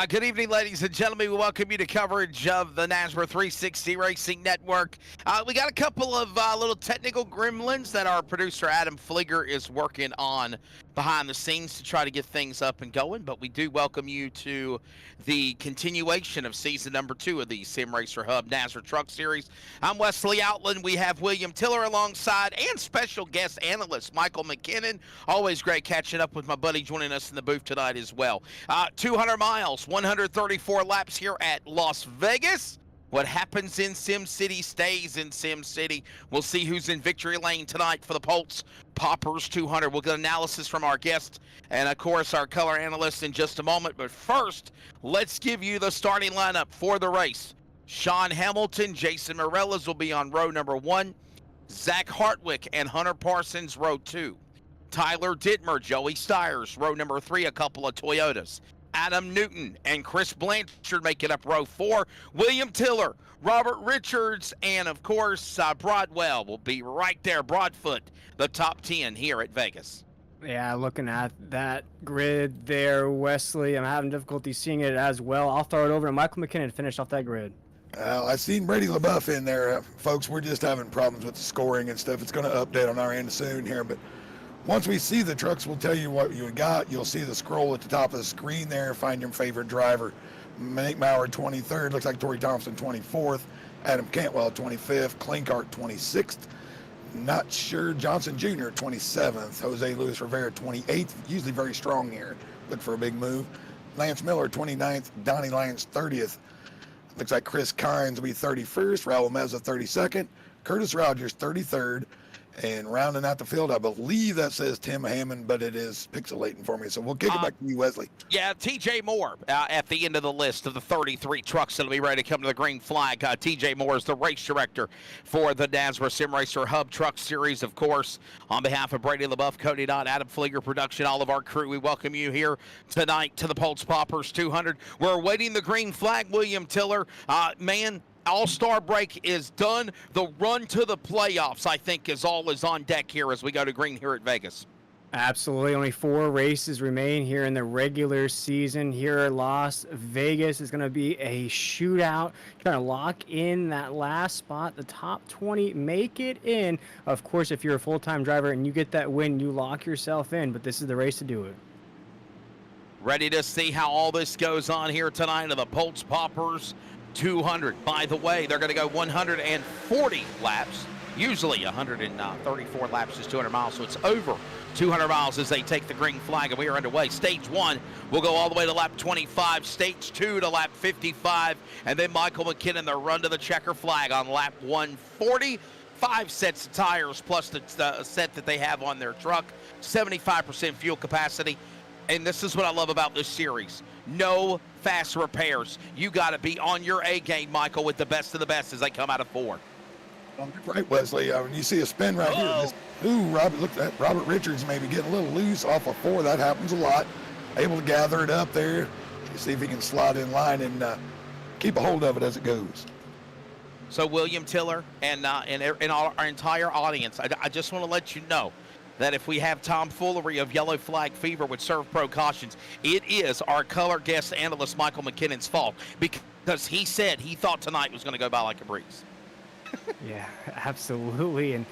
Good evening, ladies and gentlemen. We welcome you to coverage of the NASCAR 360 Racing Network. We got a couple of little technical gremlins that our producer Adam Flieger is working on behind the scenes to try to get things up and going. But we do welcome you to the continuation of season number 2 of the Sim Racer Hub NASCAR Truck Series. I'm Wesley Outland. We have William Tiller alongside and special guest analyst Michael McKinnon. Always great catching up with my buddy joining us in the booth tonight as well. 200 miles. 134 laps here at Las Vegas. What happens in Sim City stays in Sim City. We'll see who's in victory lane tonight for the Pultz Poppers 200. We'll get analysis from our guest and, of course, our color analyst in just a moment. But first, let's give you the starting lineup for the race. Sean Hamilton, Jason Morellas will be on row number 1. Zach Hartwick and Hunter Parsons, row 2. Tyler Dittmer, Joey Stiers, row number 3, a couple of Toyotas. Adam Newton and Chris Blanchard making up row 4. William Tiller, Robert Richards, and of course Broadwell will be right there. Broadfoot, the top 10 here at Vegas. Yeah, looking at that grid there, Wesley, I'm having difficulty seeing it as well. I'll throw it over to Michael McKinnon to finish off that grid. I seen Brady LaBeouf in there. Folks, we're just having problems with the scoring and stuff. It's going to update on our end soon here, but once we see the trucks, we'll tell you what you got. You'll see the scroll at the top of the screen there. Find your favorite driver. Nate Maurer, 23rd. Looks like Torrey Thompson, 24th. Adam Cantwell, 25th. Clinkart, 26th. Not sure. Johnson Jr., 27th. Jose Luis Rivera, 28th. Usually very strong here. Look for a big move. Lance Miller, 29th. Donnie Lyons, 30th. Looks like Chris Kynes will be 31st. Raul Meza, 32nd. Curtis Rogers, 33rd. And rounding out the field, I believe that says Tim Hammond, but it is pixelating for me. So we'll kick it back to you, Wesley. Yeah, TJ Moore at the end of the list of the 33 trucks that'll be ready to come to the green flag. TJ Moore is the race director for the NASCAR Sim Racer Hub Truck Series, of course. On behalf of Brady LaBeouf, Cody Dodd, Adam Flieger Production, all of our crew, we welcome you here tonight to the Pultz Poppers 200. We're awaiting the green flag, William Tiller. All-Star break is done. The run to the playoffs, I think, is on deck here as we go to green here at Vegas. Absolutely. Only 4 races remain here in the regular season. Here at Las Vegas is going to be a shootout. Trying to lock in that last spot, the top 20, make it in. Of course, if you're a full-time driver and you get that win, you lock yourself in, but this is the race to do it. Ready to see how all this goes on here tonight of the Pultz Poppers 200. By the way, they're going to go 140 laps. Usually 134 laps is 200 miles, so it's over 200 miles as they take the green flag, and we are underway. Stage 1 will go all the way to lap 25, Stage 2 to lap 55, and then Michael McKinnon, the run to the checker flag on lap 140. 5 sets of tires plus the set that they have on their truck, 75% fuel capacity. And this is what I love about this series. No fast repairs. You got to be on your A game, Michael, with the best of the best as they come out of 4. Right, Wesley. When you see a spin right here, look at Robert Richards maybe getting a little loose off of 4. That happens a lot. Able to gather it up there. See if he can slide in line and keep a hold of it as it goes. So William Tiller and our entire audience, I just want to let you know that if we have tomfoolery of yellow flag fever with Serve Pro cautions, it is our color guest analyst Michael McKinnon's fault because he said he thought tonight was going to go by like a breeze. Yeah, absolutely. And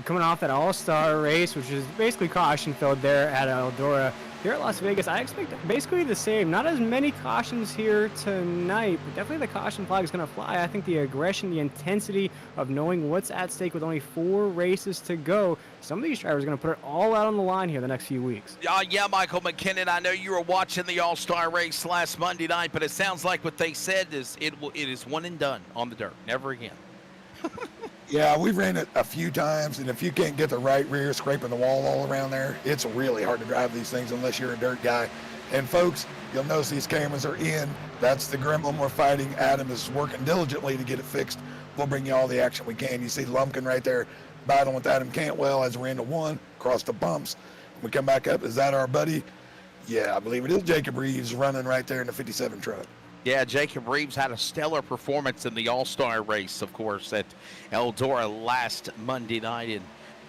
coming off that all-star race, which is basically caution-filled there at Eldora, here at Las Vegas, I expect basically the same. Not as many cautions here tonight, but definitely the caution flag is going to fly. I think the aggression, the intensity of knowing what's at stake with only 4 races to go, some of these drivers are going to put it all out on the line here the next few weeks. Yeah, Michael McKinnon, I know you were watching the All-Star race last Monday night, but it sounds like what they said is it is one and done on the dirt, never again. Yeah, we've ran it a few times, and if you can't get the right rear scraping the wall all around there, it's really hard to drive these things unless you're a dirt guy. And folks, you'll notice these cameras are in. That's the gremlin we're fighting. Adam is working diligently to get it fixed. We'll bring you all the action we can. You see Lumpkin right there battling with Adam Cantwell as we're into 1, across the bumps. When we come back up, is that our buddy? Yeah, I believe it is Jacob Reeves running right there in the 57 truck. Yeah, Jacob Reeves had a stellar performance in the All-Star race, of course, at Eldora last Monday night. And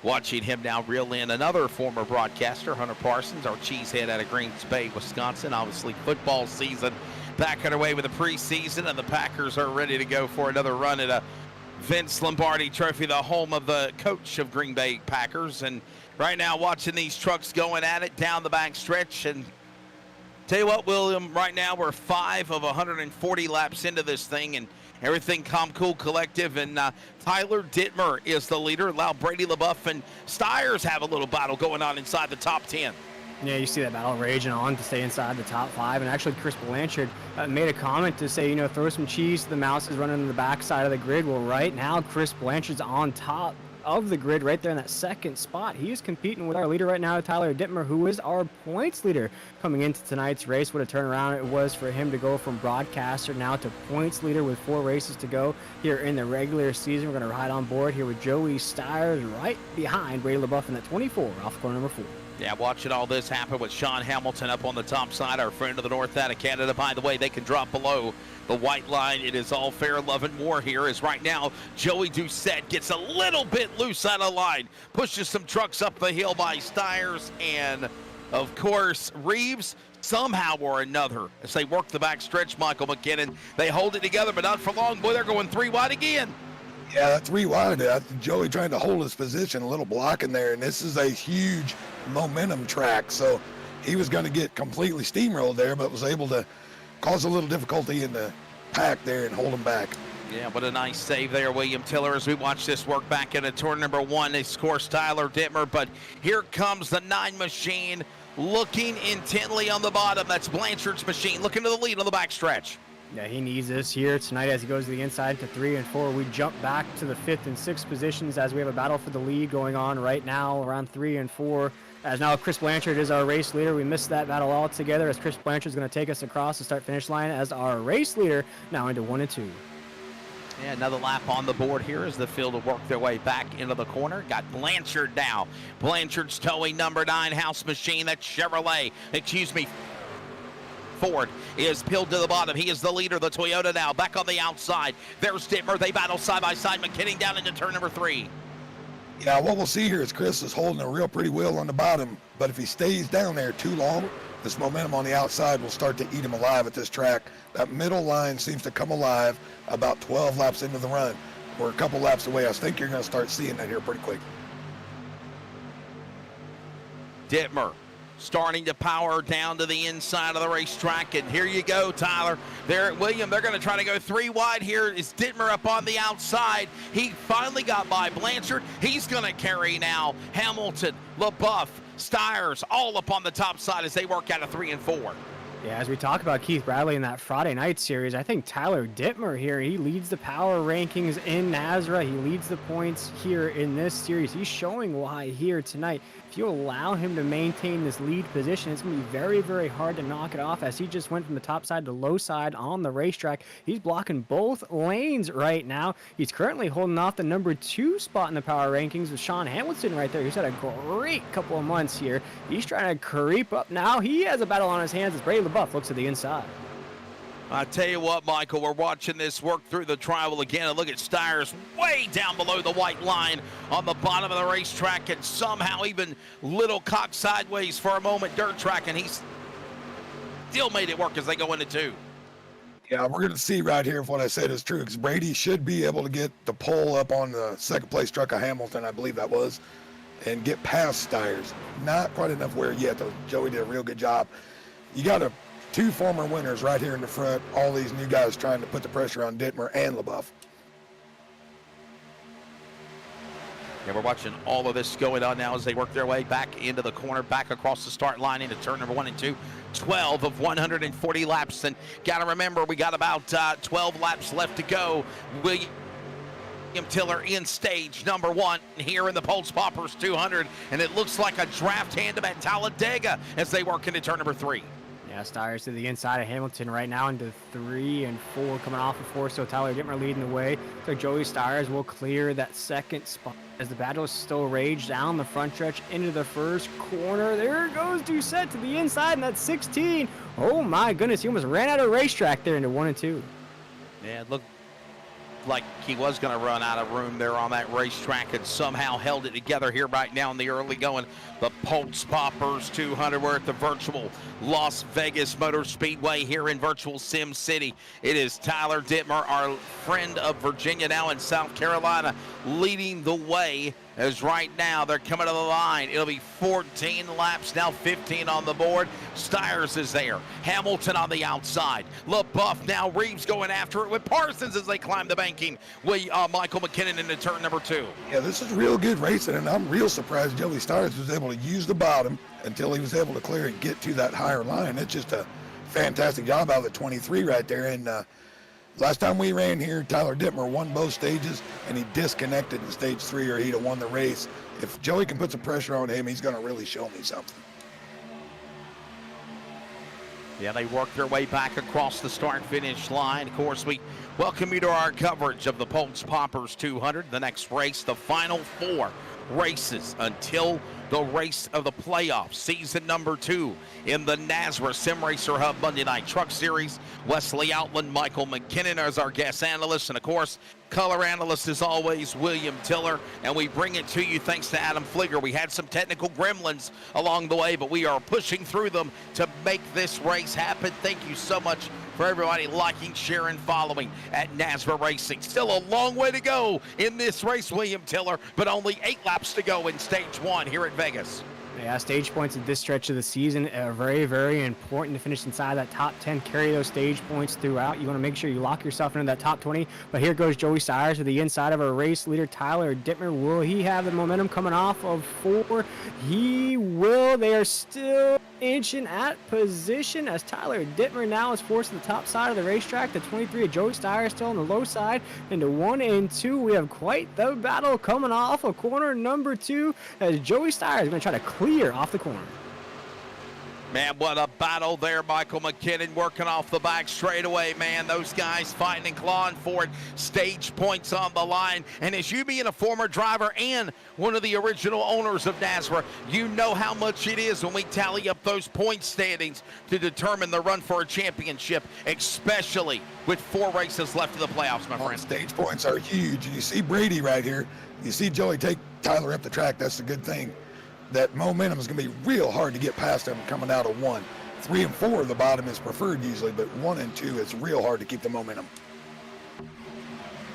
Watching him now reel in another former broadcaster, Hunter Parsons, our cheesehead out of Greens Bay, Wisconsin. Obviously, football season back underway with the preseason, and the Packers are ready to go for another run at a Vince Lombardi Trophy, the home of the coach of Green Bay Packers. And right now, watching these trucks going at it down the back stretch. And tell you what, William, right now we're 5 of 140 laps into this thing, and everything calm, cool, collective, and Tyler Dittmer is the leader. Allow Brady LaBeouf and Stiers have a little battle going on inside the top 10. Yeah, you see that battle raging on to stay inside the top 5. And actually, Chris Blanchard made a comment to say, you know, throw some cheese to the Mouses running in the backside of the grid. Well, right now, Chris Blanchard's on top of the grid right there in that second spot. He is competing with our leader right now, Tyler Dittmer, who is our points leader coming into tonight's race. What a turnaround it was for him to go from broadcaster now to points leader with 4 races to go here in the regular season. We're going to ride on board here with Joey Stiers right behind Brady LaBeouf in that 24 off corner number 4. Yeah, watching all this happen with Sean Hamilton up on the top side, our friend of the north out of Canada. By the way, they can drop below the white line. It is all fair, love, and war here, as right now Joey Doucette gets a little bit loose out of line, pushes some trucks up the hill by Stiers, and of course Reeves somehow or another, as they work the back stretch, Michael McKinnon, they hold it together, but not for long. Boy, they're going 3 wide again. Yeah, 3 wide. Joey trying to hold his position, a little block in there, and this is a huge momentum track, so he was going to get completely steamrolled there, but was able to cause a little difficulty in the pack there and hold him back. Yeah, what a nice save there, William Tiller, as we watch this work back into turn number 1. They score Tyler Dittmer, but here comes the 9 machine looking intently on the bottom. That's Blanchard's machine looking to the lead on the backstretch. Yeah, he needs this here tonight as he goes to the inside to 3 and 4. We jump back to the 5th and 6th positions as we have a battle for the lead going on right now around 3 and 4. As now Chris Blanchard is our race leader. We missed that battle altogether as Chris Blanchard is going to take us across the start-finish line as our race leader now into 1 and 2. Yeah, another lap on the board here as the field will work their way back into the corner. Got Blanchard now. Blanchard's towing number 9 house machine. That's Chevrolet. Ford is peeled to the bottom. He is the leader, the Toyota now. Back on the outside. There's Dittmer. They battle side by side. McKinnon down into turn number 3. Yeah, what we'll see here is Chris is holding a real pretty wheel on the bottom, but if he stays down there too long, this momentum on the outside will start to eat him alive at this track. That middle line seems to come alive about 12 laps into the run. We're a couple laps away. I think you're going to start seeing that here pretty quick. Dittmer starting to power down to the inside of the racetrack, and here you go, Tyler. There, William, they're going to try to go 3 wide here. Is Dittmer up on the outside? He finally got by Blanchard. He's going to carry now Hamilton, LaBeouf, Stiers, all up on the top side as they work out of 3 and 4. Yeah, as we talk about Keith Bradley in that Friday night series, I think Tyler Dittmer here, he leads the power rankings in NASRA. He leads the points here in this series. He's showing why here tonight. If you allow him to maintain this lead position, it's going to be very, very hard to knock it off as he just went from the top side to low side on the racetrack. He's blocking both lanes right now. He's currently holding off the number 2 spot in the power rankings with Sean Hamilton right there. He's had a great couple of months here. He's trying to creep up now. He has a battle on his hands as Brady LaBeouf looks to the inside. I tell you what, Michael, we're watching this work through the tribal again, and look at Stiers way down below the white line on the bottom of the racetrack, and somehow even little cock sideways for a moment dirt track, and he's still made it work as they go into 2. Yeah, we're going to see right here if what I said is true, because Brady should be able to get the pole up on the second place truck of Hamilton, I believe that was, and get past Stiers. Not quite enough wear yet, though. Joey did a real good job. You got to 2 former winners right here in the front. All these new guys trying to put the pressure on Dittmer and LaBeouf. Yeah, we're watching all of this going on now as they work their way back into the corner, back across the start line into turn number 1 and 2. 12 of 140 laps, and got to remember we got about 12 laps left to go. William Tiller in stage number 1 here in the Pultz Poppers 200, and it looks like a draft tandem at Talladega as they work into turn number 3. Yeah, Stiers to the inside of Hamilton right now into 3 and 4, coming off of 4. So Tyler Dittmer leading the way. So Joey Stiers will clear that second spot as the battle is still raged down the front stretch into the first corner. There goes Doucette to the inside, and that's 16. Oh my goodness, he almost ran out of racetrack there into 1 and 2. Yeah, look looked like he was going to run out of room there on that racetrack and somehow held it together here right now in the early going. The Pultz Poppers 200. We're at the virtual Las Vegas Motor Speedway here in virtual Sim City. It is Tyler Dittmer, our friend of Virginia, now in South Carolina, leading the way. As right now they're coming to the line. It'll be 14 laps, now 15 on the board. Stiers is there. Hamilton on the outside. LaBeouf now. Reeves going after it with Parsons as they climb the banking. Michael McKinnon into turn number 2. Yeah, this is real good racing, and I'm real surprised Joey Stiers was able to use the bottom until he was able to clear and get to that higher line. It's just a fantastic job out of the 23 right there. And last time we ran here, Tyler Dittmer won both stages, and he disconnected in stage 3, or he'd have won the race. If Joey can put some pressure on him, he's going to really show me something. Yeah, they work their way back across the start-finish line. Of course, we welcome you to our coverage of the Pultz Poppers 200. The next race, the final 4 races until the race of the playoffs. Season number 2 in the NASRA Sim Racer Hub Monday Night Truck Series. Wesley Outland, Michael McKinnon as our guest analyst, and of course, color analyst is always William Tiller, and we bring it to you thanks to Adam Fligger. We had some technical gremlins along the way, but we are pushing through them to make this race happen. Thank you so much for everybody liking, sharing, following at NASRA Racing. Still a long way to go in this race, William Tiller, but only 8 laps to go in stage 1 here at Vegas. Yeah, stage points at this stretch of the season are very, very important to finish inside that top 10. Carry those stage points throughout. You want to make sure you lock yourself into that top 20. But here goes Joey Stiers to the inside of our race leader, Tyler Dittmer. Will he have the momentum coming off of 4? He will. They are still inching at position as Tyler Dittmer now is forced to the top side of the racetrack. The 23 of Joey Stiers still on the low side. Into 1 and 2. We have quite the battle coming off of corner number 2 as Joey Stiers is going to try to clear off the corner. Man, what a battle there. Michael McKinnon working off the back straightaway, man. Those guys fighting and clawing for it. Stage points on the line. And as you being a former driver and one of the original owners of NASRA, you know how much it is when we tally up those point standings to determine the run for a championship, especially with 4 races left of the playoffs, my friend. Stage points are huge. You see Brady right here. You see Joey take Tyler up the track. That's the good thing. That momentum is going to be real hard to get past him coming out of 1. 3 and 4, the bottom is preferred usually, but 1 and 2, it's real hard to keep the momentum.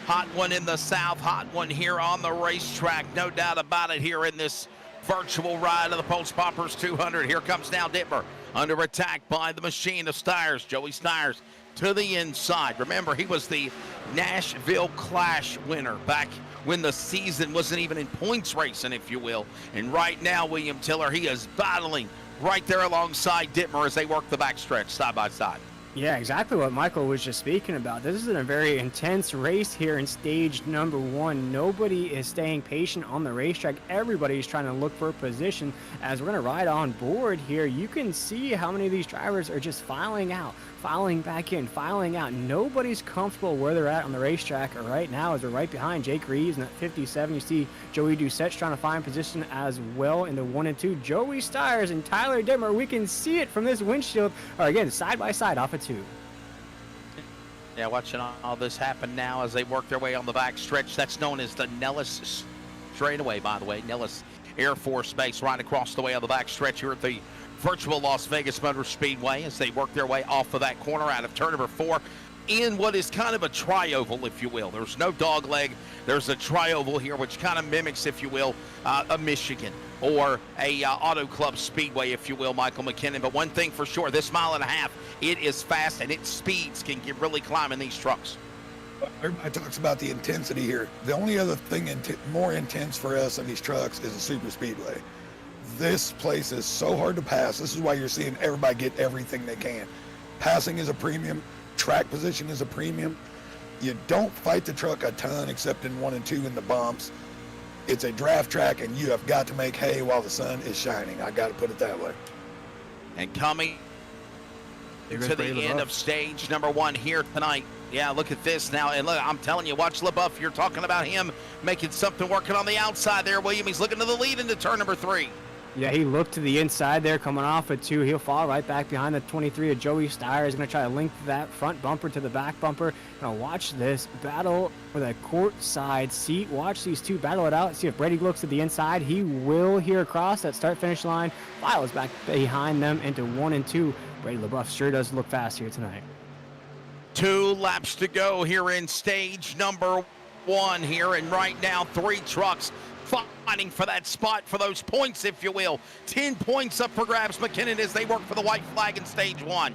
Hot one in the south, hot one here on the racetrack. No doubt about it here in this virtual ride of the Pultz Poppers 200. Here comes now Dittmer under attack by the machine of Stiers. Joey Stiers to the inside. Remember, he was the Nashville Clash winner back when the season wasn't even in points racing, if you will. And right now, William Tiller, he is battling right there alongside Dittmer as they work the backstretch side by side. Yeah, exactly what Michael was just speaking about. This is a very intense race here in stage number 1. Nobody is staying patient on the racetrack. Everybody is trying to look for a position. As we're going to ride on board here, you can see how many of these drivers are just filing out, filing back in, filing out. Nobody's comfortable where they're at on the racetrack right now as they're right behind Jake Reeves in that 57. You see Joey Doucette trying to find position as well in the 1 and 2. Joey Stiers and Tyler Dittmer, we can see it from this windshield, are again side by side off of 2. Yeah, watching all this happen now as they work their way on the back stretch. That's known as the Nellis straightaway, by the way. Nellis Air Force Base right across the way on the back stretch here at the virtual Las Vegas Motor Speedway as they work their way off of that corner out of turn number 4 in what is kind of a tri-oval, if you will. There's no dog leg. There's a tri-oval here, which kind of mimics, if you will, a Michigan or a Auto Club Speedway, if you will, Michael McKinnon. But one thing for sure, this mile and a half, it is fast and its speeds can get really climbing these trucks. Everybody talks about the intensity here. The only other thing more intense for us in these trucks is a super speedway. This place is so hard to pass. This is why you're seeing everybody get everything they can. Passing is a premium. Track position is a premium. You don't fight the truck a ton except in 1 and 2 in the bumps. It's a draft track, and you have got to make hay while the sun is shining. I got to put it that way. And coming to the end of stage number 1 here tonight. Yeah, look at this now. And look, I'm telling you, watch LaBeouf. You're talking about him making something working on the outside there, William. He's looking to the lead into turn number 3. Yeah, he looked to the inside there, coming off a 2. He'll fall right back behind the 23 of Joey Steyer. He's going to try to link that front bumper to the back bumper. Now watch this battle with a court-side seat. Watch these two battle it out. See if Brady looks to the inside. He will here across that start-finish line. Files back behind them into 1 and 2. Brady LaBeouf sure does look fast here tonight. 2 laps to go here in stage number 1 here, and right now 3 trucks fighting for that spot, for those points, if you will. 10 points up for grabs, McKinnon, as they work for the white flag in stage 1.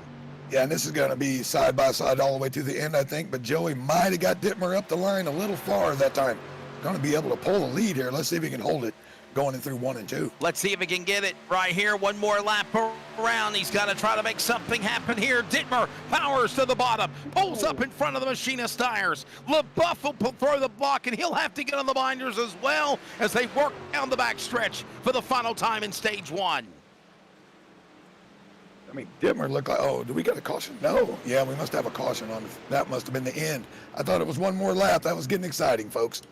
Yeah, and this is going to be side by side all the way to the end, I think. But Joey might have got Dittmer up the line a little far that time. Going to be able to pull the lead here. Let's see if he can hold it going in through 1 and 2. Let's see if he can get it right here. 1 more lap around. He's got to try to make something happen here. Dittmer powers to the bottom, pulls up in front of the machinist tires. LaBeouf will throw the block, and he'll have to get on the binders as well as they work down the backstretch for the final time in stage 1. I mean, Dittmer looked like, oh, do we got a caution? No. Yeah, we must have a caution on it. That must have been the end. I thought it was 1 more lap. That was getting exciting, folks.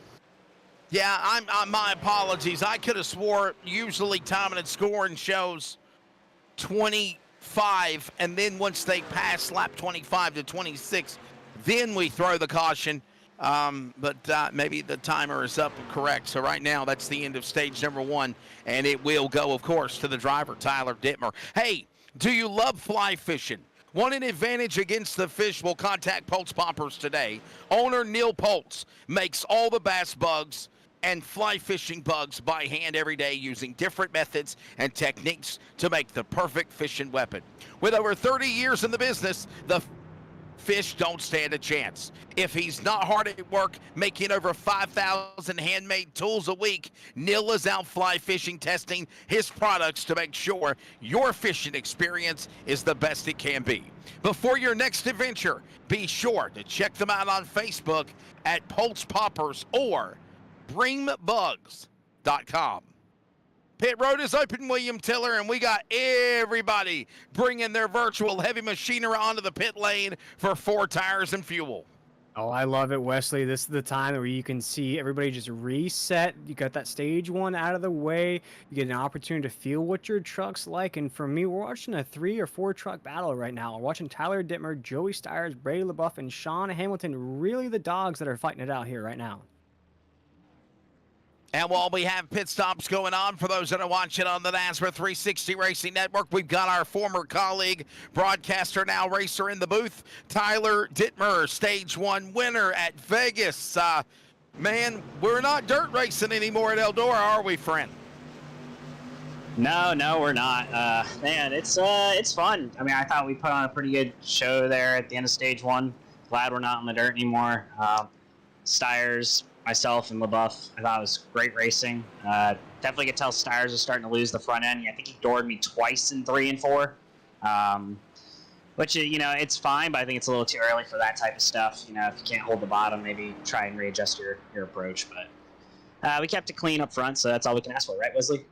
Yeah, I'm my apologies. I could have swore usually timing and scoring shows 25, and then once they pass lap 25 to 26, then we throw the caution. But maybe the timer is up correct. So right now, that's the end of stage number 1, and it will go, of course, to the driver, Tyler Dittmer. Hey, do you love fly fishing? Want an advantage against the fish? Well, contact Pultz Poppers today. Owner Neil Pultz makes all the bass bugs and fly fishing bugs by hand every day using different methods and techniques to make the perfect fishing weapon. With over 30 years in the business, the fish don't stand a chance. If he's not hard at work making over 5,000 handmade tools a week, Neil is out fly fishing testing his products to make sure your fishing experience is the best it can be. Before your next adventure, be sure to check them out on Facebook at Pultz Poppers or BreamBugs.com. Pit road is open, William Tiller, and we got everybody bringing their virtual heavy machinery onto the pit lane for 4 tires and fuel. Oh, I love it, Wesley. This is the time where you can see everybody just reset. You got that stage 1 out of the way. You get an opportunity to feel what your truck's like. And for me, we're watching a 3 or 4 truck battle right now. We're watching Tyler Dittmer, Joey Steyers, Brady LaBeouf, and Sean Hamilton, really the dogs that are fighting it out here right now. And while we have pit stops going on, for those that are watching on the NASCAR 360 Racing Network, we've got our former colleague, broadcaster, now racer in the booth, Tyler Dittmer, stage 1 winner at Vegas. Man, we're not dirt racing anymore at Eldora, are we, friend? No, we're not. Man, it's fun. I mean, I thought we put on a pretty good show there at the end of stage 1. Glad we're not in the dirt anymore. Steyers, myself, and LaBeouf, I thought it was great racing. Definitely could tell Steyers is starting to lose the front end. I think he doored me twice in 3 and 4. Which, you know, it's fine, but I think it's a little too early for that type of stuff. You know, if you can't hold the bottom, maybe try and readjust your approach. But we kept it clean up front, so that's all we can ask for, right, Wesley?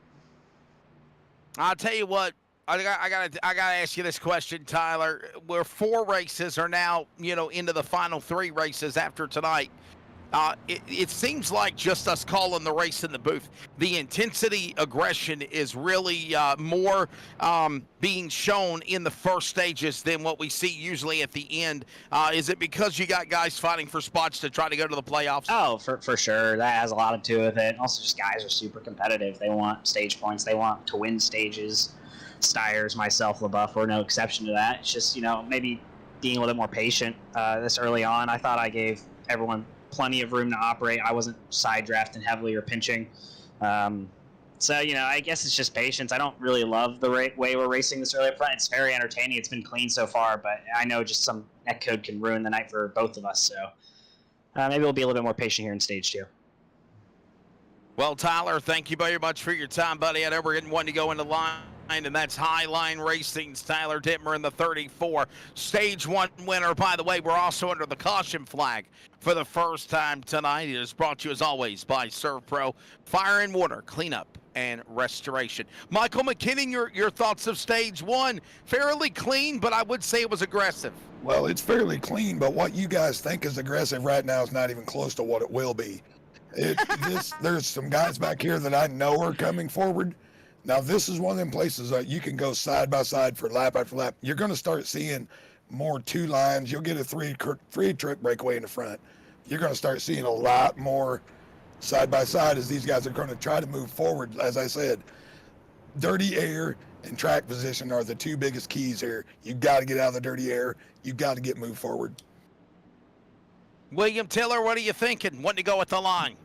I'll tell you what, I gotta ask you this question, Tyler. Where 4 races are now, you know, into the final 3 races after tonight. It seems like just us calling the race in the booth, the intensity, aggression is really more being shown in the first stages than what we see usually at the end. Is it because you got guys fighting for spots to try to go to the playoffs? Oh, for sure. That has a lot to do with it. Also, just guys are super competitive. They want stage points. They want to win stages. Steyers, myself, LaBeouf, we're no exception to that. It's just, you know, maybe being a little bit more patient this early on. I thought I gave everyone plenty of room to operate. I wasn't side drafting heavily or pinching. So, you know, I guess it's just patience. I don't really love the way we're racing this early up front. It's very entertaining. It's been clean so far, but I know just some netcode can ruin the night for both of us. So maybe we'll be a little bit more patient here in stage 2. Well, Tyler, thank you very much for your time, buddy. I know we're getting one to go into line, and that's Highline Racing's Tyler Dittmer in the 34. Stage 1 winner. By the way, we're also under the caution flag for the first time tonight. It is brought to you, as always, by ServPro Fire and Water Cleanup and Restoration. Michael McKinnon, your thoughts of stage 1? Fairly clean, but I would say it was aggressive. Well, it's fairly clean, but what you guys think is aggressive right now is not even close to what it will be. There's some guys back here that I know are coming forward Now, this is one of them places that you can go side by side for lap after lap. You're going to start seeing more two lines. You'll get a three truck breakaway in the front. You're going to start seeing a lot more side by side as these guys are going to try to move forward. As I said, dirty air and track position are the two biggest keys here. You've got to get out of the dirty air. You've got to moved forward. William Tiller, what are you thinking? Wanting to go with the line?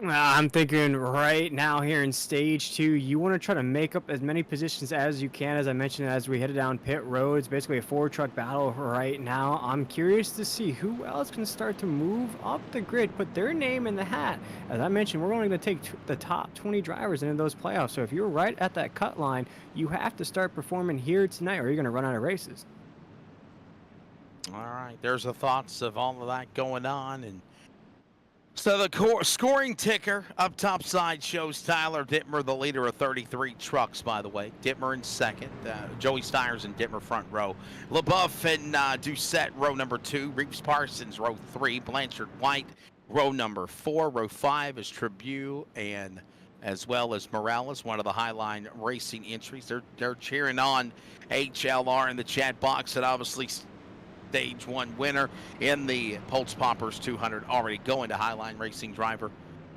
I'm thinking right now here in stage 2, you want to try to make up as many positions as you can. As I mentioned, as we headed down pit road, it's basically a 4-truck battle right now. I'm curious to see who else can start to move up the grid, put their name in the hat. As I mentioned, we're only going to take the top 20 drivers into those playoffs. So if you're right at that cut line, you have to start performing here tonight or you're going to run out of races. All right, there's the thoughts of all of that going on. And so the scoring ticker up top side shows Tyler Dittmer, the leader of 33 trucks, by the way. Dittmer in second. Joey Stiers in Dittmer front row. LaBeouf and Doucette, row number 2. Reeves Parsons, row 3. Blanchard White, row number 4. Row 5 is Tribune, and as well as Morales, one of the Highline Racing entries. They're cheering on HLR in the chat box, and obviously Stage 1 winner in the Pultz Poppers 200, already going to Highline Racing driver.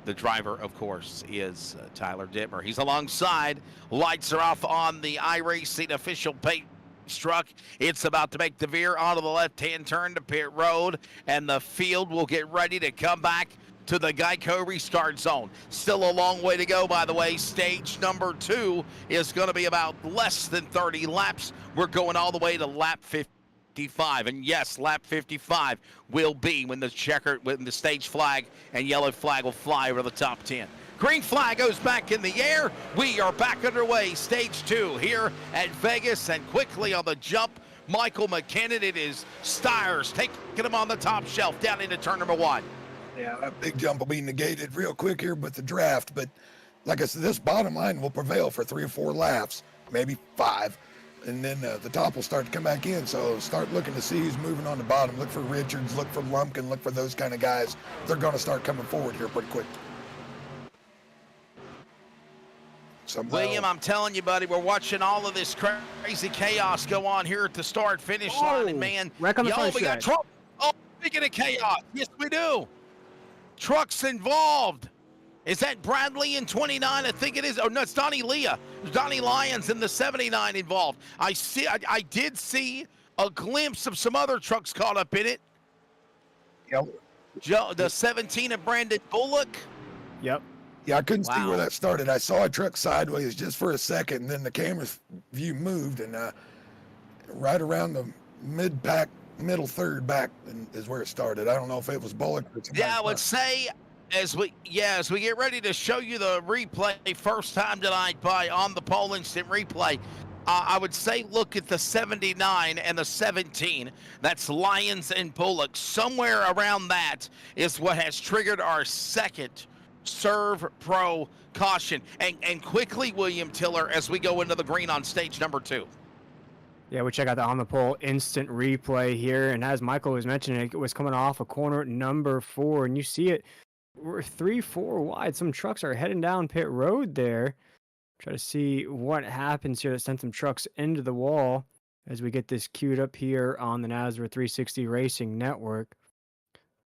The driver, of course, is Tyler Dittmer. He's alongside. Lights are off on the iRacing official pace truck. It's about to make the veer onto the left-hand turn to pit road, and the field will get ready to come back to the Geico restart zone. Still a long way to go, by the way. Stage number 2 is going to be about less than 30 laps. We're going all the way to lap 55, and yes, lap 55 will be when the stage flag and yellow flag will fly over the top 10. Green flag goes back in the air. We are back underway. Stage 2 here at Vegas, and quickly on the jump, Michael McKinnon. It is Stiers taking him on the top shelf down into turn number 1. Yeah, that big jump will be negated real quick here with the draft, but like I said, this bottom line will prevail for 3 or 4 laps, maybe 5. And then the top will start to come back in. So start looking to see who's moving on the bottom. Look for Richards, look for Lumpkin, look for those kind of guys. They're going to start coming forward here pretty quick. William, I'm telling you, buddy, we're watching all of this crazy chaos go on here at the start-finish line. And, man, y'all, we got trouble. Oh, speaking of chaos, yes, we do. Trucks involved. Is that Bradley in 29? I think it is. Oh, no, it's Donnie Leah. Donnie Lyons in the 79 involved. I did see a glimpse of some other trucks caught up in it. Yep. The 17 of Brandon Bullock. Yep. Yeah, I couldn't see where that started. I saw a truck sideways just for a second, and then the camera view moved, and right around the middle third back is where it started. I don't know if it was Bullock or somebody. Yeah, I would say as we get ready to show you the replay first time tonight on the Pole Instant Replay, I would say look at the 79 and the 17. That's Lyons and Bullock. Somewhere around that is what has triggered our second Serve Pro caution. And quickly, William Tiller, as we go into the green on stage number 2. Yeah, we check out the on the pole instant replay here, and as Michael was mentioning, it was coming off a corner number 4, and you see it. We're 3-4 wide. Some trucks are heading down pit road there. Try to see what happens here that sent some trucks into the wall as we get this queued up here on the NASRA 360 Racing Network.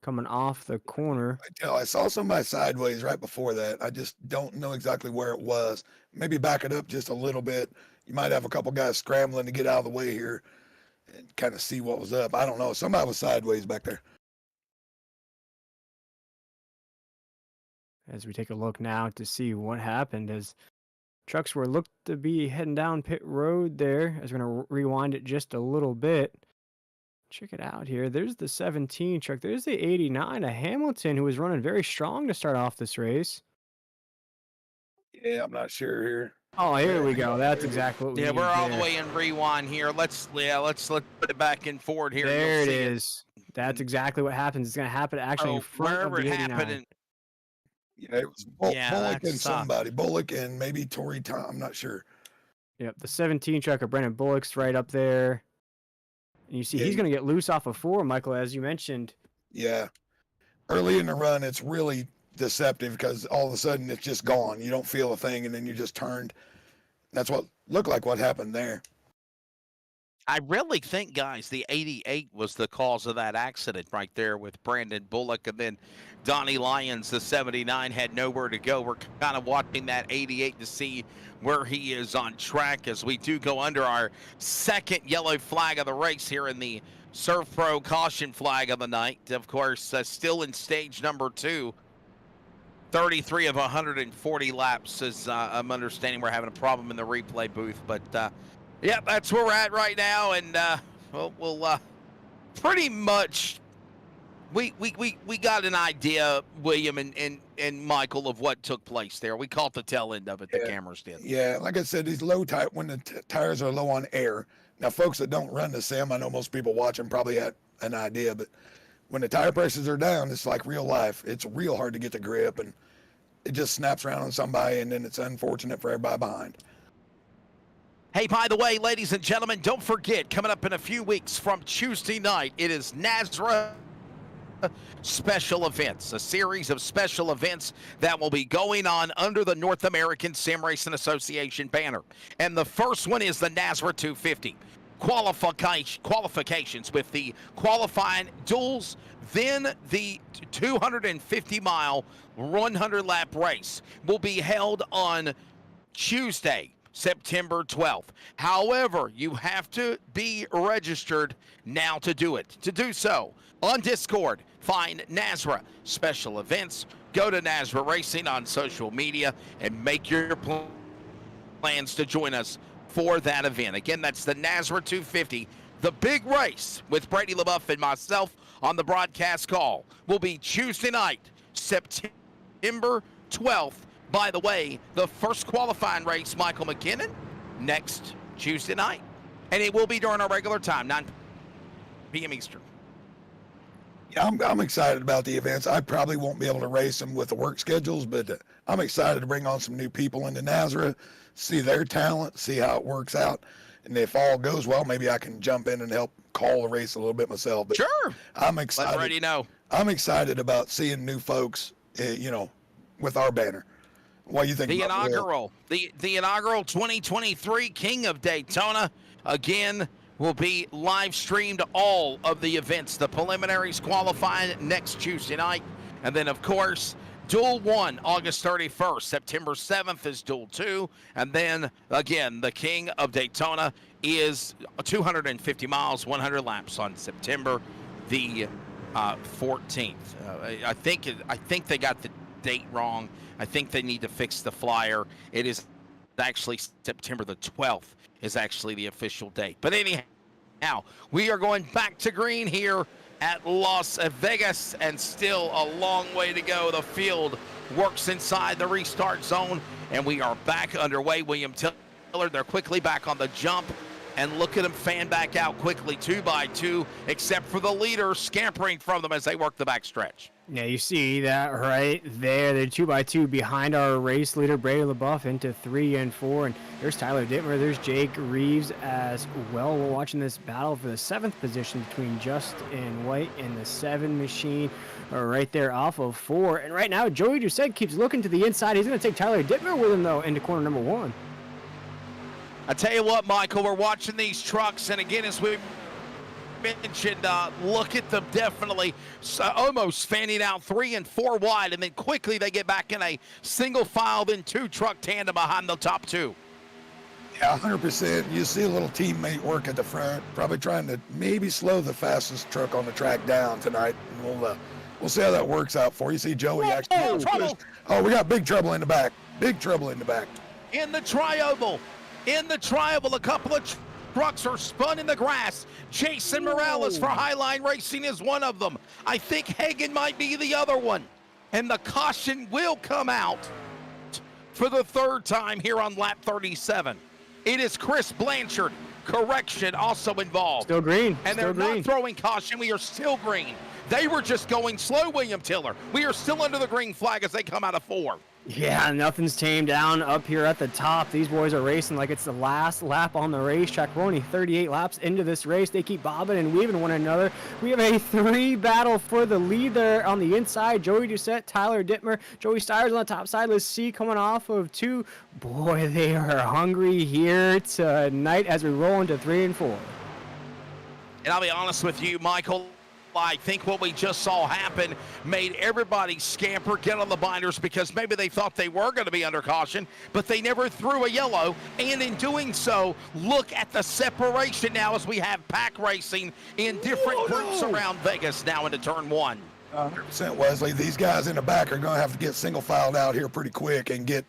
Coming off the corner. I saw somebody sideways right before that. I just don't know exactly where it was. Maybe back it up just a little bit. You might have a couple guys scrambling to get out of the way here and kind of see what was up. I don't know. Somebody was sideways back there. As we take a look now to see what happened as trucks were looked to be heading down pit road there. As we're going to rewind it just a little bit. Check it out here. There's the 17 truck. There's the 89, a Hamilton who was running very strong to start off this race. Yeah, I'm not sure here. Oh, here we go. That's exactly what we need we're all there. the way in rewind here. Let's put it back in forward here. There it is. That's exactly what happens. It's going to happen actually in front of the 89. Yeah, it was Bullock and somebody. Bullock and maybe Tory Tom. I'm not sure. Yep, the 17 truck of Brandon Bullock's right up there. And you see he's going to get loose off of 4, Michael, as you mentioned. Yeah. Early in the run, it's really deceptive because all of a sudden it's just gone. You don't feel a thing, and then you're just turned. That's what looked like what happened there. I really think, guys, the 88 was the cause of that accident right there with Brandon Bullock, and then Donnie Lyons, the 79, had nowhere to go. We're kind of watching that 88 to see where he is on track as we do go under our second yellow flag of the race here in the Surf Pro caution flag of the night. Of course, still in stage number 2. 33 of 140 laps, as I'm understanding we're having a problem in the replay booth, but yeah, that's where we're at right now, and we'll pretty much we got an idea, William and Michael, of what took place there. We caught the tail end of it. The cameras did. Yeah, like I said, these low tire when the tires are low on air. Now, folks that don't run the sim, I know most people watching probably had an idea, but when the tire pressures are down, it's like real life. It's real hard to get the grip, and it just snaps around on somebody, and then it's unfortunate for everybody behind. Hey, by the way, ladies and gentlemen, don't forget, coming up in a few weeks from Tuesday night, it is NASRA special events, a series of special events that will be going on under the North American Sim Racing Association banner. And the first one is the NASRA 250. Qualifications with the qualifying duels, then the 250-mile 100-lap race will be held on Tuesday, September 12th. However, you have to be registered now to do it. To do so, on Discord, find NASRA Special Events, go to NASRA Racing on social media, and make your plans to join us for that event. Again, that's the NASRA 250. The big race with Brady LaBeouf and myself on the broadcast call will be Tuesday night, September 12th. By the way, the first qualifying race, Michael McKinnon, next Tuesday night. And it will be during our regular time, 9 p.m. Eastern. Yeah, I'm excited about the events. I probably won't be able to race them with the work schedules, but I'm excited to bring on some new people into NASRA, see their talent, see how it works out. And if all goes well, maybe I can jump in and help call the race a little bit myself. But sure. I'm excited. Let Brady know. I'm excited about seeing new folks, with our banner. What do you think? The inaugural 2023 King of Daytona, again, will be live streamed, all of the events, the preliminaries, qualifying next Tuesday night. And then, of course, Duel 1, August 31st. September 7th is Duel 2. And then, again, the King of Daytona is 250 miles, 100 laps on September the 14th. I think they got the date wrong. I think they need to fix the flyer. It is actually September the 12th is actually the official date. But anyhow, we are going back to green here at Las Vegas, and still a long way to go. The field works inside the restart zone, and we are back underway. William Tiller, they're quickly back on the jump, and look at them fan back out quickly, 2 by 2, except for the leader scampering from them as they work the backstretch. Yeah, you see that right there. They're 2 by 2 behind our race leader, Brady LaBeouf, into 3 and 4. And there's Tyler Dittmer. There's Jake Reeves as well. We're watching this battle for the 7th position between Justin White and the 7 machine right there off of 4. And right now, Joey Doucette keeps looking to the inside. He's going to take Tyler Dittmer with him, though, into corner number 1. I tell you what, Michael, we're watching these trucks, and again, as we mentioned, look at them definitely almost fanning out 3 and 4 wide, and then quickly they get back in a single file, then 2 truck tandem behind the top 2. Yeah, 100%. You see a little teammate work at the front, probably trying to maybe slow the fastest truck on the track down tonight. And we'll see how that works out for you. See Joey actually. Oh, we got big trouble in the back. Big trouble in the back. In the trioval, a couple of trucks are spun in the grass. Jason Morales for Highline Racing is one of them. I think Hagen might be the other one. And the caution will come out for the 3rd time here on lap 37. It is Chris Blanchard, correction, also involved. Still green. And they're not throwing caution. We are still green. They were just going slow, William Tiller. We are still under the green flag as they come out of 4. Yeah, nothing's tamed down up here at the top. These boys are racing like it's the last lap on the racetrack. We're only 38 laps into this race. They keep bobbing and weaving one another. We have a 3 battle for the lead there on the inside. Joey Doucette, Tyler Dittmer, Joey Stires on the top side. Let's see, coming off of 2. Boy, they are hungry here tonight as we roll into 3 and 4. And I'll be honest with you, Michael, I think what we just saw happen made everybody scamper, get on the binders, because maybe they thought they were going to be under caution, but they never threw a yellow. And in doing so, look at the separation now as we have pack racing in different groups around Vegas now into turn 1. 100% Wesley. These guys in the back are going to have to get single filed out here pretty quick and get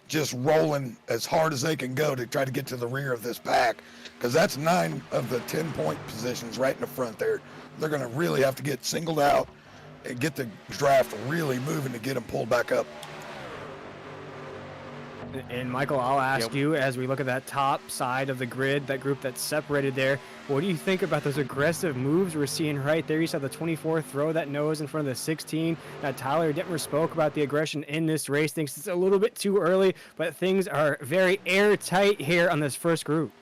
just rolling as hard as they can go to try to get to the rear of this pack, because that's 9 of the 10-point positions right in the front there. They're going to really have to get singled out and get the draft really moving to get them pulled back up. And Michael, I'll ask you, as we look at that top side of the grid, that group that's separated there, what do you think about those aggressive moves we're seeing right there? You saw the 24 throw that nose in front of the 16. Tyler Dittmer spoke about the aggression in this race. Thinks it's a little bit too early, but things are very airtight here on this first group.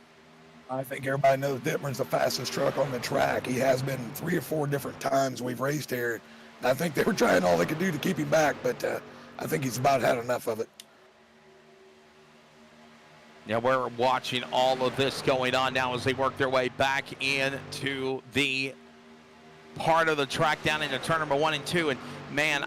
I think everybody knows Dittmer's the fastest truck on the track. He has been 3 or 4 different times we've raced here. And I think they were trying all they could do to keep him back, but I think he's about had enough of it. Yeah, we're watching all of this going on now as they work their way back into the part of the track down into turn number 1 and 2. And man,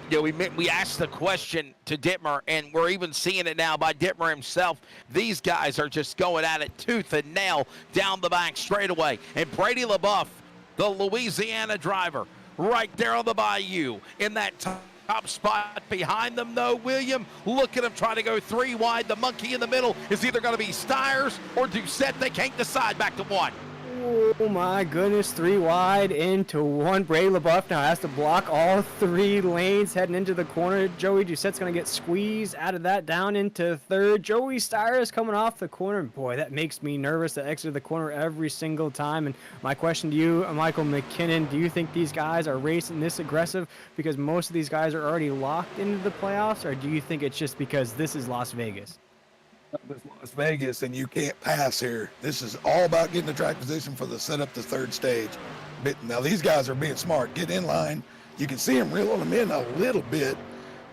you know, we asked the question to Dittmer, and we're even seeing it now by Dittmer himself. These guys are just going at it tooth and nail down the back straightaway. And Brady LaBeouf, the Louisiana driver, right there on the bayou in that top spot behind them, though. William, look at him trying to go 3 wide. The monkey in the middle is either going to be Stires or Doucette. They can't decide. Back to 1. Oh my goodness, 3 wide into 1. Brady LaBeouf now has to block all 3 lanes heading into the corner. Joey Doucette's going to get squeezed out of that down into 3rd. Joey Stires coming off the corner. Boy, that makes me nervous to exit the corner every single time. And my question to you, Michael McKinnon, do you think these guys are racing this aggressive because most of these guys are already locked into the playoffs, or do you think it's just because this is Las Vegas? It's Las Vegas, and you can't pass here. This is all about getting the track position for the setup the 3rd stage. But now these guys are being smart. Get in line. You can see them reeling them in a little bit,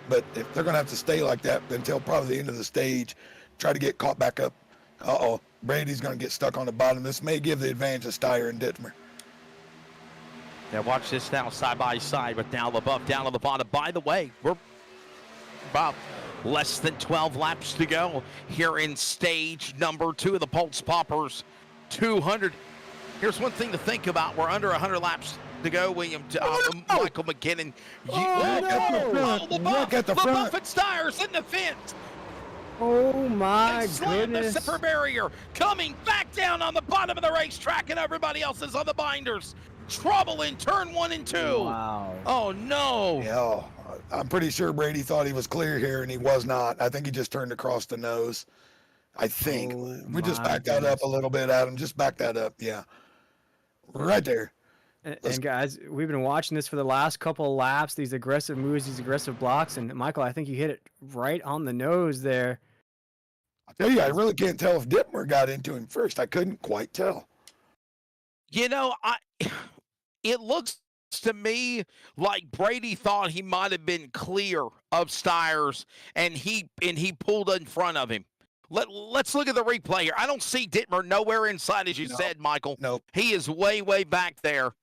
but if they're going to have to stay like that until probably the end of the stage, try to get caught back up. Uh-oh, Brady's going to get stuck on the bottom. This may give the advantage to Steyer and Dittmer. Now watch this now, side by side, but now LaBeouf down on the bottom. By the way, we're about less than 12 laps to go here in stage number 2 of the Pultz Poppers 200. Here's one thing to think about. We're under 100 laps to go, William. Michael McKinnon. Look at the front. LaBeouf and Stires in the fence. Oh my Slam the goodness. zipper barrier. Coming back down on the bottom of the racetrack, and everybody else is on the binders. Trouble in turn 1 and 2. Wow. Oh no. Yeah, I'm pretty sure Brady thought he was clear here, and he was not. I think he just turned across the nose. I think. We just backed that up a little bit, Adam. Just back that up. Yeah. Right there. And guys, we've been watching this for the last couple of laps, these aggressive moves, these aggressive blocks. And Michael, I think you hit it right on the nose there. I tell you, I really can't tell if Dittmer got into him first. I couldn't quite tell. You know, it looks to me like Brady thought he might have been clear of Stires, and he pulled in front of him. Let's look at the replay here. I don't see Dittmer nowhere inside, as you said, Michael. Nope. He is way back there.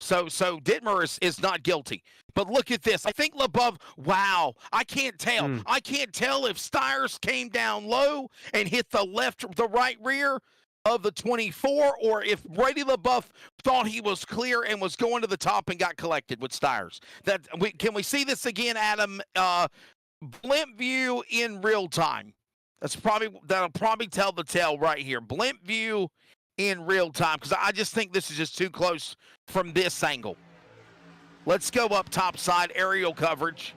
So Dittmer is not guilty. But look at this. I think LaBeouf, wow, I can't tell. I can't tell if Stires came down low and hit the right rear of the 24, or if Brady LaBeouf thought he was clear and was going to the top and got collected with Stires. Can we see this again, Adam? Blimp view in real time. That'll probably tell the tale right here. Blimp view in real time, because I just think this is just too close from this angle. Let's go up top side, aerial coverage.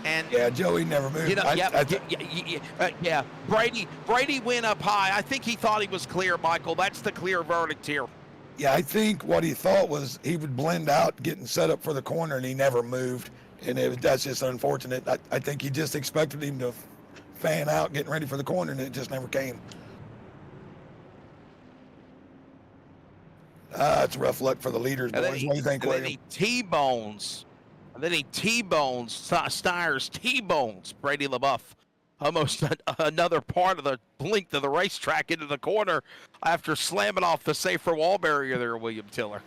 And yeah, Joey never moved. You know, Brady went up high. I think he thought he was clear, Michael. That's the clear verdict here. Yeah, I think what he thought was he would blend out getting set up for the corner, and he never moved. And that's just unfortunate. I think he just expected him to fan out, getting ready for the corner, and it just never came. It's rough luck for the leaders, boys. What do you think, William? Then he T-bones. And then he T-bones, Steyer's T-bones Brady LaBeouf. Almost another part of the length of the racetrack into the corner after slamming off the safer wall barrier there, William Tiller.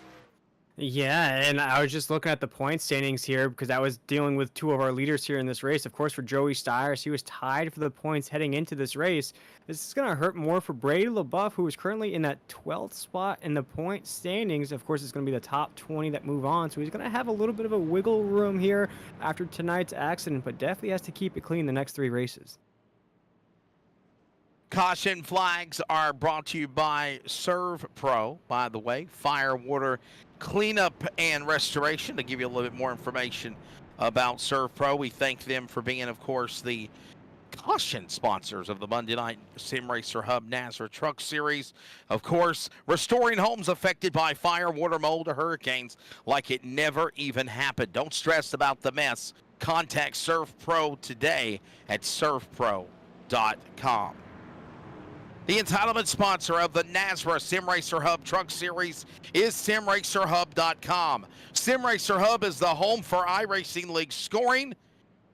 Yeah, and I was just looking at the point standings here because I was dealing with two of our leaders here in this race. Of course, for Joey Steyers, he was tied for the points heading into this race. This is going to hurt more for Brady LaBeouf, who is currently in that 12th spot in the point standings. Of course, it's going to be the top 20 that move on, so he's going to have a little bit of a wiggle room here after tonight's accident, but definitely has to keep it clean the next 3 races. Caution flags are brought to you by Serve Pro, by the way, fire, water, cleanup, and restoration. To give you a little bit more information about Serve Pro, we thank them for being, of course, the caution sponsors of the Monday Night Sim Racer Hub NASRA Truck Series. Of course, restoring homes affected by fire, water, mold, or hurricanes like it never even happened. Don't stress about the mess. Contact Serve Pro today at servepro.com. The entitlement sponsor of the NASRA Sim Racer Hub Truck Series is SimRacerHub.com. Sim Racer Hub is the home for iRacing League scoring.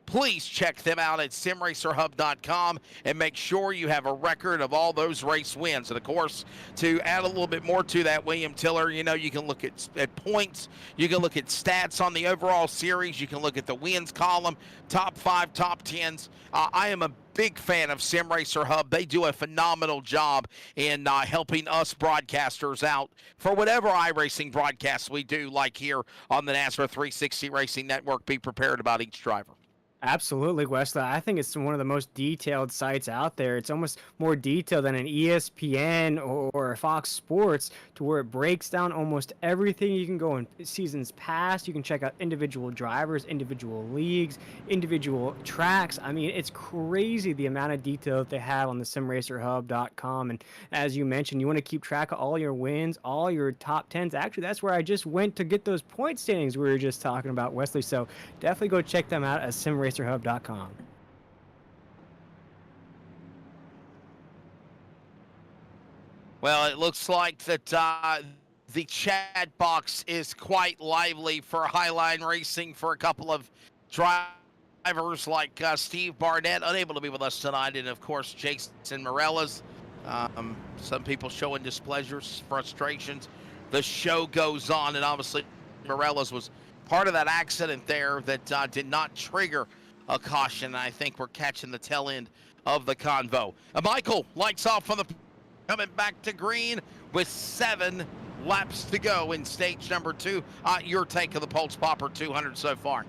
Please check them out at SimRacerHub.com and make sure you have a record of all those race wins. And, of course, to add a little bit more to that, William Tiller, you know, you can look at points. You can look at stats on the overall series. You can look at the wins column, top 5, top 10s. I am a big fan of Sim Racer Hub. They do a phenomenal job in helping us broadcasters out for whatever iRacing broadcasts we do, like here on the NASRA 360 Racing Network. Be prepared about each driver. Absolutely, Wesley. I think it's one of the most detailed sites out there. It's almost more detailed than an ESPN or Fox Sports, to where it breaks down almost everything. You can go in seasons past. You can check out individual drivers, individual leagues, individual tracks. I mean, it's crazy the amount of detail that they have on the simracerhub.com. And as you mentioned, you want to keep track of all your wins, all your top 10s. Actually, that's where I just went to get those point standings we were just talking about, Wesley. So definitely go check them out at simracerhub.com. Well, it looks like that the chat box is quite lively for Highline Racing for a couple of drivers like Steve Barnett, unable to be with us tonight, and of course Jason Morellas. Some people showing displeasures, frustrations. The show goes on, and obviously Morellas was part of that accident there that did not trigger a caution. I think we're catching the tail end of the convo. Michael, lights off on the coming back to green with 7 laps to go in stage number 2. Your take of the Pultz Popper 200 so far?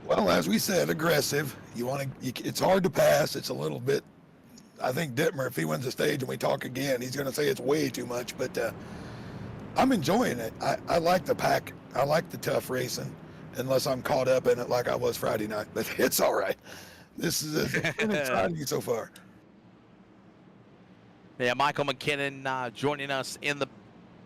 Well, as we said, aggressive. It's hard to pass. It's a little bit. I think Dittmer, if he wins the stage and we talk again, he's going to say it's way too much. But I'm enjoying it. I like the pack. I like the tough racing, unless I'm caught up in it like I was Friday night. But it's all right. This is exciting so far. Yeah, Michael McKinnon joining us in the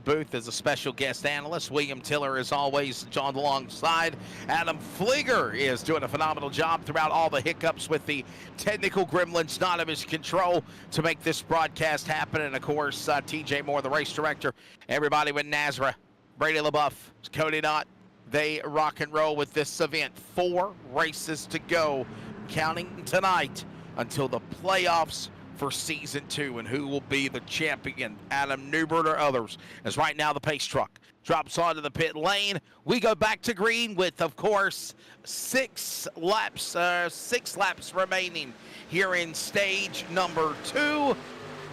booth as a special guest analyst. William Tiller, as always, joined alongside. Adam Flieger is doing a phenomenal job throughout all the hiccups with the technical gremlins not of his control to make this broadcast happen. And, of course, TJ Moore, the race director. Everybody with NASRA, Brady LaBeouf, Cody Knott. They rock and roll with this event. 4 races to go, counting tonight until the playoffs for season 2, and who will be the champion, Adam Newbert or others, as right now the pace truck drops onto the pit lane. We go back to green with, of course, 6 laps remaining here in stage number 2.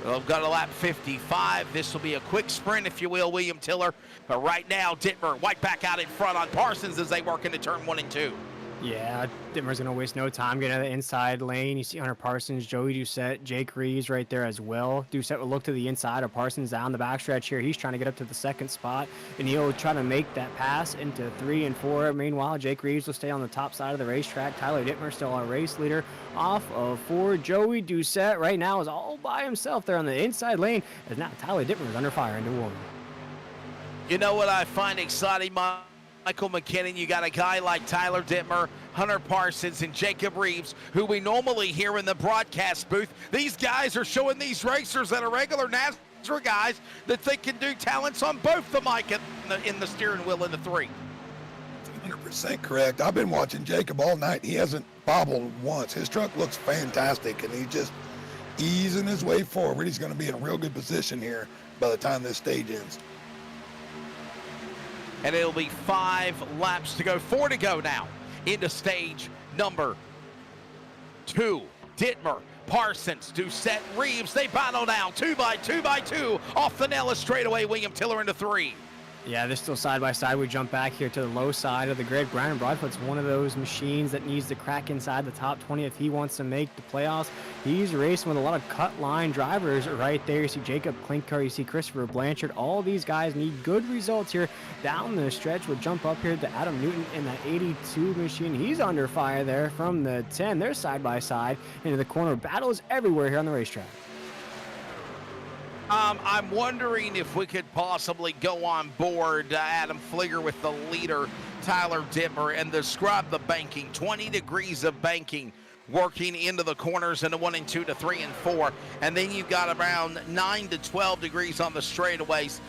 We've got a lap 55. This will be a quick sprint, if you will, William Tiller. But right now, Dittmer right back out in front on Parsons as they work into turn 1 and 2. Yeah, Dittmer's going to waste no time getting out of the inside lane. You see Hunter Parsons, Joey Doucette, Jake Reeves right there as well. Doucette will look to the inside of Parsons down the backstretch here. He's trying to get up to the 2nd spot, and he'll try to make that pass into 3 and 4. Meanwhile, Jake Reeves will stay on the top side of the racetrack. Tyler Dittmer still our race leader off of 4. Joey Doucette right now is all by himself there on the inside lane, as now Tyler Dittmer is under fire into 1. You know what I find exciting, Michael McKinnon, you got a guy like Tyler Dittmer, Hunter Parsons, and Jacob Reeves, who we normally hear in the broadcast booth. These guys are showing these racers that are regular NASCAR guys that they can do talents on both the mic and in the steering wheel in the 3. 100% correct. I've been watching Jacob all night. He hasn't bobbled once. His truck looks fantastic, and he's just easing his way forward. He's going to be in a real good position here by the time this stage ends. And it'll be 5 laps to go, 4 to go now into stage number 2. Dittmer, Parsons, Doucette, Reeves, they battle now 2 by 2 by 2 off the Nellis straightaway. William Tiller into 3. Yeah, they're still side by side. We jump back here to the low side of the grid. Brian Broadfoot's one of those machines that needs to crack inside the top 20 if he wants to make the playoffs. He's racing with a lot of cut line drivers right there. You see Jacob Klinkar, you see Christopher Blanchard. All these guys need good results here down the stretch. We'll jump up here to Adam Newton in that 82 machine. He's under fire there from the 10. They're side by side into the corner. Battles everywhere here on the racetrack. I'm wondering if we could possibly go on board Adam Flieger with the leader, Tyler Dittmer, and describe the banking. 20 degrees of banking working into the corners into 1 and 2 to 3 and 4. And then you've got around 9 to 12 degrees on the straightaways.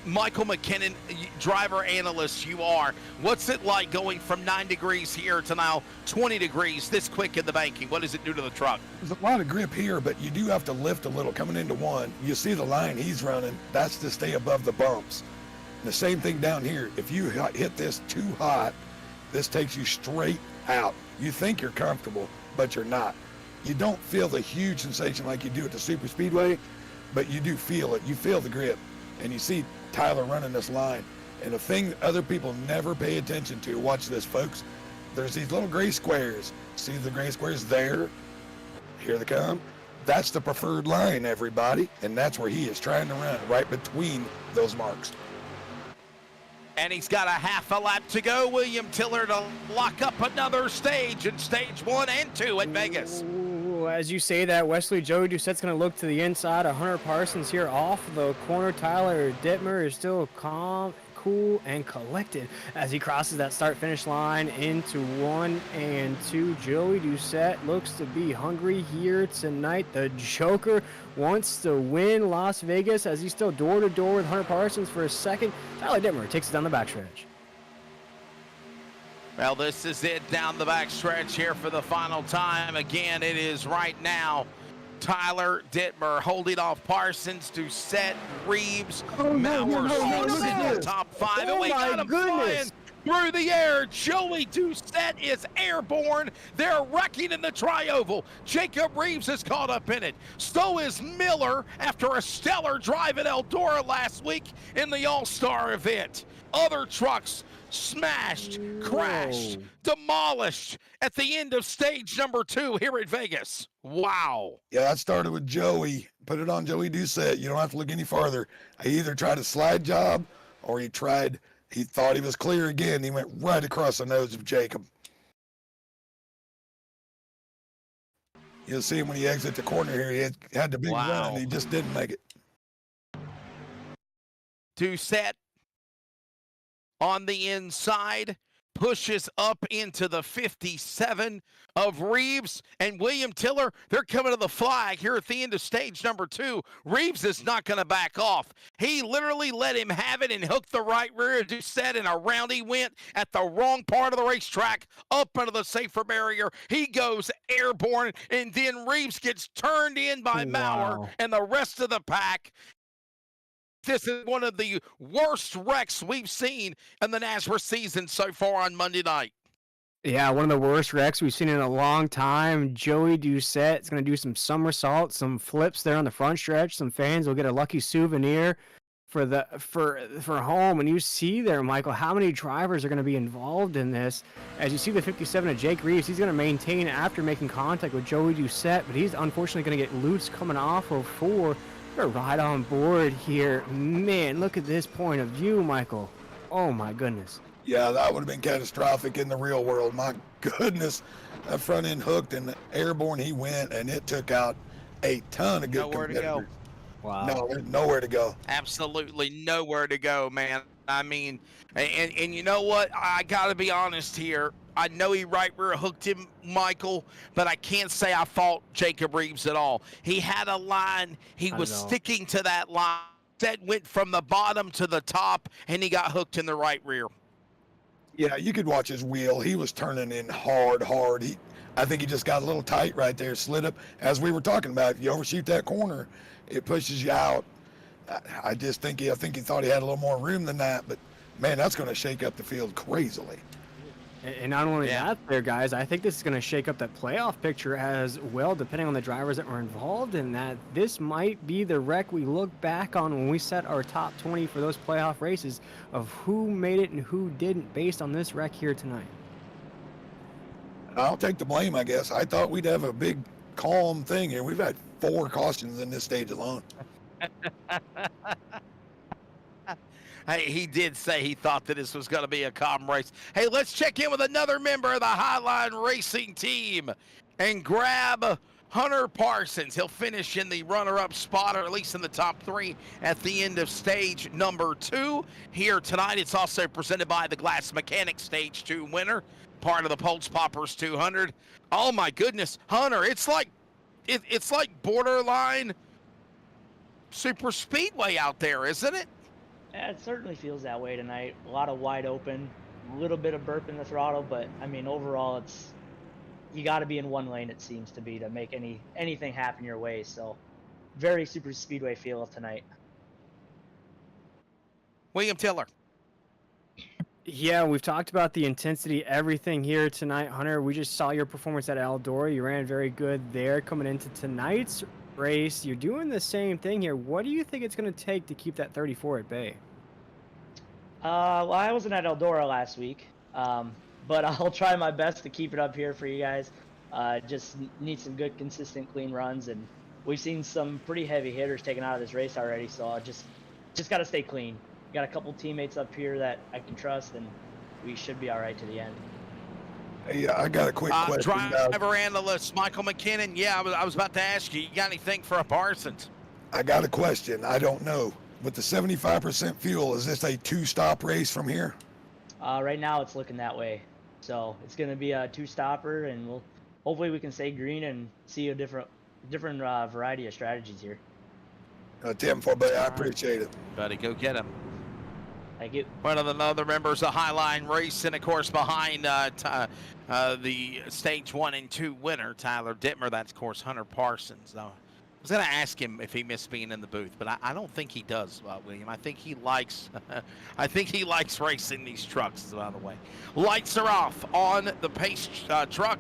Michael McKinnon, driver analyst you are, what's it like going from 9 degrees here to now 20 degrees this quick in the banking? What does it do to the truck? There's a lot of grip here, but you do have to lift a little coming into 1. You see the line he's running. That's to stay above the bumps. And the same thing down here. If you hit this too hot, this takes you straight out. You think you're comfortable, but you're not. You don't feel the huge sensation like you do at the super speedway, but you do feel it. You feel the grip, and you see Tyler running this line. And the thing that other people never pay attention to, watch this, folks, there's these little gray squares. See the gray squares there? Here they come. That's the preferred line, everybody, and that's where he is trying to run, right between those marks. And he's got a half a lap to go, William Tiller, to lock up another stage in stage 1 and 2 at Vegas. Ooh, as you say that, Wesley, Joey Doucette's going to look to the inside of Hunter Parsons here off the corner. Tyler Dittmer is still calm, cool, and collected as he crosses that start-finish line into 1 and 2. Joey Doucette looks to be hungry here tonight. The Joker wants to win Las Vegas as he's still door-to-door with Hunter Parsons for a second. Tyler Dittmer takes it down the backstretch. Well, this is it down the backstretch here for the final time. Again, it is right now Tyler Dittmer holding off Parsons, Doucette, Reeves, Mowers, in the top 5. And we got him flying through the air. Joey Doucette is airborne. They're wrecking in the tri-oval. Jacob Reeves is caught up in it. So is Miller after a stellar drive at Eldora last week in the All-Star event. Other trucks smashed, crashed, demolished at the end of stage number 2 here at Vegas. Wow. Yeah, that started with Joey. Put it on Joey Doucette. You don't have to look any farther. He either tried a slide job or he thought he was clear again. He went right across the nose of Jacob. You'll see him when he exits the corner here. He had the big run. He just didn't make it. Doucette on the inside, pushes up into the 57 of Reeves and William Tiller. They're coming to the flag here at the end of stage number 2. Reeves is not going to back off. He literally let him have it and hooked the right rear of Doucette, and around he went at the wrong part of the racetrack, up under the safer barrier. He goes airborne, and then Reeves gets turned in by Maurer and the rest of the pack. This is one of the worst wrecks we've seen in the NASCAR season so far on Monday night. Yeah, one of the worst wrecks we've seen in a long time. Joey Doucette is going to do some somersaults, some flips there on the front stretch. Some fans will get a lucky souvenir for home. And you see there, Michael, how many drivers are going to be involved in this. As you see the 57 of Jake Reeves, he's going to maintain after making contact with Joey Doucette, but he's unfortunately going to get loose coming off of 4. We're right on board here. Man, look at this point of view, Michael. Oh, my goodness. Yeah, that would have been catastrophic in the real world. My goodness, that front end hooked and airborne he went, and it took out a ton of good competitors. Nowhere to go. Wow. No, there's nowhere to go. Absolutely nowhere to go, man. I mean, and you know what? I got to be honest here. I know he right rear hooked him, Michael, but I can't say I fault Jacob Reeves at all. He had a line. He Not was at all. sticking to that line. That went from the bottom to the top, and he got hooked in the right rear. Yeah, you could watch his wheel. He was turning in hard. I think he just got a little tight right there, slid up. As we were talking about, if you overshoot that corner, it pushes you out. I think he thought he had a little more room than that, but man, that's going to shake up the field crazily. And not only that there, guys, I think this is going to shake up that playoff picture as well, depending on the drivers that were involved in that. This might be the wreck we look back on when we set our top 20 for those playoff races of who made it and who didn't based on this wreck here tonight. I'll take the blame, I guess. I thought we'd have a big, calm thing here. We've had 4 cautions in this stage alone. Hey, he did say he thought that this was going to be a calm race. Hey, let's check in with another member of the Highline Racing team and grab Hunter Parsons. He'll finish in the runner-up spot, or at least in the top 3 at the end of stage number 2 here tonight. It's also presented by the Glass Mechanic Stage 2 winner, part of the Pultz Poppers 200. Oh my goodness, Hunter, it's like borderline super speedway out there, isn't it? Yeah, it certainly feels that way tonight. A lot of wide open, a little bit of burp in the throttle, but I mean, overall, you got to be in one lane, it seems to be, to make anything happen your way. So, very super speedway feel tonight. William Tiller. Yeah, we've talked about the intensity, everything here tonight, Hunter. We just saw your performance at Eldora. You ran very good there coming into tonight's race. You're doing the same thing here. What do you think it's going to take to keep that 34 at bay? Well, I wasn't at Eldora last week, but I'll try my best to keep it up here for you guys. Just need some good, consistent, clean runs, and we've seen some pretty heavy hitters taken out of this race already. So I just got to stay clean. Got a couple teammates up here that I can trust, and we should be all right to the end. Yeah, I got a quick question. Driver analyst Michael McKinnon. Yeah, I was about to ask you. You got anything for a Parsons? I got a question. I don't know. With the 75% fuel, is this a 2-stop race from here? Right now, it's looking that way. So it's going to be a 2-stopper, and hopefully we can stay green and see a different variety of strategies here. Tim, buddy, I appreciate it. Buddy, go get him. Thank you. One of the other members of Highline Racing, of course, behind the stage 1 and 2 winner, Tyler Dittmer. That's, of course, Hunter Parsons. I was going to ask him if he missed being in the booth, but I don't think he does, William. I think he likes racing these trucks, by the way. Lights are off on the pace truck.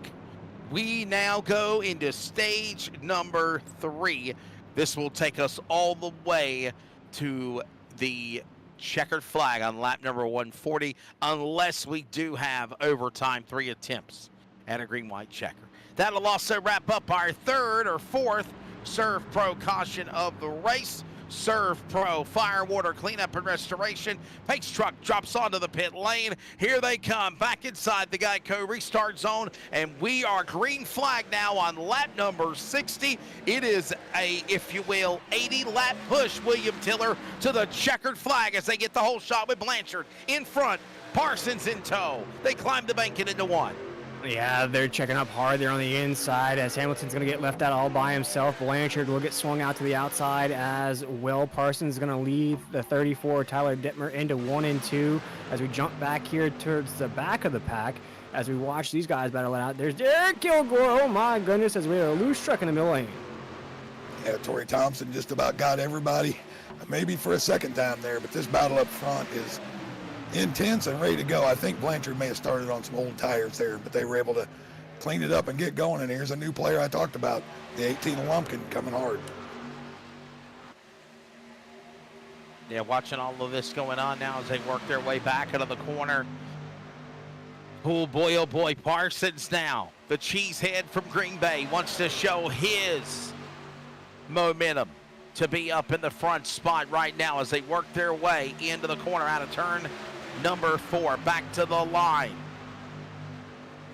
We now go into stage number 3. This will take us all the way to the checkered flag on lap number 140, unless we do have overtime 3 attempts at a green-white checker. That'll also wrap up our 3rd or 4th Serve Pro caution of the race. Serve Pro fire, water, cleanup, and restoration. Pace truck drops onto the pit lane. Here they come back inside the Geico restart zone, and we are green flag now on lap number 60. It is a, if you will, 80-lap push, William Tiller, to the checkered flag as they get the whole shot with Blanchard in front, Parsons in tow. They climb the bank and into 1. Yeah, they're checking up hard there on the inside as Hamilton's going to get left out all by himself. Blanchard will get swung out to the outside as well. Parsons is going to leave the 34, Tyler Dittmer, into 1 and 2 as we jump back here towards the back of the pack as we watch these guys battle it out. There's Derek Kilgore. Oh, my goodness, as we have a loose truck in the middle lane. Yeah, Torrey Thompson just about got everybody, maybe for a second time there, but this battle up front is intense and ready to go. I think Blanchard may have started on some old tires there, but they were able to clean it up and get going. And here's a new player I talked about, the 18 Lumpkin, coming hard. Yeah, watching all of this going on now as they work their way back out of the corner. Oh boy, Parsons now, the cheesehead from Green Bay, wants to show his momentum to be up in the front spot right now as they work their way into the corner out of turn number 4, back to the line.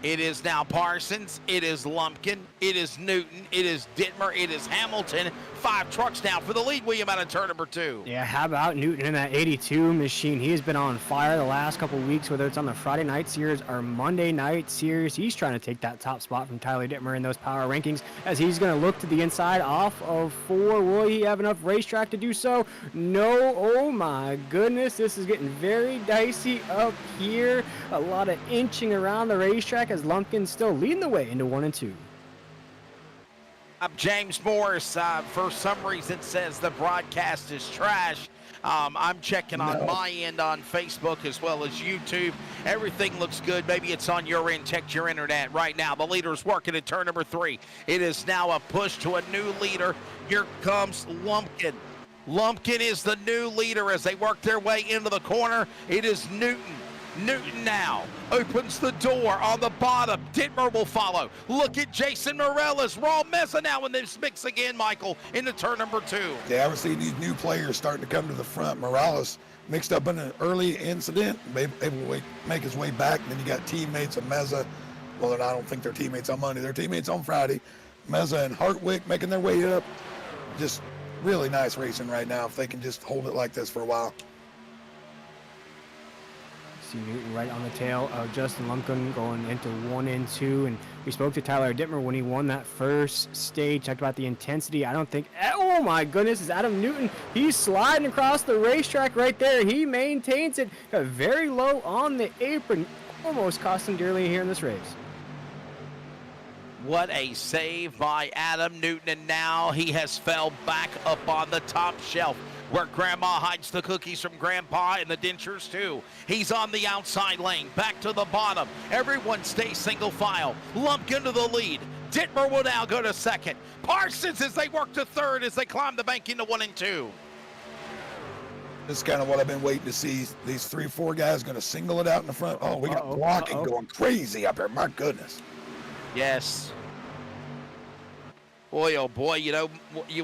It is now Parsons. It is Lumpkin. It is Newton. It is Dittmer. It is Hamilton. 5 trucks now for the lead, William, out of turn number 2. Yeah, how about Newton in that 82 machine? He has been on fire the last couple weeks, whether it's on the Friday night series or Monday night series. He's trying to take that top spot from Tyler Dittmer in those power rankings as he's going to look to the inside off of 4. Will he have enough racetrack to do so? No. Oh my goodness, this is getting very dicey up here. A lot of inching around the racetrack as Lumpkin's still leading the way into 1 and 2. James Morris, for some reason, says the broadcast is trash. I'm checking on my end on Facebook as well as YouTube. Everything looks good. Maybe it's on your end. Check your internet right now. The leader's working at turn number 3. It is now a push to a new leader. Here comes Lumpkin. Lumpkin is the new leader as they work their way into the corner. It is Newton. Newton now opens the door on the bottom. Dittmer will follow. Look at Jason Morales. Raw Mesa now in this mix again, Michael, into turn number 2. Yeah, we're seeing these new players starting to come to the front. Morales mixed up in an early incident, able to make his way back. And then you got teammates of Meza. Well, I don't think they're teammates on Monday. They're teammates on Friday. Meza and Hartwick making their way up. Just really nice racing right now if they can just hold it like this for a while. See Newton right on the tail of Justin Lumpkin going into 1 and 2, and we spoke to Tyler Dittmer when he won that first stage, talked about the intensity. I don't think, oh my goodness, is Adam Newton, he's sliding across the racetrack right there. He maintains it very low on the apron, almost cost him dearly here in this race. What a save by Adam Newton, and now he has fell back up on the top shelf where Grandma hides the cookies from Grandpa and the dentures too. He's on the outside lane, back to the bottom. Everyone stays single file. Lumpkin to the lead. Dittmer will now go to second. Parsons as they work to third as they climb the bank into 1 and 2. This is kind of what I've been waiting to see. These 3-4 guys going to single it out in the front. Oh, we got blocking going crazy up here. My goodness. Yes. Boy, oh boy, you know,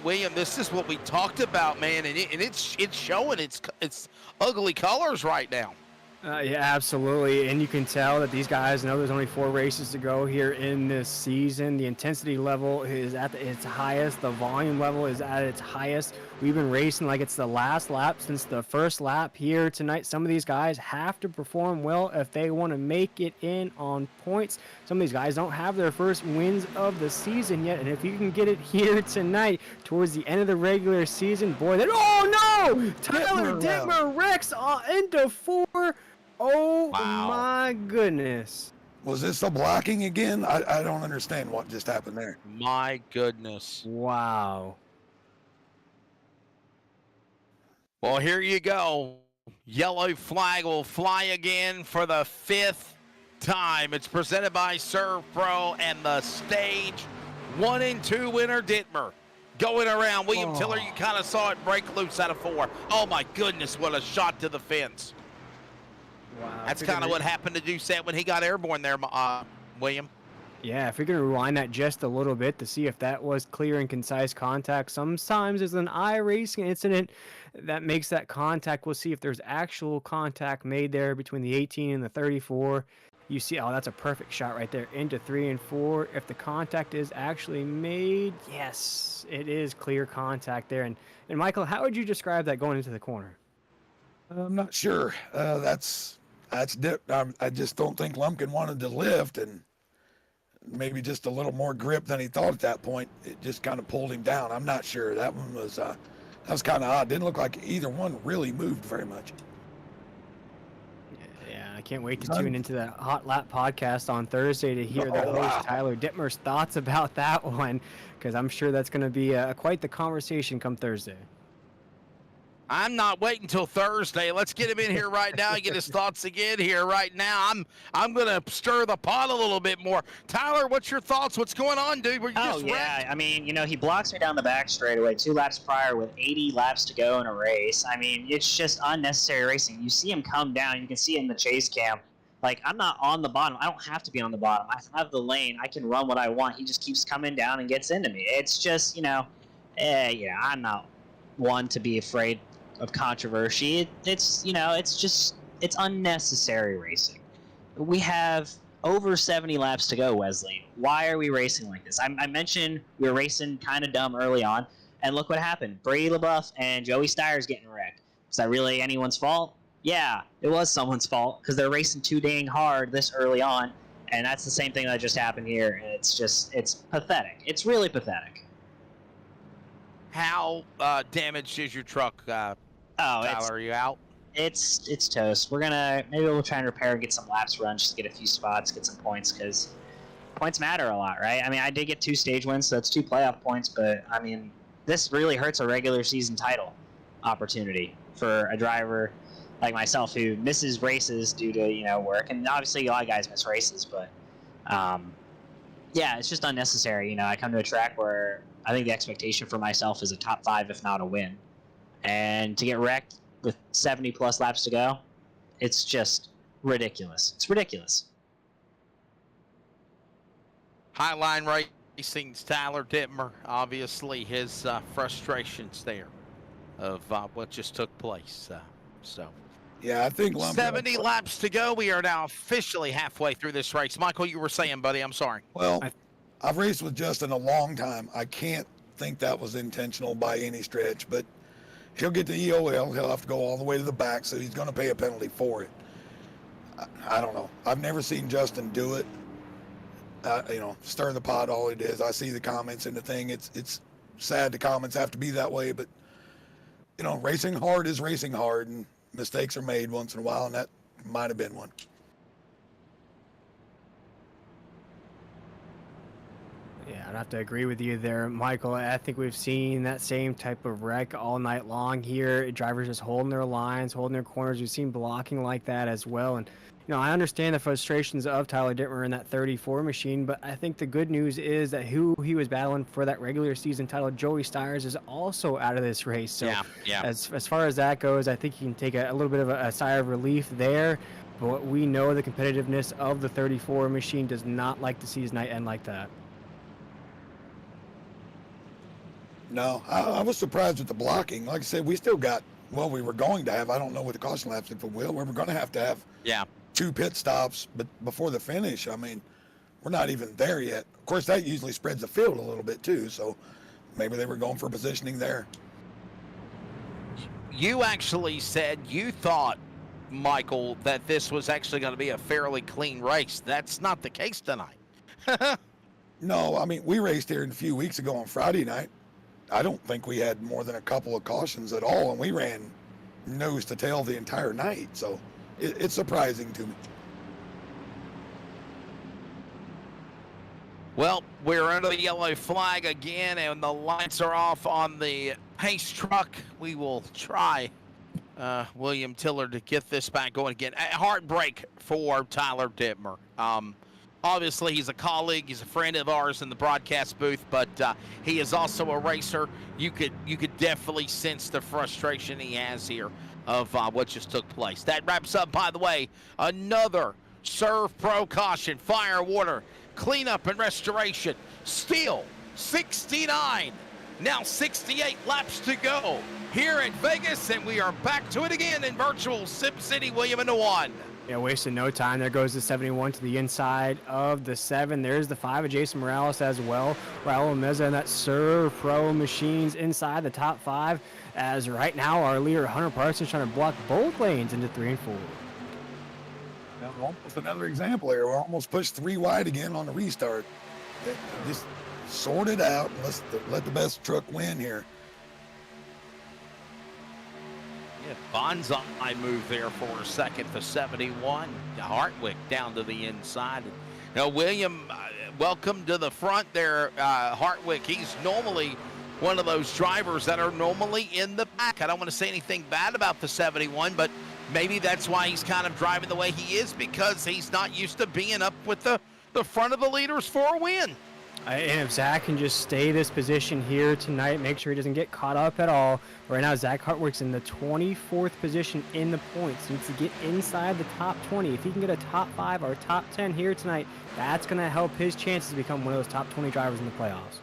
William, this is what we talked about, man, and it's showing its ugly colors right now. Yeah, absolutely, and you can tell that these guys know there's only 4 races to go here in this season. The intensity level is at its highest. The volume level is at its highest. We've been racing like it's the last lap since the first lap here tonight. Some of these guys have to perform well if they want to make it in on points. Some of these guys don't have their first wins of the season yet, and if you can get it here tonight towards the end of the regular season, boy, then oh no! Tyler Dittmer wrecks into 4. Oh wow. My goodness. Was this the blocking again? I don't understand what just happened there. My goodness. Wow. Well, here you go. Yellow flag will fly again for the 5th time. It's presented by Serve Pro and the stage 1 and 2 winner Dittmer. Going around. William Tiller, you kind of saw it break loose out of 4. Oh my goodness, what a shot to the fence. Wow. That's kind of what happened to Doucette when he got airborne there, William. Yeah, if you're going to rewind that just a little bit to see if that was clear and concise contact, sometimes there's an iRacing incident that makes that contact. We'll see if there's actual contact made there between the 18 and the 34. You see, oh, that's a perfect shot right there into 3 and 4. If the contact is actually made, yes, it is clear contact there. And Michael, how would you describe that going into the corner? I'm not sure. I just don't think Lumpkin wanted to lift, and maybe just a little more grip than he thought at that point. It just kind of pulled him down. I'm not sure. That one was kind of odd. Didn't look like either one really moved very much. Yeah, I can't wait to tune into that Hot Lap podcast on Thursday to hear the host Tyler Dittmer's thoughts about that one, because I'm sure that's going to be quite the conversation come Thursday. I'm not waiting until Thursday. Let's get him in here right now and get his thoughts again here right now. I'm going to stir the pot a little bit more. Tyler, what's your thoughts? What's going on, dude? Were you just wrecked? I mean, you know, he blocks me down the back straightaway 2 laps prior with 80 laps to go in a race. I mean, it's just unnecessary racing. You see him come down. You can see it in the chase cam. Like, I'm not on the bottom. I don't have to be on the bottom. I have the lane. I can run what I want. He just keeps coming down and gets into me. It's just, you know, I'm not one to be afraid of controversy. It's you know, it's unnecessary racing. We have over 70 laps to go, Wesley. Why are we racing like this? I mentioned we were racing kind of dumb early on, and look what happened. Brady LaBeouf and Joey Steyer's getting wrecked. Is that really anyone's fault? Yeah, it was someone's fault because they're racing too dang hard this early on, and that's the same thing that just happened here. It's pathetic. It's really pathetic. How damaged is your truck, Tyler? Are you out? It's toast. Maybe we'll try and repair and get some laps run just to get a few spots, get some points, because points matter a lot, right? I mean, I did get 2 stage wins, so that's 2 playoff points, but I mean, this really hurts a regular season title opportunity for a driver like myself who misses races due to work, and obviously a lot of guys miss races, but yeah, it's just unnecessary. I come to a track where I think the expectation for myself is a top 5, if not a win, and to get wrecked with 70 plus laps to go, it's just ridiculous. It's ridiculous. Highline Racing's Tyler Dittmer, obviously his frustrations there of what just took place. Yeah, I think 70 laps to go. We are now officially halfway through this race. Michael, you were saying, buddy, I'm sorry. Well, I've raced with Justin a long time. I can't think that was intentional by any stretch, but he'll get the EOL. He'll have to go all the way to the back, so he's going to pay a penalty for it. I don't know. I've never seen Justin do it. Stir the pot, all it is. I see the comments and the thing. It's sad the comments have to be that way, but, racing hard is racing hard, and mistakes are made once in a while, and that might have been one. Yeah, I'd have to agree with you there, Michael. I think we've seen that same type of wreck all night long here. Drivers just holding their lines, holding their corners. We've seen blocking like that as well. And, I understand the frustrations of Tyler Dittmer in that 34 machine, but I think the good news is that who he was battling for that regular season title, Joey Steyers, is also out of this race. So yeah. As far as that goes, I think he can take a little bit of a sigh of relief there. But we know the competitiveness of the 34 machine does not like to see his night end like that. No, I was surprised with the blocking. Like I said, we still got, we were going to have, I don't know what the caution laps, if it will, we were going to have 2 pit stops, but before the finish, I mean, we're not even there yet. Of course, that usually spreads the field a little bit too, so maybe they were going for positioning there. You actually said you thought, Michael, that this was actually going to be a fairly clean race. That's not the case tonight. No, I mean, we raced here a few weeks ago on Friday night. I don't think we had more than a couple of cautions at all, and we ran nose to tail the entire night, so it's surprising to me. Well, we're under the yellow flag again, and the lights are off on the pace truck. We will try William Tiller to get this back going again. A heartbreak for Tyler Dittmer. Obviously, he's a colleague, he's a friend of ours in the broadcast booth, but he is also a racer. You could definitely sense the frustration he has here of what just took place. That wraps up, by the way, another Serve Pro caution, fire, water, cleanup, and restoration. Still 69, now 68 laps to go here at Vegas, and we are back to it again in virtual Sim City, William, into 1. Yeah, wasting no time. There goes the 71 to the inside of the 7. There's the 5 of Jason Morales as well. Raul Meza and that Serve Pro machines inside the top 5. As right now, our leader, Hunter Parsons, trying to block both lanes into 3 and 4. Now, almost another example here. We're almost pushed 3 wide again on the restart. Just sort it out and let the best truck win here. Yeah, bonsai move there for a second to 71. Hartwick down to the inside. Now, William, welcome to the front there, Hartwick. He's normally one of those drivers that are normally in the back. I don't want to say anything bad about the 71, but maybe that's why he's kind of driving the way he is, because he's not used to being up with the front of the leaders for a win. And if Zach can just stay this position here tonight, make sure he doesn't get caught up at all. Right now, Zach Hartwick's in the 24th position in the points. He needs to get inside the top 20. If he can get a top 5 or top 10 here tonight, that's going to help his chances become one of those top 20 drivers in the playoffs.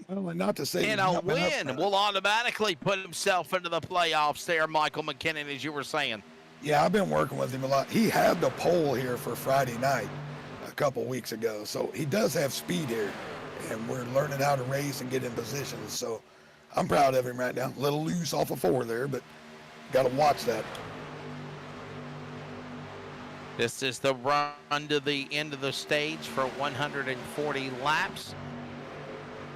Well, and not to say, and a win will automatically put himself into the playoffs there, Michael McKinnon, as you were saying. Yeah, I've been working with him a lot. He had the pole here for Friday night a couple weeks ago, so he does have speed here, and we're learning how to race and get in positions. So I'm proud of him right now. A little loose off of 4 there, but got to watch that. This is the run to the end of the stage for 140 laps.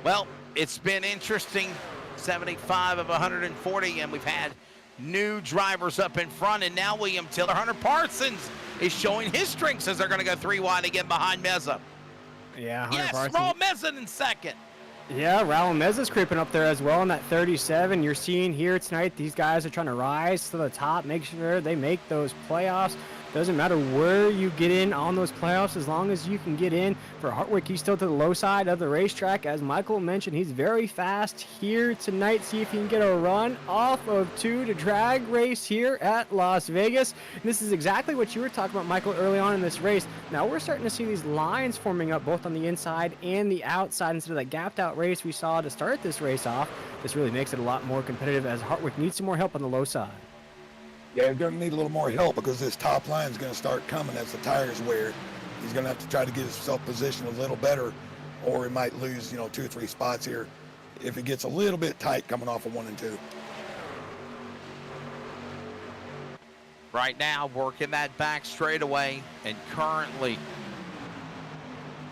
Well, it's been interesting. 75 of 140, and we've had new drivers up in front, and now William Tiller. Hunter Parsons is showing his strengths as they're going to go 3 wide again behind Meza. Yeah, Hunter Yes, Parsons. Raul Meza in second. Yeah, Raul Meza's creeping up there as well in that 37. You're seeing here tonight, these guys are trying to rise to the top, make sure they make those playoffs. Doesn't matter where you get in on those playoffs, as long as you can get in. For Hartwick, he's still to the low side of the racetrack. As Michael mentioned, he's very fast here tonight. See if he can get a run off of 2 to drag race here at Las Vegas. And this is exactly what you were talking about, Michael, early on in this race. Now we're starting to see these lines forming up both on the inside and the outside instead of that gapped out race we saw to start this race off. This really makes it a lot more competitive as Hartwick needs some more help on the low side. Yeah, he's going to need a little more help because this top line is going to start coming as the tires wear. He's going to have to try to get himself positioned a little better, or he might lose, 2 or 3 spots here if it gets a little bit tight coming off of 1 and 2. Right now, working that back straightaway, and currently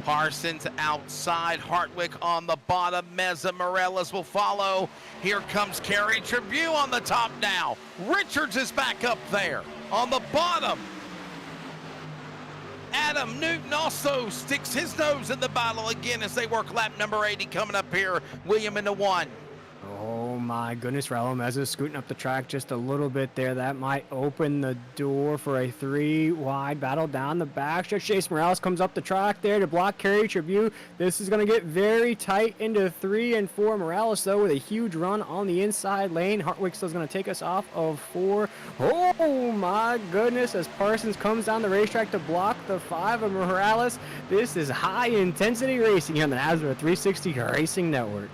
Parsons outside, Hartwick on the bottom, Meza Morales will follow. Here comes Kerry Tribune on the top now. Richards is back up there on the bottom. Adam Newton also sticks his nose in the battle again as they work lap number 80 coming up here. William into 1. Oh my goodness, Raul Meza scooting up the track just a little bit there. That might open the door for a 3 wide battle down the backstretch. Chase Morales comes up the track there to block Kerry Tribune. This is going to get very tight into 3 and 4. Morales, though, with a huge run on the inside lane. Hartwick still is going to take us off of 4. Oh my goodness, as Parsons comes down the racetrack to block the 5 of Morales. This is high intensity racing here on the NASCAR 360 Racing Network.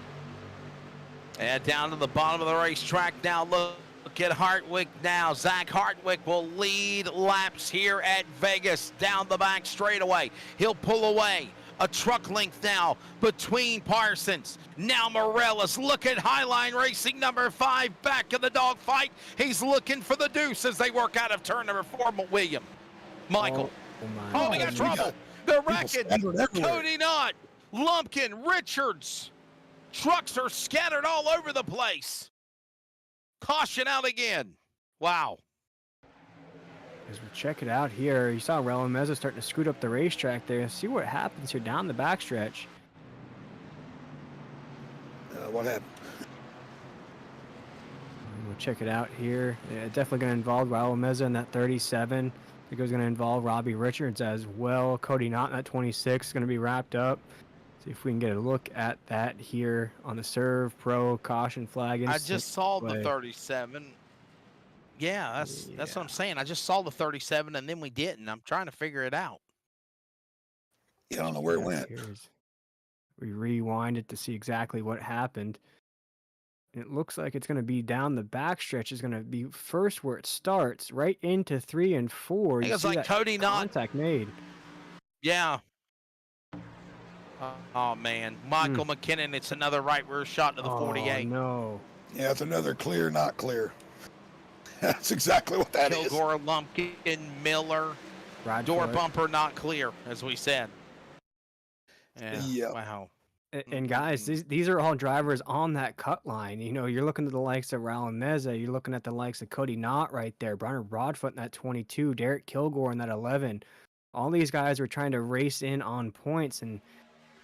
And down to the bottom of the racetrack now. Look at Hartwick now. Zach Hartwick will lead laps here at Vegas down the back straightaway. He'll pull away. A truck length now between Parsons. Now Morales. Look at Highline Racing number 5 back in the dogfight. He's looking for the deuce as they work out of turn number 4. William. Michael. Oh, we got trouble. They're wrecking. Cody Knott. Lumpkin. Richards. Trucks are scattered all over the place. Caution out again. Wow. As we check it out here, you saw Raul Meza starting to scoot up the racetrack there. See what happens here down the backstretch. What happened? We'll check it out here. Yeah, definitely going to involve Raul Meza in that 37. I think it was going to involve Robbie Richards as well. Cody Knott in that 26 is going to be wrapped up. See if we can get a look at that here on the Serve Pro caution flag. I just saw the 37. Yeah, that's what I'm saying. I just saw the 37 and then we didn't. I'm trying to figure it out. Yeah, I don't know where it went. We rewind it to see exactly what happened. It looks like it's going to be down the backstretch. Is going to be first where it starts, right into 3 and 4. I think it's like Cody Knott. Contact made. Yeah. Oh, man. Michael McKinnon, it's another right rear shot to the 48. No. Yeah, it's another clear, not clear. That's exactly what that is. Kilgore, Lumpkin, Miller. Door bumper not clear, as we said. Yeah. Wow. And guys, these are all drivers on that cut line. You're looking at the likes of Raul Meza. You're looking at the likes of Cody Knott right there. Bronner Broadfoot in that 22. Derek Kilgore in that 11. All these guys are trying to race in on points, and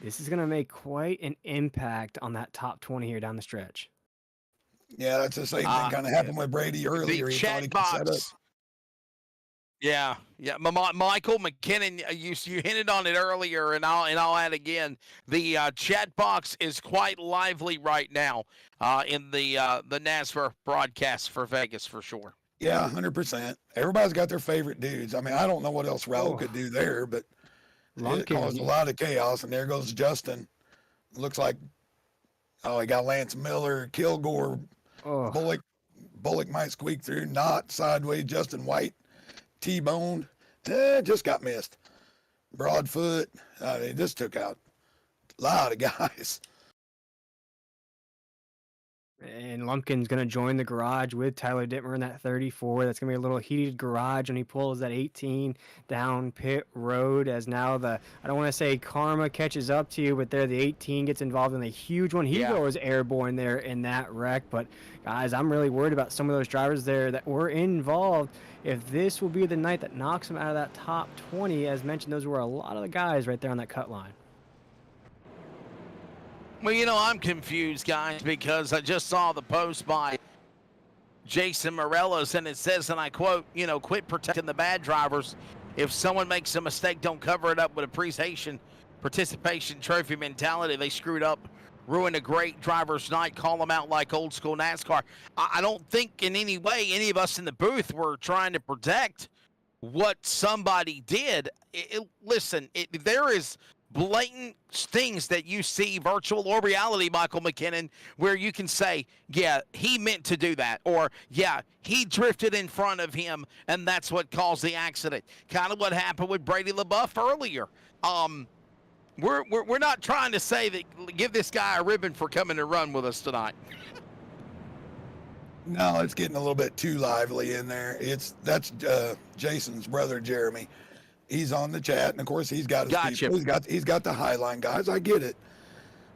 this is going to make quite an impact on that top 20 here down the stretch. Yeah, that's the same thing kind of happened with Brady earlier. The He chat thought he could box. set up. Yeah. Michael McKinnon, you hinted on it earlier, and I'll add again. The chat box is quite lively right now in the NASCAR broadcast for Vegas for sure. Yeah, 100%. Everybody's got their favorite dudes. I mean, I don't know what else Raul could do there, but it caused a lot of chaos. And there goes Justin. Looks like, he got Lance Miller, Kilgore, Bullock, Bullock might squeak through. Not sideways. Justin White T-boned. Just got missed. Broadfoot. They just took out a lot of guys. And Lumpkin's going to join the garage with Tyler Dittmer in that 34. That's going to be a little heated garage when he pulls that 18 down pit road, as now I don't want to say karma catches up to you, but there the 18 gets involved in a huge one. He goes airborne there in that wreck. But, guys, I'm really worried about some of those drivers there that were involved. If this will be the night that knocks them out of that top 20, as mentioned, those were a lot of the guys right there on that cut line. Well, I'm confused, guys, because I just saw the post by Jason Morellos, and it says, and I quote, quit protecting the bad drivers. If someone makes a mistake, don't cover it up with a participation trophy mentality. They screwed up, ruined a great driver's night, call them out like old school NASCAR. I don't think in any way any of us in the booth were trying to protect what somebody did. Listen, there is blatant things that you see, virtual or reality, Michael McKinnon, where you can say, yeah, he meant to do that, or yeah, he drifted in front of him and that's what caused the accident. Kind of what happened with Brady LaBeouf earlier. We're not trying to say that give this guy a ribbon for coming to run with us tonight. No, it's getting a little bit too lively in there. That's Jason's brother Jeremy. He's on the chat, and of course he's got his people. He's got the Highline guys. I get it,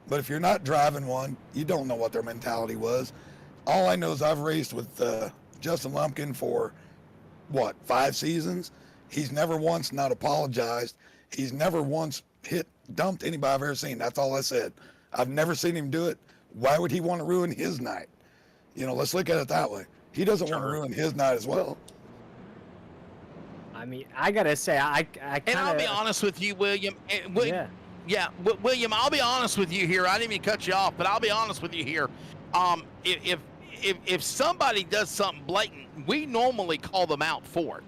but if you're not driving one, you don't know what their mentality was. All I know is I've raced with Justin Lumpkin for 5 seasons. He's never once not apologized. He's never once dumped anybody I've ever seen. That's all I said. I've never seen him do it. Why would he want to ruin his night? Let's look at it that way. He doesn't want to ruin his night as well. I mean, I gotta say, I kind of. And I'll be honest with you, William. William, I'll be honest with you here. I didn't even cut you off, but I'll be honest with you here. If somebody does something blatant, we normally call them out for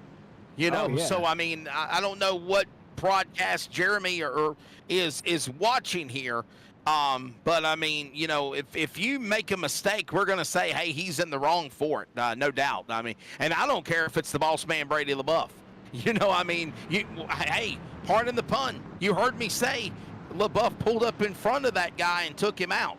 it. So I mean, I don't know what broadcast Jeremy or is watching here. But I mean, if you make a mistake, we're going to say, hey, he's in the wrong for it. No doubt. I mean, and I don't care if it's the boss man, Brady LaBeouf. I mean, hey, pardon the pun. You heard me say LaBeouf pulled up in front of that guy and took him out.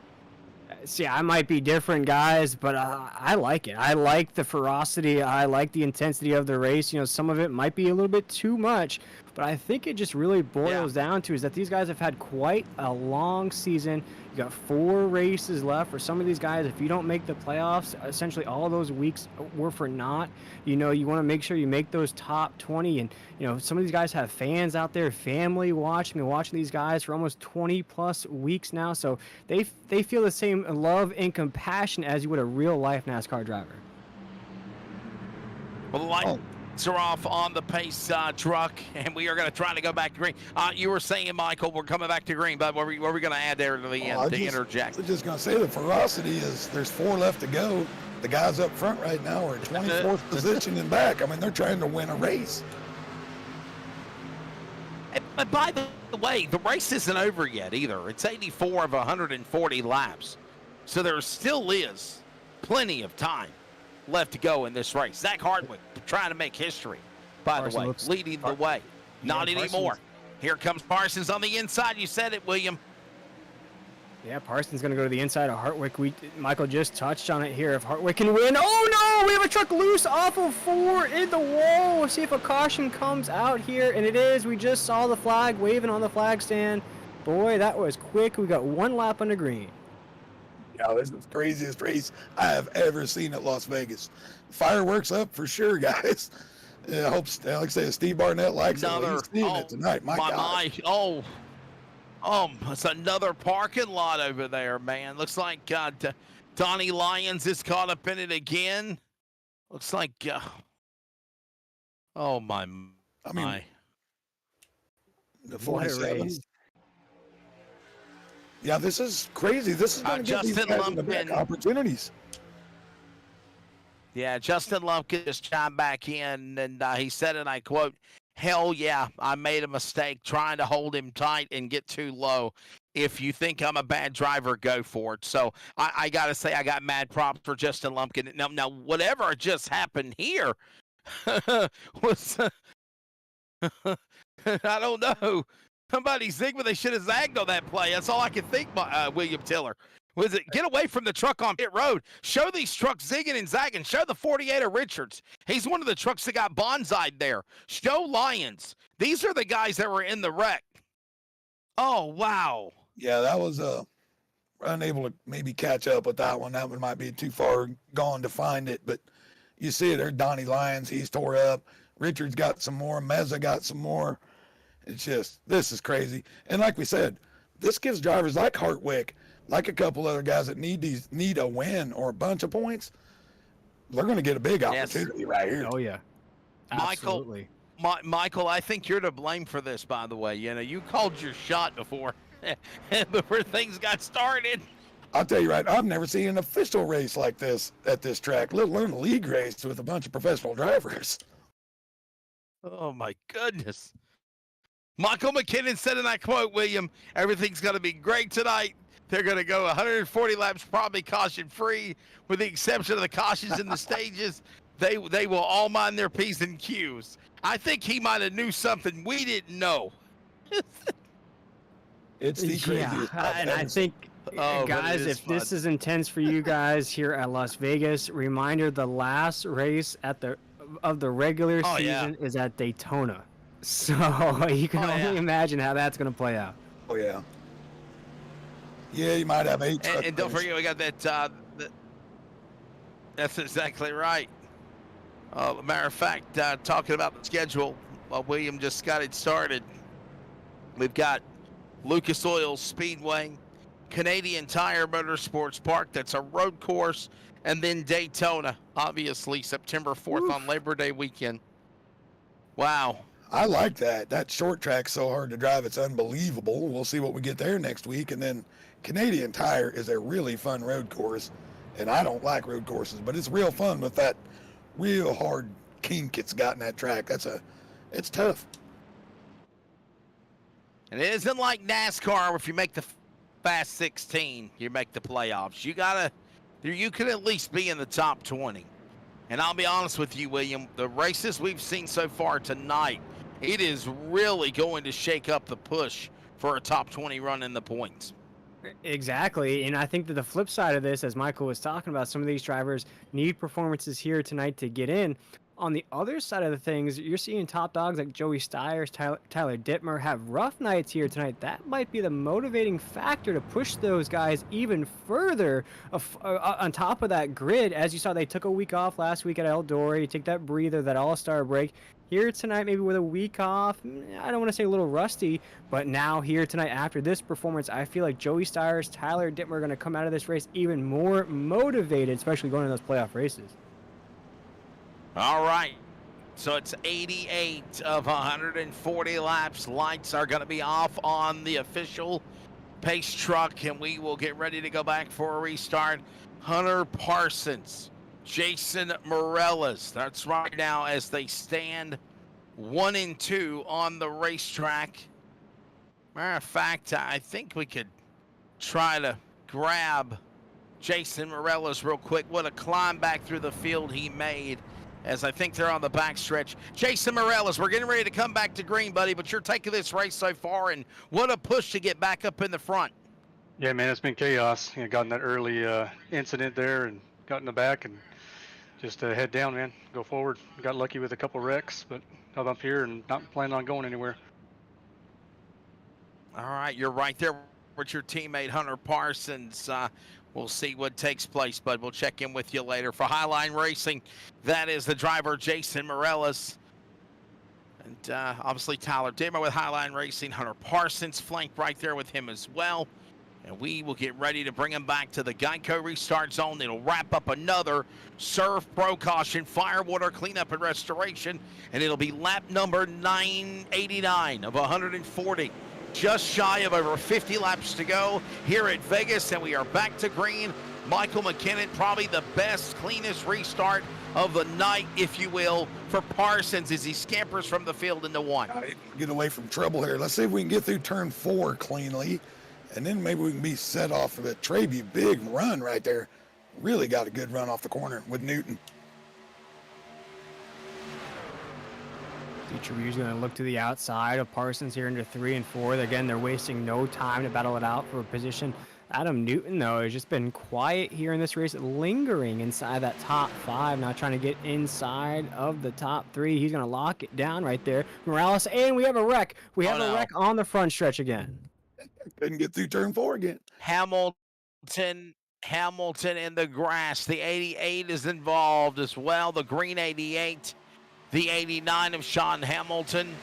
See, I might be different, guys, but I like it. I like the ferocity. I like the intensity of the race. Some of it might be a little bit too much, but I think it just really boils down to is that these guys have had quite a long season. You got 4 races left. For some of these guys, if you don't make the playoffs, essentially all those weeks were for naught. You want to make sure you make those top 20. And, some of these guys have fans out there, family watching these guys for almost 20-plus weeks now. So they feel the same love and compassion as you would a real-life NASCAR driver. Well, the lights are off on the pace truck, and we are going to try to go back to green. You were saying, Michael, we're coming back to green, but what were we going to add there to the end to interject? I was just going to say the ferocity is there's 4 left to go. The guys up front right now are in 24th position and back. I mean, they're trying to win a race. And by the way, the race isn't over yet either. It's 84 of 140 laps. So there still is plenty of time left to go in this race. Zach Hardwick trying to make history, by the way, leading the way. Not anymore. Here comes Parsons on the inside. You said it, William. Yeah, Parsons going to go to the inside of Hartwick. Michael just touched on it here. If Hartwick can win. Oh, no! We have a truck loose off of 4 in the wall. We'll see if a caution comes out here. And it is. We just saw the flag waving on the flag stand. Boy, that was quick. We got 1 lap on the green. Yeah, this is the craziest race I have ever seen at Las Vegas. Fireworks up for sure, guys. I hope, like I say, Steve Barnett likes it. He's seeing it tonight. My God. It's another parking lot over there, man. Looks like Donnie Lyons is caught up in it again. Looks like, oh my. I mean, the 47. Yeah, this is crazy. This is going to give these guys the opportunities. Yeah, Justin Lumpkin just chimed back in, and he said, and I quote, "Hell yeah, I made a mistake trying to hold him tight and get too low. If you think I'm a bad driver, go for it. So I got to say, I got mad props for Justin Lumpkin. Now whatever just happened here was, I don't know. Somebody zigged, but they should have zagged on that play. That's all I can think, William Tiller. Was it get away from the truck on pit road? Show these trucks zigging and zagging. Show the 48 of Richards. He's one of the trucks that got bonsai'd there. Show Lyons. These are the guys that were in the wreck. Oh, wow. Yeah, that was unable to maybe catch up with that one. That one might be too far gone to find it. But you see it there, Donnie Lyons, he's tore up. Richards got some more. Meza got some more. It's just, this is crazy. And like we said, this gives drivers like Hartwick, like a couple other guys that need a win or a bunch of points, they're going to get a big opportunity right here. Oh, yeah. Absolutely. Michael, I think you're to blame for this, by the way. You know, you called your shot before things got started. I'll tell you right, I've never seen an official race like this at this track, let alone a league race with a bunch of professional drivers. Oh, my goodness. Michael McKinnon said in that quote, William, everything's going to be great tonight. They're going to go 140 laps, probably caution-free, with the exception of the cautions in the stages. They will all mind their P's and Q's. I think he might have knew something we didn't know. It's the craziest. And I think, guys, if this is intense for you guys here at Las Vegas, reminder: the last race of the regular season is at Daytona. So you can only imagine how that's going to play out. Oh yeah. Yeah, you might have 8 trucks. And don't forget, we got that. That's exactly right. Matter of fact, talking about the schedule, William just got it started. We've got Lucas Oil Speedway, Canadian Tire Motorsports Park, that's a road course, and then Daytona, obviously, September 4th on Labor Day weekend. Wow. I like that. That short track's so hard to drive, it's unbelievable. We'll see what we get there next week. And then Canadian Tire is a really fun road course, and I don't like road courses, but it's real fun with that real hard kink it's got in that track. It's tough. And it isn't like NASCAR where if you make the Fast 16, you make the playoffs. You can at least be in the top 20. And I'll be honest with you, William, the races we've seen so far tonight, it is really going to shake up the push for a top 20 run in the points. Exactly, and I think that the flip side of this, as Michael was talking about, some of these drivers need performances here tonight to get in. On the other side of the things, you're seeing top dogs like Joey Stiers, Tyler Dittmer have rough nights here tonight. That might be the motivating factor to push those guys even further on top of that grid. As you saw, they took a week off last week at Eldora. You take that breather, that all-star break. Here tonight, maybe with a week off, I don't want to say a little rusty, but now here tonight after this performance, I feel like Joey Stiers, Tyler Dittmer are going to come out of this race even more motivated, especially going to those playoff races. All right, so it's 88 of 140 laps. Lights are going to be off on the official pace truck, and we will get ready to go back for a restart. Hunter Parsons, Jason Morellas, that's right now as they stand 1 and 2 on the racetrack. Matter of fact, I think we could try to grab Jason Morellas real quick. What a climb back through the field he made, as I think they're on the backstretch. Jason Morellas, we're getting ready to come back to green, buddy, but you're taking this race so far, and what a push to get back up in the front. Yeah, man, it's been chaos. Got in that early incident there and got in the back and just head down, man. Go forward. Got lucky with a couple wrecks, but I'm up here and not planning on going anywhere. All right, you're right there with your teammate Hunter Parsons. We'll see what takes place, bud. We'll check in with you later. For Highline Racing, that is the driver, Jason Morellas. And obviously Tyler Dittmer with Highline Racing. Hunter Parsons flanked right there with him as well. And we will get ready to bring him back to the Geico restart zone. It'll wrap up another Surf Pro Caution, Firewater Cleanup and Restoration. And it'll be lap number 989 of 140. Just shy of over 50 laps to go here at Vegas, and we are back to green. Michael McKinnon, probably the best, cleanest restart of the night, if you will, for Parsons as he scampers from the field into 1. Get away from trouble here. Let's see if we can get through turn 4 cleanly. and then maybe we can be set off of a Treyview. Big run right there. Really got a good run off the corner with Newton. Treview's going to look to the outside of Parsons here into 3 and 4. Again, they're wasting no time to battle it out for a position. Adam Newton, though, has just been quiet here in this race, lingering inside that top 5, now trying to get inside of the top 3. He's going to lock it down right there. Morales, and we have a wreck. We have a wreck on the front stretch again. Couldn't get through turn 4 again. Hamilton in the grass. The 88 is involved as well. The green 88. The 89 of Sean Hamilton.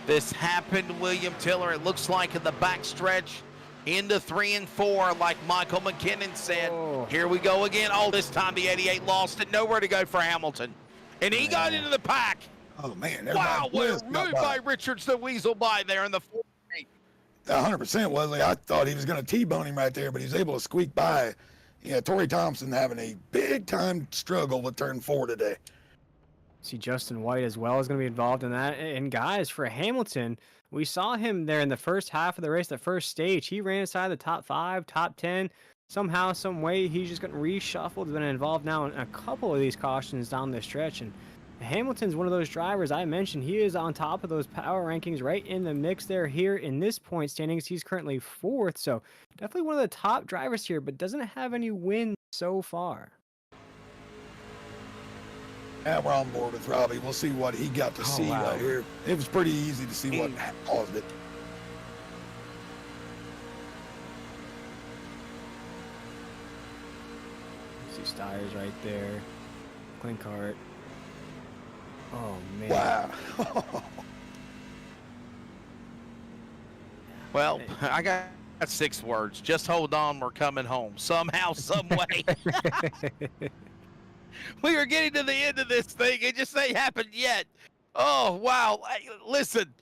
This happened, William Tiller, it looks like in the backstretch into 3 and 4, like Michael McKinnon said. Oh. Here we go again. Oh, this time the 88 lost it. Nowhere to go for Hamilton. And he got into the pack. Oh, man. Wow, what a move by Richards the Weasel by there in the 4th. 100% Wesley. I thought he was going to T-bone him right there, but he's able to squeak by. Yeah, Torrey Thompson having a big-time struggle with turn 4 today. See, Justin White as well is going to be involved in that. And guys, for Hamilton, we saw him there in the first half of the race, the first stage. He ran inside the top 5, top 10. Somehow, some way, he's just getting reshuffled. He's been involved now in a couple of these cautions down the stretch. And Hamilton's one of those drivers I mentioned. He is on top of those power rankings, right in the mix there here in this point standings. He's currently 4th, so definitely one of the top drivers here, but doesn't have any wins so far. Yeah, we're on board with Robbie. We'll see what he got to see right here. It was pretty easy to see what caused it. See Stiers right there. Clinkart. Oh, man. Wow. Well, I got 6 words. Just hold on, we're coming home. Somehow, some way. We are getting to the end of this thing. It just ain't happened yet. Oh, wow. Hey, listen,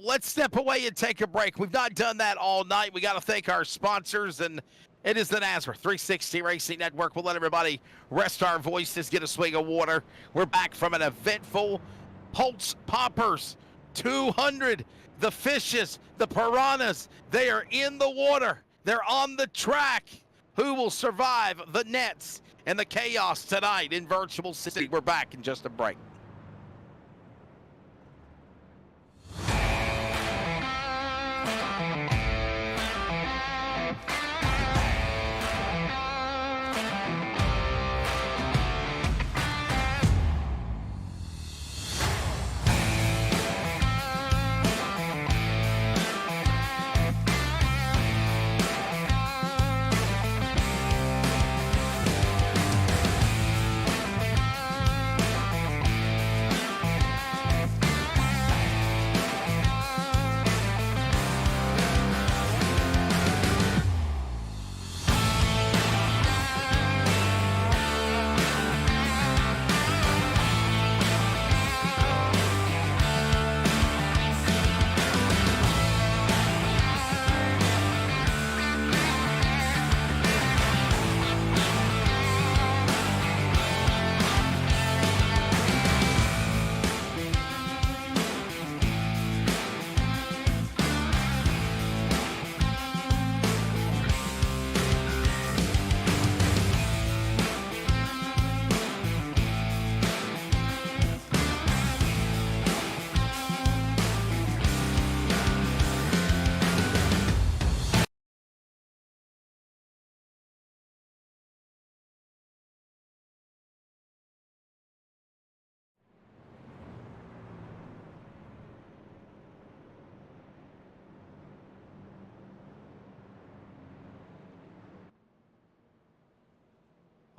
let's step away and take a break. We've not done that all night. We got to thank our sponsors, and it is the NASCAR 360 Racing Network. We'll let everybody rest our voices, get a swig of water. We're back from an eventful Pultz Poppers 200. The fishes, the piranhas, they are in the water. They're on the track. Who will survive the nets and the chaos tonight in Virtual City? We're back in just a break.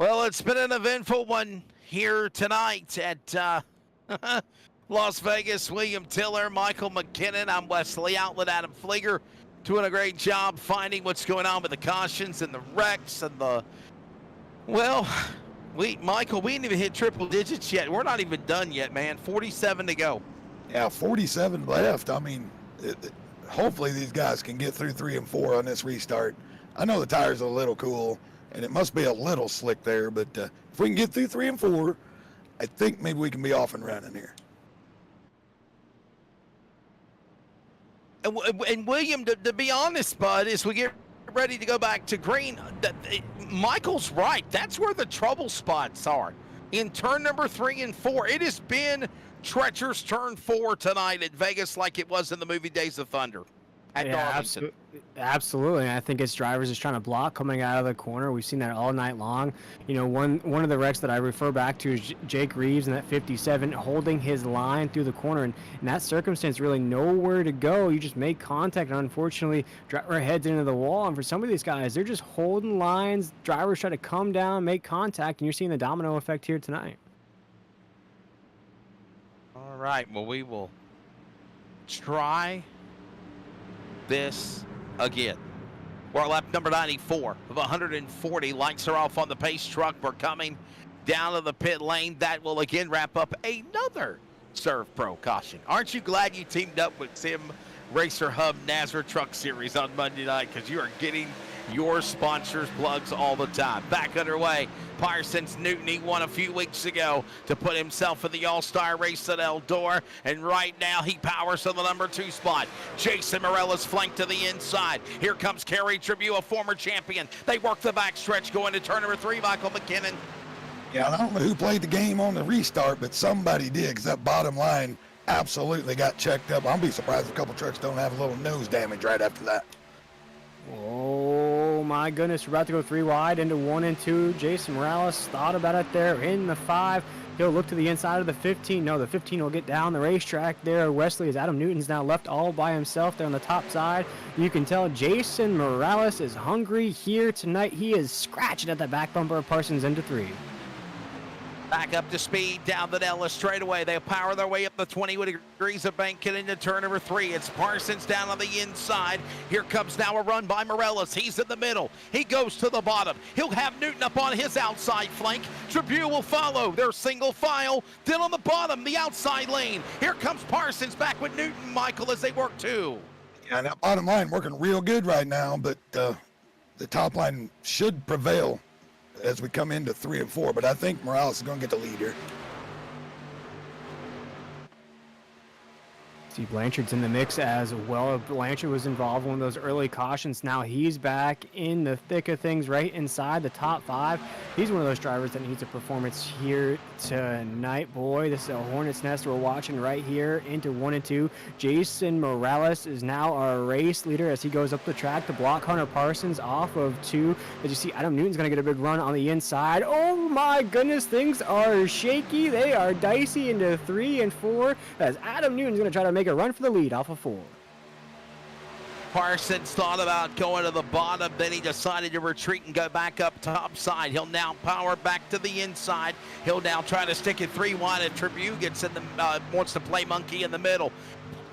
Well, it's been an eventful one here tonight at Las Vegas. William Tiller, Michael McKinnon. I'm Wesley Outlet, Adam Flieger, doing a great job finding what's going on with the cautions and the wrecks and the... Well, Michael, we ain't even hit triple digits yet. We're not even done yet, man. 47 to go. Yeah, 47 left. I mean, hopefully these guys can get through 3 and 4 on this restart. I know the tires are a little cool, and it must be a little slick there, but if we can get through 3 and 4, I think maybe we can be off and running here. And William, to be honest, bud, as we get ready to go back to green, Michael's right. That's where the trouble spots are. In turn number 3 and 4, it has been treacherous turn 4 tonight at Vegas like it was in the movie Days of Thunder at Darlington. Absolutely. And I think it's drivers just trying to block coming out of the corner. We've seen that all night long. You know, one of the wrecks that I refer back to is Jake Reeves in that 57 holding his line through the corner. And in that circumstance, really nowhere to go. You just make contact, and unfortunately, driver heads into the wall. And for some of these guys, they're just holding lines. Drivers try to come down, make contact, and you're seeing the domino effect here tonight. All right. Well, we will try this again. We're lap number 94 of 140. Lights are off on the pace truck. We're coming down to the pit lane. That will again wrap up another Serve Pro caution. Aren't you glad you teamed up with Sim Racer Hub NASCAR Truck Series on Monday night? Because you are getting your sponsors' plugs all the time. Back underway. Parsons Newton, he won a few weeks ago to put himself in the All-Star race at Eldora, and right now he powers to the number 2 spot. Jason Morellis flanked to the inside. Here comes Kerry Tribute, a former champion. They work the backstretch going to turn number 3, Michael McKinnon. Yeah, I don't know who played the game on the restart, but somebody did, because that bottom line absolutely got checked up. I'll be surprised if a couple trucks don't have a little nose damage right after that. Oh my goodness, we're about to go 3 wide into 1 and 2. Jason Morales thought about it there in the 5. He'll look to the inside of the 15. No, the 15 will get down the racetrack there. Wesley, as Adam Newton's now left all by himself there on the top side. You can tell Jason Morales is hungry here tonight. He is scratching at the back bumper of Parsons into 3. Back up to speed down the Nellis straightaway. They'll power their way up the 20 degrees of bank into turn number 3. It's Parsons down on the inside. Here comes now a run by Morellis. He's in the middle. He goes to the bottom. He'll have Newton up on his outside flank. Tribute will follow. They're single file. Then on the bottom, the outside lane. Here comes Parsons back with Newton, Michael, as they work 2. Yeah, that bottom line working real good right now, but the top line should prevail as we come into 3 and 4, but I think Morales is going to get the lead here. See, Blanchard's in the mix as well. Blanchard was involved in one of those early cautions. Now he's back in the thick of things right inside the top 5. He's one of those drivers that needs a performance here tonight. Boy, this is a hornet's nest we're watching right here into 1 and 2. Jason Morales is now our race leader as he goes up the track to block Hunter Parsons off of 2. As you see, Adam Newton's going to get a big run on the inside. Oh my goodness, things are shaky. They are dicey into 3 and 4 as Adam Newton's going to try to make a run for the lead off of 4. Parsons thought about going to the bottom, then he decided to retreat and go back up top side. He'll now power back to the inside. He'll now try to stick it 3 wide, and Tribute gets in the wants to play monkey in the middle.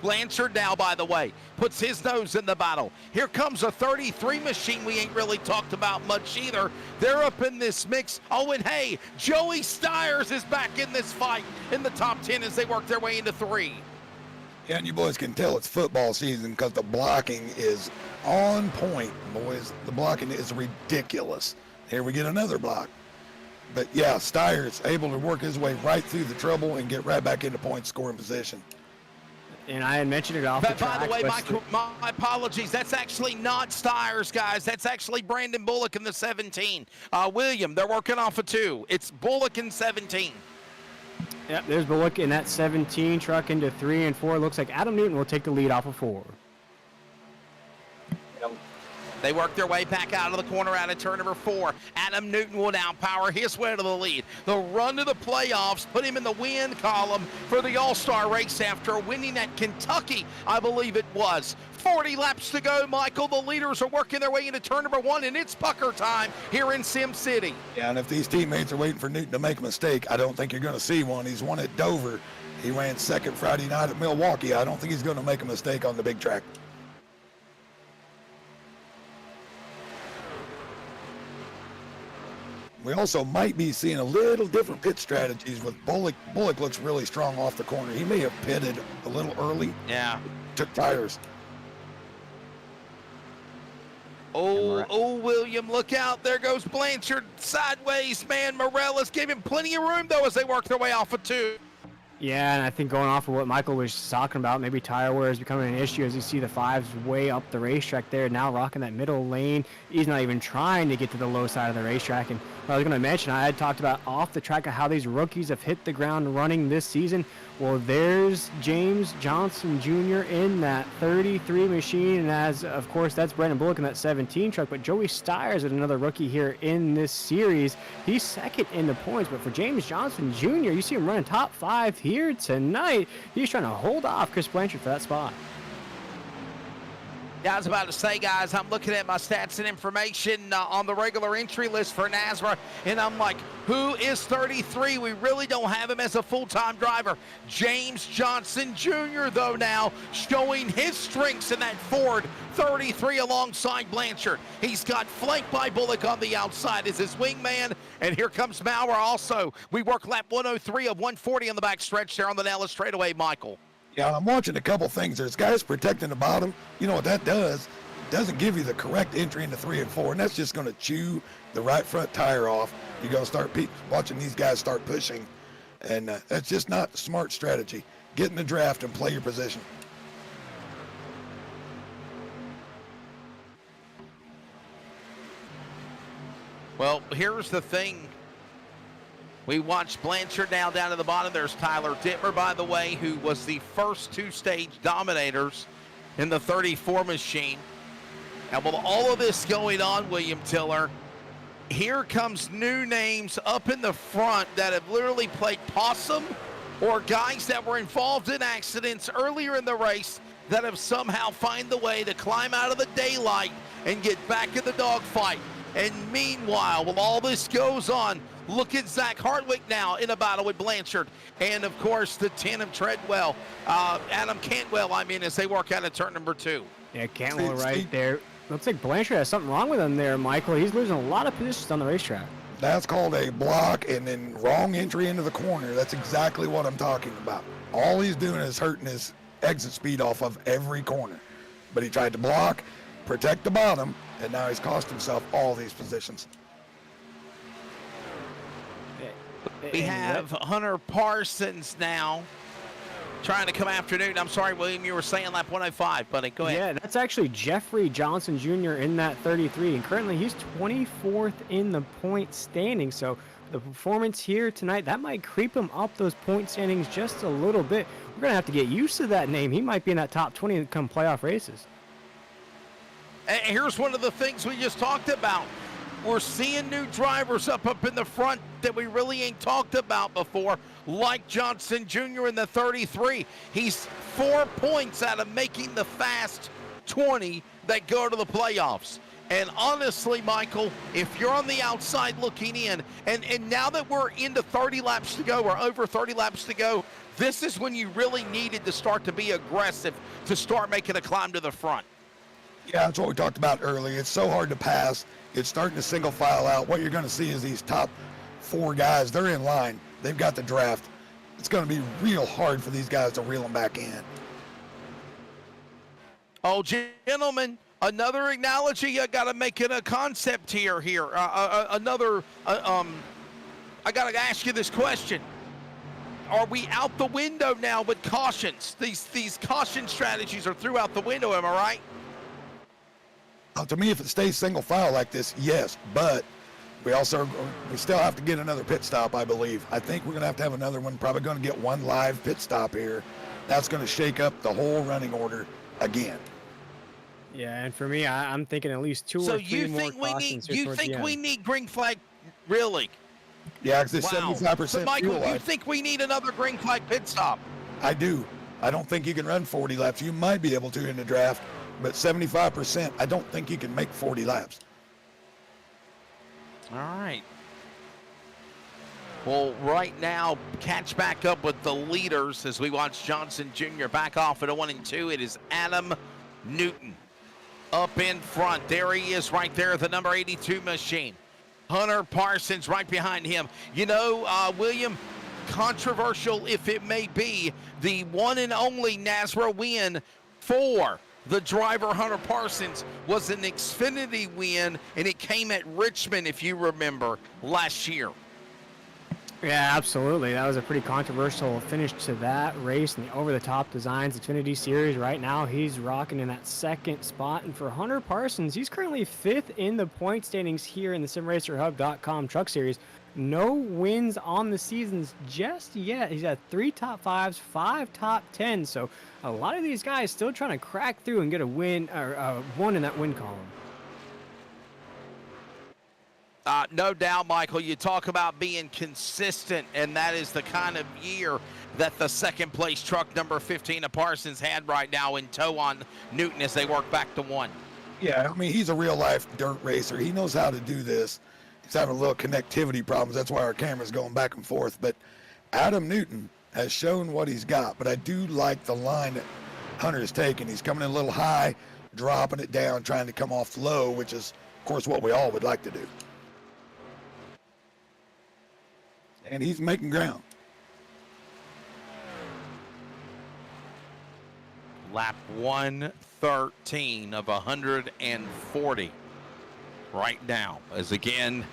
Blanchard now, by the way, puts his nose in the battle. Here comes a 33 machine we ain't really talked about much either. They're up in this mix. Oh, and hey, Joey Stiers is back in this fight in the top 10 as they work their way into 3. Yeah, and you boys can tell it's football season because the blocking is on point, boys. The blocking is ridiculous. Here we get another block. But yeah, Stiers able to work his way right through the trouble and get right back into point scoring position. And I had mentioned it off the track. By the way, my apologies. That's actually not Stiers, guys. That's actually Brandon Bullock in the 17. William, they're working off of 2. It's Bullock in 17. Yep, there's Bullock in that 17 truck into 3 and 4. Looks like Adam Newton will take the lead off of 4. They work their way back out of the corner out of turn number 4. Adam Newton will now power his way to the lead. The run to the playoffs put him in the win column for the All-Star race after winning at Kentucky, I believe it was. 40 laps to go, Michael. The leaders are working their way into turn number 1, and it's pucker time here in Sim City. Yeah, and if these teammates are waiting for Newton to make a mistake, I don't think you're going to see one. He's won at Dover. He ran second Friday night at Milwaukee. I don't think he's going to make a mistake on the big track. We also might be seeing a little different pit strategies with Bullock. Bullock looks really strong off the corner. He may have pitted a little early. Yeah. Took tires. Oh, William, look out. There goes Blanchard sideways, man. Morellis gave him plenty of room, though, as they work their way off of 2. Yeah, and I think going off of what Michael was talking about, maybe tire wear is becoming an issue as you see the fives way up the racetrack there, now rocking that middle lane. He's not even trying to get to the low side of the racetrack. And I was going to mention, I had talked about off the track of how these rookies have hit the ground running this season. Well, there's James Johnson Jr. in that 33 machine, and as of course that's Brandon Bullock in that 17 truck, but Joey Steyers is another rookie here in this series. He's second in the points, but for James Johnson Jr., you see him running top 5 here tonight. He's trying to hold off Chris Blanchard for that spot. Yeah, I was about to say, guys, I'm looking at my stats and information on the regular entry list for NASRA, and I'm like, who is 33? We really don't have him as a full-time driver. James Johnson Jr., though, now showing his strengths in that Ford 33 alongside Blanchard. He's got flanked by Bullock on the outside as his wingman, and here comes Maurer also. We work lap 103 of 140 on the back stretch there on the Dallas straightaway, Michael. Yeah, I'm watching a couple things. There's guys protecting the bottom. You know what that does? It doesn't give you the correct entry into 3 and 4, and that's just going to chew the right front tire off. You're going to start watching these guys start pushing, and that's just not a smart strategy. Get in the draft and play your position. Well, here's the thing. We watched Blanchard now down to the bottom. There's Tyler Dittmer, by the way, who was the first 2-stage dominators in the 34 machine. And with all of this going on, William Tiller, here comes new names up in the front that have literally played possum, or guys that were involved in accidents earlier in the race that have somehow find the way to climb out of the daylight and get back in the dogfight. And meanwhile, while all this goes on, look at Zach Hartwick now in a battle with Blanchard. And, of course, the 10 of Treadwell, Adam Cantwell, as they work out at turn number 2. Yeah, Cantwell right there. Looks like Blanchard has something wrong with him there, Michael. He's losing a lot of positions on the racetrack. That's called a block and then wrong entry into the corner. That's exactly what I'm talking about. All he's doing is hurting his exit speed off of every corner. But he tried to block, protect the bottom, and now he's cost himself all these positions. We have Hunter Parsons now trying to come after Newton. I'm sorry, William, you were saying lap 105, buddy. Go ahead. Yeah, that's actually Jeffrey Johnson Jr. in that 33, and currently he's 24th in the point standing. So the performance here tonight, that might creep him up those point standings just a little bit. We're going to have to get used to that name. He might be in that top 20 come playoff races. And here's one of the things we just talked about. We're seeing new drivers up in the front that we really ain't talked about before, like Johnson Jr. in the 33. He's 4 points out of making the fast 20 that go to the playoffs. And honestly, Michael, if you're on the outside looking in, and now that we're into 30 laps to go, or over 30 laps to go, this is when you really needed to start to be aggressive, to start making a climb to the front. Yeah, that's what we talked about earlier. It's so hard to pass. It's starting to single file out. What you're going to see is these top 4 guys, they're in line. They've got the draft. It's going to be real hard for these guys to reel them back in. Oh, gentlemen, another analogy you got to make it a concept here. I got to ask you this question. Are we out the window now with cautions? These caution strategies are throughout the window, am I right? To me, if it stays single file like this, yes, but we still have to get another pit stop, I believe. I think we're going to have another one, probably going to get one live pit stop here. That's going to shake up the whole running order again. Yeah, and for me, I'm thinking at least 2 or 3 more cautions. You think we need green flag, really? Yeah, because it's 75% But Michael, fuel you think we need another green flag pit stop? I do. I don't think you can run 40 laps. You might be able to in the draft, but 75%, I don't think you can make 40 laps. All right. Well, right now, catch back up with the leaders as we watch Johnson Jr. back off at a 1 and 2. It is Adam Newton up in front. There he is right there at the number 82 machine. Hunter Parsons right behind him. You know, William, controversial if it may be, the one and only NASRA win for the driver Hunter Parsons was an Xfinity win, and it came at Richmond, if you remember, last year. Yeah, absolutely. That was a pretty controversial finish to that race in the over-the-top designs Xfinity Series. Right now, he's rocking in that second spot. And for Hunter Parsons, he's currently 5th in the point standings here in the SimRacerHub.com Truck Series. No wins on the seasons just yet. He's got 3 top 5s, 5 top 10s. So a lot of these guys still trying to crack through and get a win or one in that win column. No doubt, Michael, you talk about being consistent, and that is the kind of year that the second place truck number 15 of Parsons had right now in tow on Newton as they work back to 1. Yeah, I mean, he's a real-life dirt racer. He knows how to do this. He's having a little connectivity problems. That's why our camera's going back and forth. But Adam Newton has shown what he's got. But I do like the line that Hunter's taking. He's coming in a little high, dropping it down, trying to come off low, which is, of course, what we all would like to do. And he's making ground. Lap 113 of 140 right now, as again,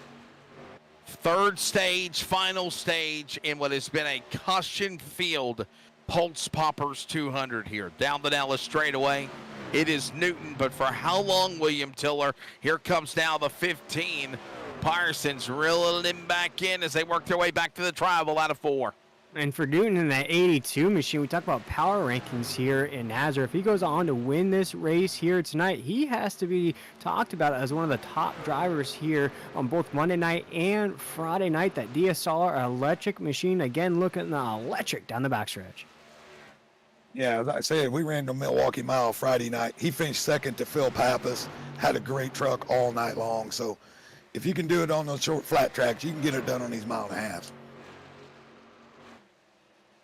third stage, final stage in what has been a caution-filled Pultz Poppers 200 here. Down the Dallas straightaway, it is Newton, but for how long, William Tiller? Here comes now the 15. Parsons reeling him back in as they work their way back to the tribal out of 4. And for Newton in that 82 machine, we talk about power rankings here in Nazareth. If he goes on to win this race here tonight, he has to be talked about as one of the top drivers here on both Monday night and Friday night. That DSR electric machine, again, looking electric down the backstretch. Yeah, as I said, we ran the Milwaukee Mile Friday night. He finished second to Phil Pappas, had a great truck all night long. So if you can do it on those short flat tracks, you can get it done on these mile and a halves.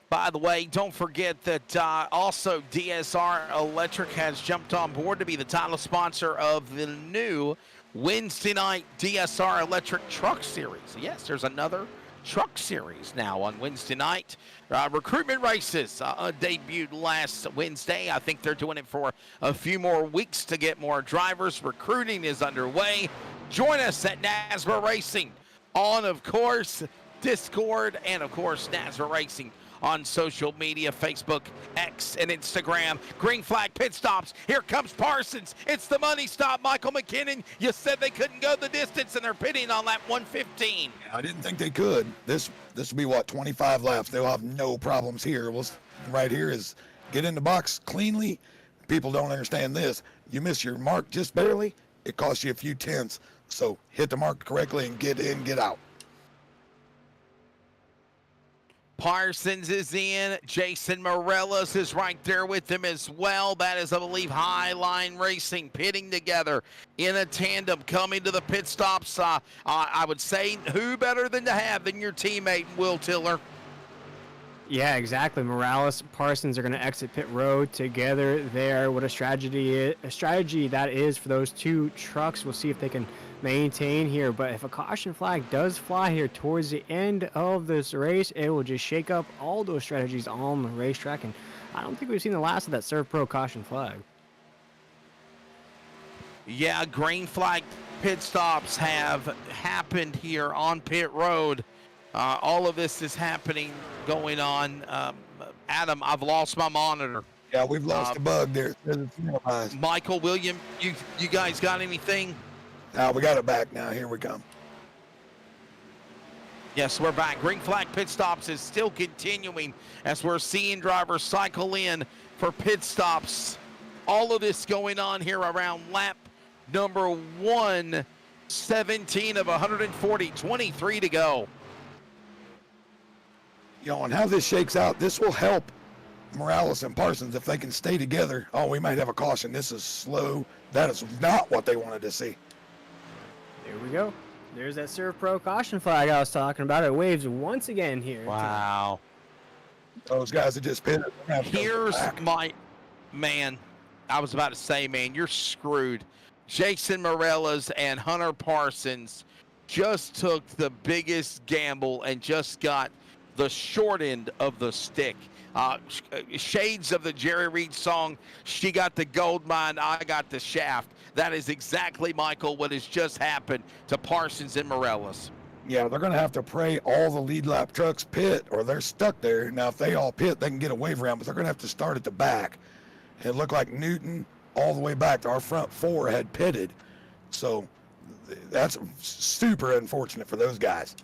By the way, don't forget that also DSR Electric has jumped on board to be the title sponsor of the new Wednesday night DSR Electric Truck Series. Yes, there's another truck series now on Wednesday night. Recruitment races debuted last Wednesday. I think they're doing it for a few more weeks to get more drivers. Recruiting is underway. Join us at NASBA Racing on, of course, Discord, and, of course, NASBA Racing on social media, Facebook, X, and Instagram. Green flag pit stops. Here comes Parsons. It's the money stop. Michael McKinnon, you said they couldn't go the distance, and they're pitting on lap 115. I didn't think they could. This will be, what, 25 laps. They'll have no problems here. Right here is get in the box cleanly. People don't understand this. You miss your mark just barely, it costs you a few tenths. So hit the mark correctly and get in, get out. Parsons is in. Jason Morellis is right there with him as well. That is, I believe, Highline Racing pitting together in a tandem coming to the pit stops. I would say, who better than to have than your teammate, Will Tiller? Yeah, exactly. Morales, Parsons are going to exit pit road together there. What a strategy that is for those two trucks. We'll see if they can maintain here. But if a caution flag does fly here towards the end of this race, it will just shake up all those strategies on the racetrack. And I don't think we've seen the last of that Serve Pro caution flag. Yeah, green flag pit stops have happened here on pit road. All of this is happening, going on. Adam, I've lost my monitor. Yeah, we've lost a bug there. Michael, William, you guys got anything? We got it back now. Here we come. Yes, we're back. Green flag pit stops is still continuing as we're seeing drivers cycle in for pit stops. All of this going on here around lap number 117 of 140, 23 to go. You know, and how this shakes out, this will help Morales and Parsons if they can stay together. Oh, we might have a caution. This is slow. That is not what they wanted to see. There we go. There's that Serve Pro caution flag I was talking about. It waves once again here. Wow. Those guys that just pitted. Here's my man. I was about to say, man, you're screwed. Jason Morellas and Hunter Parsons just took the biggest gamble and just got the short end of the stick. Shades of the Jerry Reed song, she got the gold mine, I got the shaft. That is exactly, Michael, what has just happened to Parsons and Morellas. Yeah, they're going to have to pray all the lead lap trucks pit or they're stuck there. Now, if they all pit, they can get a wave around, but they're going to have to start at the back. It looked like Newton all the way back to our front four had pitted. So that's super unfortunate for those guys.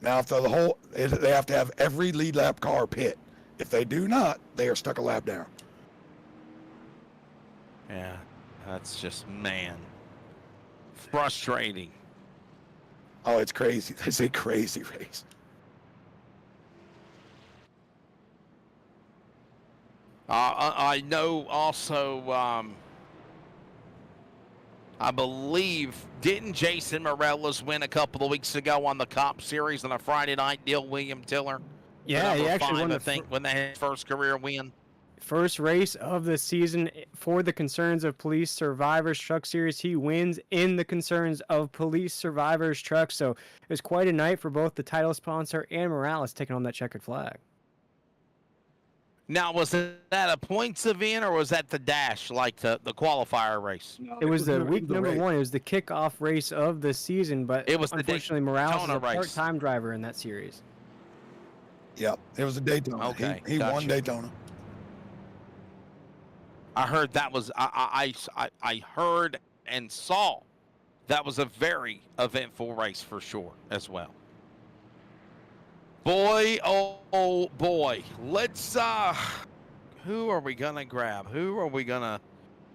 Now, if they have to have every lead lap car pit. If they do not, they are stuck a lap down. Yeah, that's just, man, frustrating. Oh, it's crazy. It's a crazy race. I know also, I believe, didn't Jason Morales win a couple of weeks ago on the Cop Series on a Friday night deal, William Tiller? Yeah, he actually won when they had his first career win. First race of the season for the Concerns of Police Survivors Truck Series. He wins in the Concerns of Police Survivors Truck. So it was quite a night for both the title sponsor and Morales taking on that checkered flag. Now, was that a points event or was that the dash, like the qualifier race? No, it was the week number one. It was the kickoff race of the season, but it was unfortunately Morales is a race. part-time driver in that series. Yep, it was a Daytona. Okay, he won Daytona. I heard that was I heard and saw that was a very eventful race for sure as well. Boy, oh boy, let's who are we gonna grab? Who are we gonna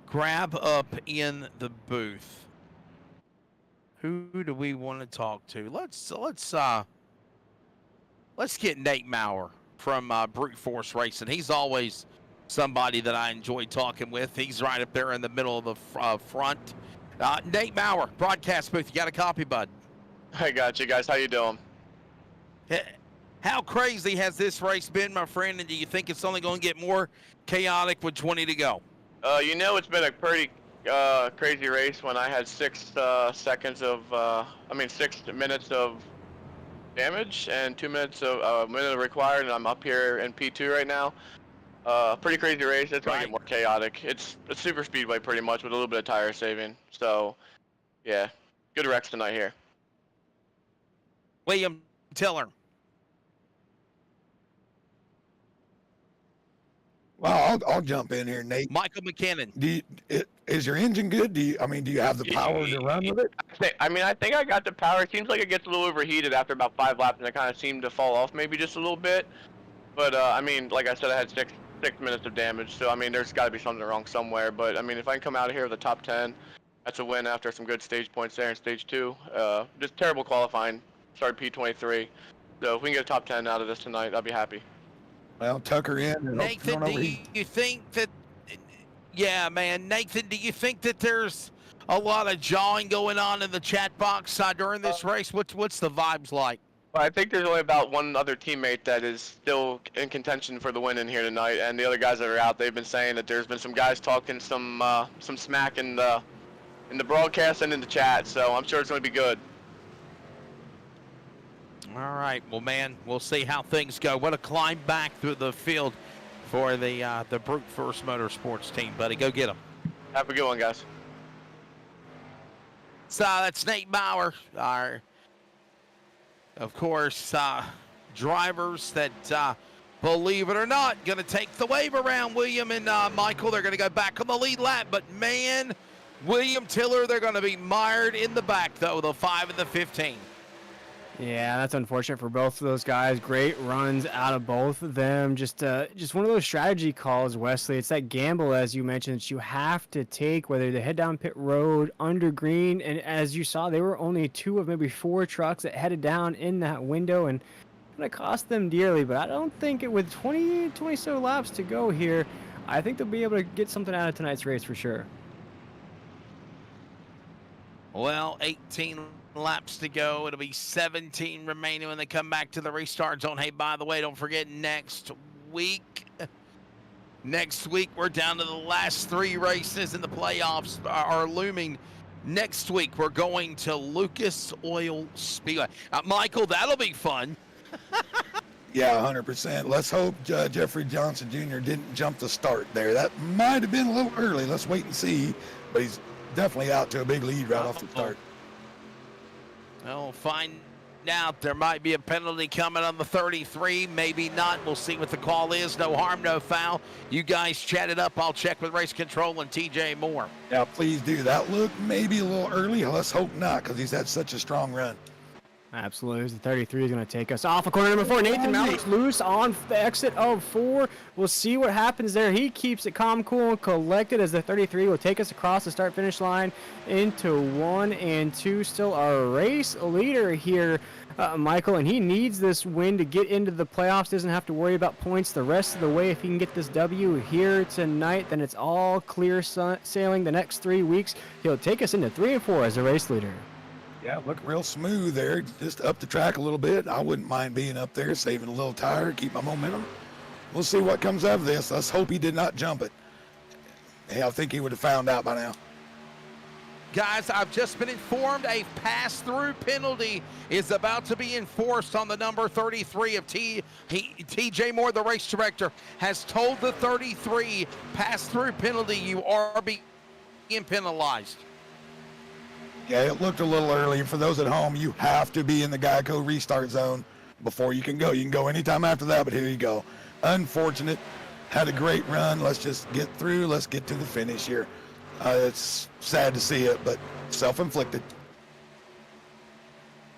grab up in the booth? Who do we want to talk to? Let's get Nate Maurer from Brute Force Racing. He's always somebody that I enjoy talking with. He's right up there in the middle of the front. Nate Maurer, broadcast booth. You got a copy, bud? I got you guys. How you doing? How crazy has this race been, my friend? And do you think it's only going to get more chaotic with 20 to go? It's been a pretty crazy race when I had 6 minutes of damage and 2 minutes of minute required, and I'm up here in P2 right now. Pretty crazy race. It's going to get more chaotic. It's a super speedway pretty much with a little bit of tire saving. So, yeah, good wrecks tonight here. William Tiller. Well, I'll jump in here, Nate. Michael McKinnon. Is your engine good? Do you have the power to run with it? I think I got the power. It seems like it gets a little overheated after about 5 laps, and it kind of seemed to fall off maybe just a little bit. But, like I said, I had 6 minutes of damage, so, there's got to be something wrong somewhere. But, if I can come out of here with a top 10, that's a win after some good stage points there in stage 2. Just terrible qualifying. Started P23. So if we can get a top 10 out of this tonight, I'll be happy. Well, Tucker in. Nathan, do you think that... Yeah, man. Nathan, do you think that there's a lot of jawing going on in the chat box during this race? What's the vibes like? Well, I think there's only about one other teammate that is still in contention for the win in here tonight, and the other guys that are out, they've been saying that there's been some guys talking some smack in the broadcast and in the chat, so I'm sure it's going to be good. All right, well, man, we'll see how things go. What a climb back through the field for the Brute Force Motorsports team, buddy. Go get them. Have a good one, guys. So that's Nate Bauer, our, of course, drivers that, believe it or not, going to take the wave around. William and Michael, they're going to go back on the lead lap, but man, William Tiller, they're going to be mired in the back, though, the 5 and the 15. Yeah, that's unfortunate for both of those guys. Great runs out of both of them. Just one of those strategy calls, Wesley. It's that gamble, as you mentioned, that you have to take, whether they head down pit road, under green. And as you saw, they were only 2 of maybe 4 trucks that headed down in that window, and it's going to cost them dearly. But I don't think with 20 so laps to go here, I think they'll be able to get something out of tonight's race for sure. Well, 18 laps to go. It'll be 17 remaining when they come back to the restart zone. Hey, by the way, don't forget next week we're down to the last 3 races in the playoffs are looming. Next week we're going to Lucas Oil Speedway. Michael, that'll be fun. Yeah, 100%. Let's hope Jeffrey Johnson Jr. didn't jump the start there. That might have been a little early. Let's wait and see. But he's definitely out to a big lead right off the start. We'll find out. There might be a penalty coming on the 33, maybe not. We'll see what the call is. No harm, no foul. You guys chat it up. I'll check with race control and TJ Moore. Yeah, please do. That look maybe a little early. Let's hope not, because he's had such a strong run. Absolutely. The 33 is going to take us off of corner number 4. Nathan Malik loose on the exit of 4. We'll see what happens there. He keeps it calm, cool, and collected as the 33 will take us across the start-finish line into 1 and 2. Still our race leader here, Michael, and he needs this win to get into the playoffs. Doesn't have to worry about points the rest of the way. If he can get this W here tonight, then it's all clear sailing the next 3 weeks. He'll take us into 3 and 4 as a race leader. Yeah, look real smooth there. Just up the track a little bit. I wouldn't mind being up there, saving a little tire, keep my momentum. We'll see what comes out of this. Let's hope he did not jump it. Yeah, I think he would have found out by now. Guys, I've just been informed a pass-through penalty is about to be enforced on the number 33 of TJ Moore, the race director, has told the 33 pass-through penalty. You are being penalized. Yeah, it looked a little early. For those at home, you have to be in the Geico restart zone before you can go. You can go anytime after that, but here you go. Unfortunate. Had a great run. Let's just get through. Let's get to the finish here. It's sad to see it, but self-inflicted.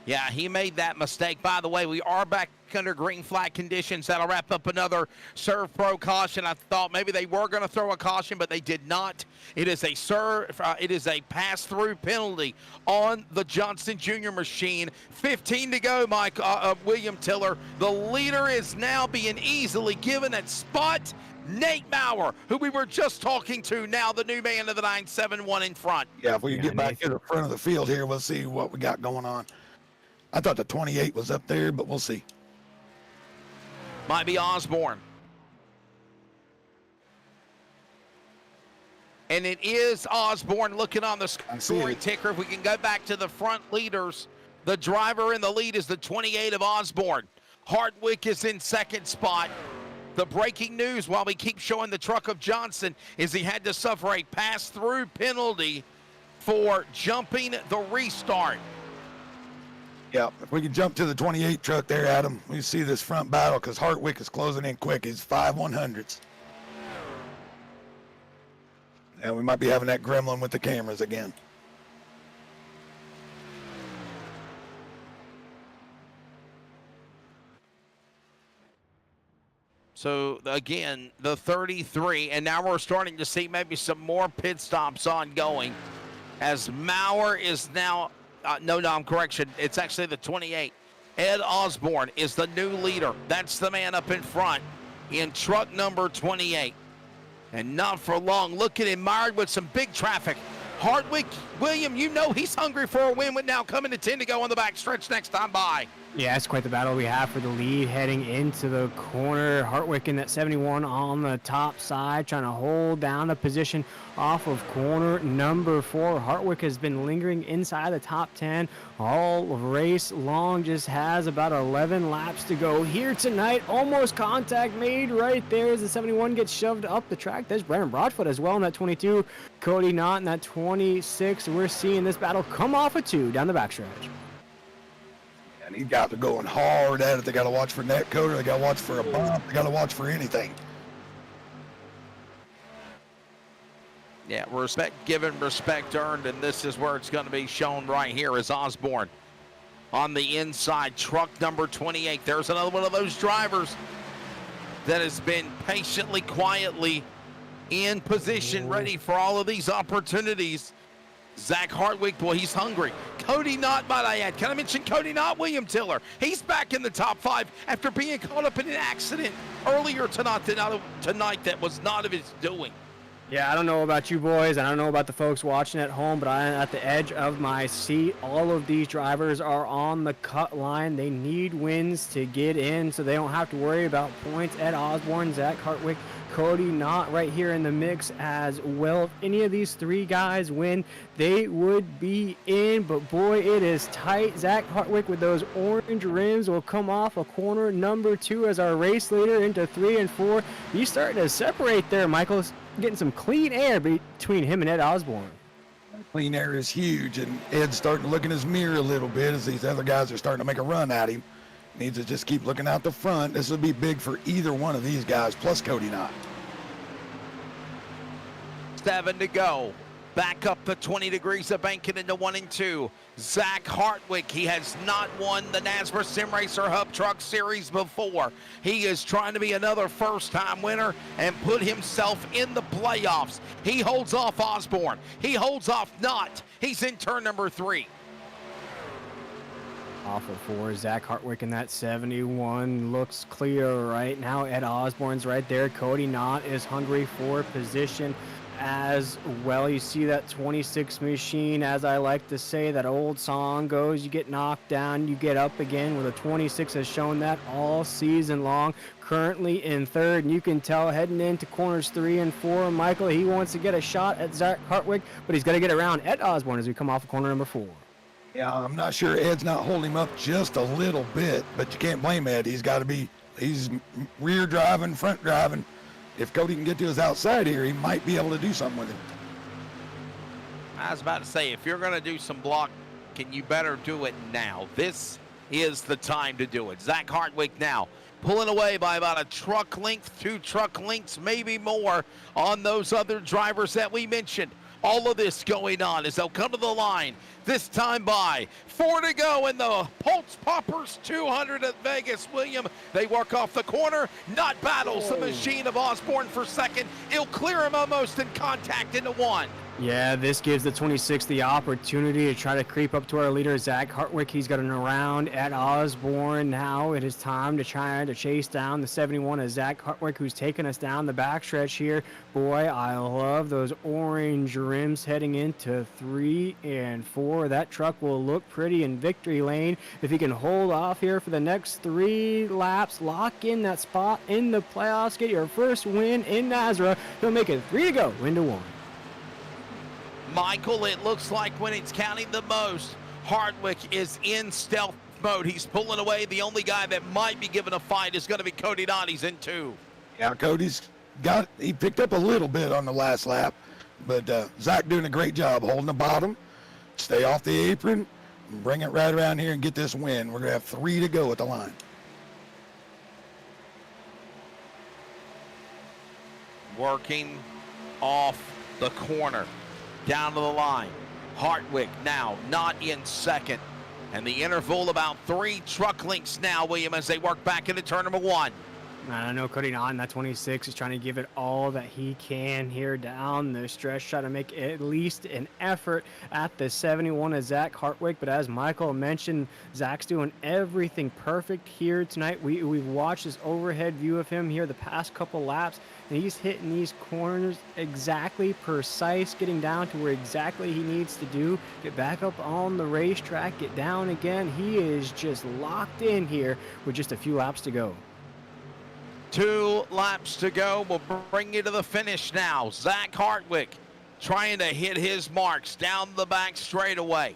Yeah, he made that mistake. By the way, we are back under green flag conditions. That'll wrap up another Serve Pro caution. I thought maybe they were going to throw a caution, but they did not. It is a pass-through penalty on the Johnson Jr. machine. 15 to go, Mike. William Tiller. The leader is now being easily given at spot. Nate Maurer, who we were just talking to, now the new man of the 971 in front. Yeah, if we can get back to the front of the field here, we'll see what we got going on. I thought the 28 was up there, but we'll see. Might be Osborne. And it is Osborne looking on the scoring ticker. If we can go back to the front leaders, the driver in the lead is the 28 of Osborne. Hartwick is in second spot. The breaking news while we keep showing the truck of Johnson is he had to suffer a pass-through penalty for jumping the restart. Yeah, if we can jump to the 28 truck there, Adam, we see this front battle because Hartwick is closing in quick. He's 5 100s. And we might be having that gremlin with the cameras again. So, again, the 33, and now we're starting to see maybe some more pit stops ongoing as Maurer is now, correction, it's actually the 28. Ed Osborne is the new leader. That's the man up in front in truck number 28. And not for long, look at him mired with some big traffic. Hartwick, William, you know he's hungry for a win with now coming to 10 to go on the back stretch next time by. Yeah, it's quite the battle we have for the lead heading into the corner. Hartwick in that 71 on the top side, trying to hold down the position off of corner number 4. Hartwick has been lingering inside the top 10 all race long, just has about 11 laps to go here tonight. Almost contact made right there as the 71 gets shoved up the track. There's Brandon Broadfoot as well in that 22. Cody Knott in that 26. We're seeing this battle come off of 2 down the backstretch. And these guys are going hard at it. They got to watch for net coder. They got to watch for a bump. They got to watch for anything. Yeah, respect given, respect earned, and this is where it's going to be shown right here as Osborne on the inside, truck number 28. There's another one of those drivers that has been patiently, quietly in position, ready for all of these opportunities. Zach Hartwick, boy, he's hungry. Cody Knott, might I add. Can I mention Cody Knott? William Tiller. He's back in the top 5 after being caught up in an accident earlier tonight that was not of his doing. Yeah, I don't know about you boys. I don't know about the folks watching at home, but I'm at the edge of my seat. All of these drivers are on the cut line. They need wins to get in, so they don't have to worry about points. Ed Osborne, Zach Hartwick, Cody Knott right here in the mix as well. If any of these 3 guys win, they would be in, but boy, it is tight. Zach Hartwick with those orange rims will come off a corner number 2 as our race leader into 3 and 4. He's starting to separate there, Michael. Getting some clean air between him and Ed Osborne. clean air is huge, and Ed's starting to look in his mirror a little bit as these other guys are starting to make a run at him. Needs to just keep looking out the front. This will be big for either one of these guys, plus Cody Knott. 7 to go. Back up to 20 degrees of banking into 1 and 2. Zach Hartwick, he has not won the NASCAR Sim Racer Hub Truck Series before. He is trying to be another first-time winner and put himself in the playoffs. He holds off Osborne. He holds off Knott. He's in turn number 3. Off of 4, Zach Hartwick in that 71 looks clear right now. Ed Osborne's right there. Cody Knott is hungry for position as well. You see that 26 machine, as I like to say, that old song goes, you get knocked down, you get up again. Well, the 26 has shown that all season long. Currently in 3rd, and you can tell heading into corners 3 and 4, Michael, he wants to get a shot at Zach Hartwick, but he's got to get around Ed Osborne as we come off of corner number 4. Yeah, I'm not sure Ed's not holding him up just a little bit, but you can't blame Ed. He's rear driving, front driving. If Cody can get to his outside here, he might be able to do something with him. I was about to say, if you're going to do some blocking, you better do it now. This is the time to do it. Zach Hartwick now pulling away by about a truck length, 2 truck lengths, maybe more on those other drivers that we mentioned. All of this going on as they'll come to the line, this time by 4 to go in the Pultz Poppers 200 at Vegas. William, they work off the corner. Knott battles the machine of Osborne for 2nd. He'll clear him almost in contact into 1. Yeah, this gives the 26 the opportunity to try to creep up to our leader, Zach Hartwick. He's got an around at Osborne. Now it is time to try to chase down the 71 of Zach Hartwick, who's taking us down the backstretch here. Boy, I love those orange rims heading into 3 and 4. That truck will look pretty in victory lane. If he can hold off here for the next 3 laps, lock in that spot in the playoffs, get your first win in NASRA, he'll make it 3 to go into 1. Michael, it looks like when it's counting the most, Hartwick is in stealth mode. He's pulling away. The only guy that might be given a fight is going to be Cody Knott. He's in 2. Yeah, he picked up a little bit on the last lap, but Zach doing a great job holding the bottom, stay off the apron, and bring it right around here and get this win. We're going to have 3 to go at the line. Working off the corner. Down to the line. Hartwick now not in 2nd. And the interval about 3 truck lengths now, William, as they work back into turn number 1. I know Cody Knott in that 26 is trying to give it all that he can here down the stretch, try to make at least an effort at the 71 of Zach Hartwick. But as Michael mentioned, Zach's doing everything perfect here tonight. We've watched this overhead view of him here the past couple laps, and he's hitting these corners exactly precise, getting down to where exactly he needs to do. Get back up on the racetrack, get down again. He is just locked in here with just a few laps to go. 2 laps to go. We'll bring you to the finish now. Zach Hartwick trying to hit his marks down the back straightaway.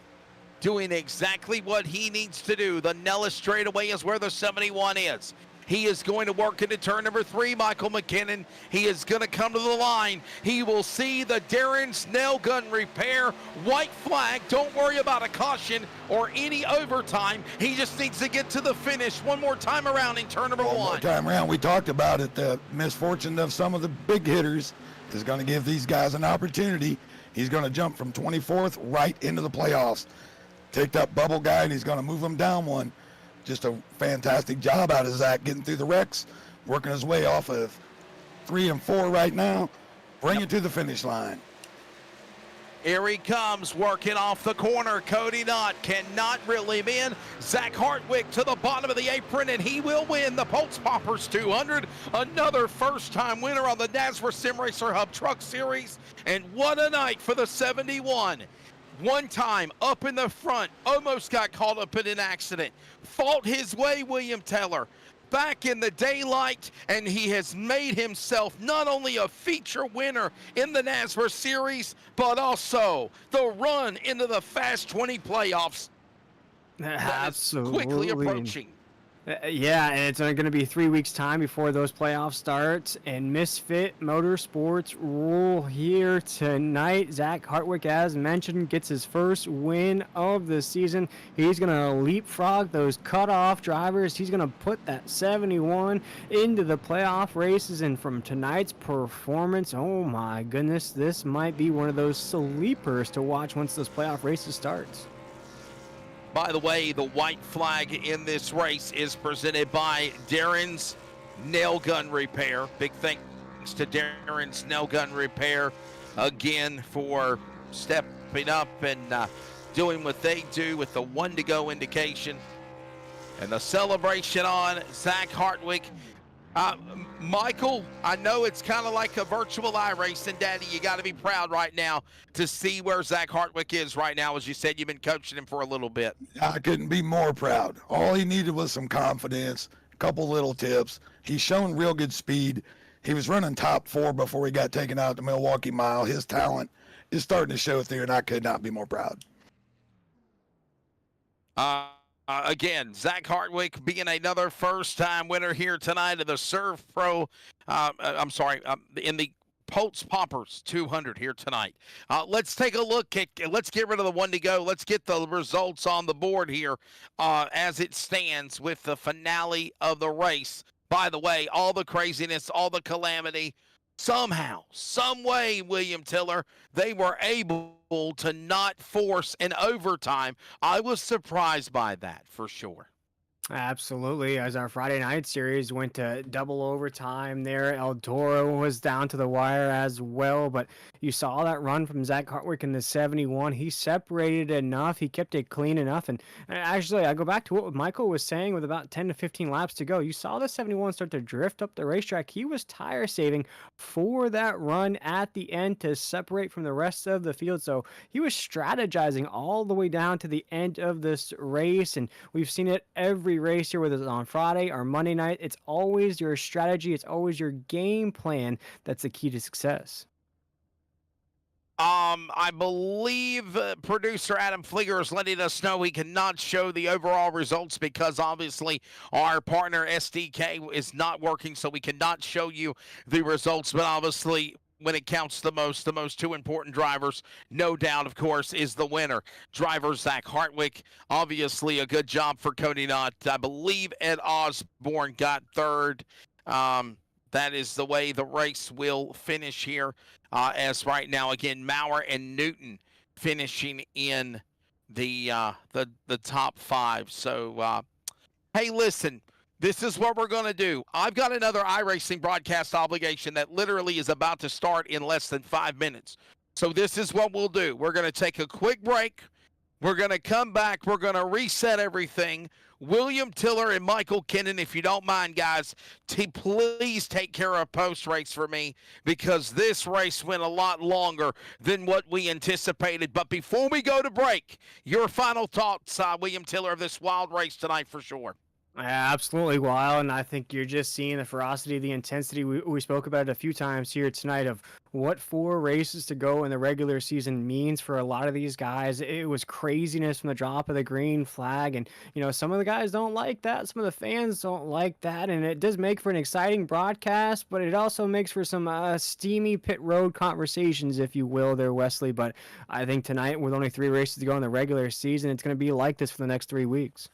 Doing exactly what he needs to do. The Nellis straightaway is where the 71 is. He is going to work into turn number 3, Michael McKinnon. He is going to come to the line. He will see the Darren Snell gun repair. White flag. Don't worry about a caution or any overtime. He just needs to get to the finish one more time around in turn number 1. One more time around. We talked about it. The misfortune of some of the big hitters is going to give these guys an opportunity. He's going to jump from 24th right into the playoffs. Take that bubble guy, and he's going to move him down 1. Just a fantastic job out of Zach getting through the wrecks, working his way off of 3 and 4 right now, bring it to the finish line. Here he comes, working off the corner. Cody Knott cannot reel him in. Zach Hartwick to the bottom of the apron, and he will win the Pultz Poppers 200. Another first-time winner on the NASCAR Sim Racer Hub Truck Series. And what a night for the 71. One time up in the front, almost got caught up in an accident. Fought his way, William Teller, back in the daylight, and he has made himself not only a feature winner in the NASCAR Series, but also the run into the Fast 20 playoffs. Absolutely. Quickly approaching. Yeah, and it's going to be 3 weeks' time before those playoffs start. And Misfit Motorsports rule here tonight. Zach Hartwick, as mentioned, gets his first win of the season. He's going to leapfrog those cutoff drivers. He's going to put that 71 into the playoff races. And from tonight's performance, oh my goodness, this might be one of those sleepers to watch once those playoff races start. By the way, the white flag in this race is presented by Darren's Nail Gun Repair. Big thanks to Darren's Nail Gun Repair again for stepping up and doing what they do with the 1 to go indication. And the celebration on Zach Hartwick. Michael, I know it's kind of like a virtual iRacing, Daddy. You got to be proud right now to see where Zach Hartwick is right now. As you said, you've been coaching him for a little bit. I couldn't be more proud. All he needed was some confidence, a couple little tips. He's shown real good speed. He was running top 4 before he got taken out the Milwaukee Mile. His talent is starting to show through, and I could not be more proud. Again, Zach Hartwick being another first-time winner here tonight of the Serve Pro, in the Pultz Poppers 200 here tonight. Let's take a look at, let's get rid of the 1 to go. Let's get the results on the board here as it stands with the finale of the race. By the way, all the craziness, all the calamity, somehow, some way, William Tiller, they were able to not force an overtime. I was surprised by that for sure. Absolutely. As our Friday night series went to double overtime there, El Toro was down to the wire as well. But you saw that run from Zach Hartwick in the 71. He separated enough. He kept it clean enough. And actually, I go back to what Michael was saying with about 10 to 15 laps to go. You saw the 71 start to drift up the racetrack. He was tire saving for that run at the end to separate from the rest of the field. So he was strategizing all the way down to the end of this race. And we've seen it every race here, whether it's on Friday or Monday night. It's always your strategy. It's always your game plan that's the key to success. I believe producer Adam Flieger is letting us know he cannot show the overall results because obviously our partner SDK is not working, so we cannot show you the results. But obviously, when it counts the most two important drivers, no doubt, of course, is the winner. Driver Zach Hartwick, obviously a good job for Cody Knott. I believe Ed Osborne got third. That is the way the race will finish here. As right now, again, Maurer and Newton finishing in the top 5. So, hey, listen. This is what we're going to do. I've got another iRacing broadcast obligation that literally is about to start in less than 5 minutes. So this is what we'll do. We're going to take a quick break. We're going to come back. We're going to reset everything. William Tiller and Michael Kennan, if you don't mind, guys, please take care of post-race for me because this race went a lot longer than what we anticipated. But before we go to break, your final thoughts, William Tiller, of this wild race tonight for sure. Absolutely wild, and I think you're just seeing the ferocity, the intensity. We spoke about it a few times here tonight of what 4 races to go in the regular season means for a lot of these guys. It was craziness from the drop of the green flag, and some of the guys don't like that, some of the fans don't like that, and it does make for an exciting broadcast, but it also makes for some steamy pit road conversations, if you will, there, Wesley. But I think tonight, with only 3 races to go in the regular season, it's going to be like this for the next 3 weeks.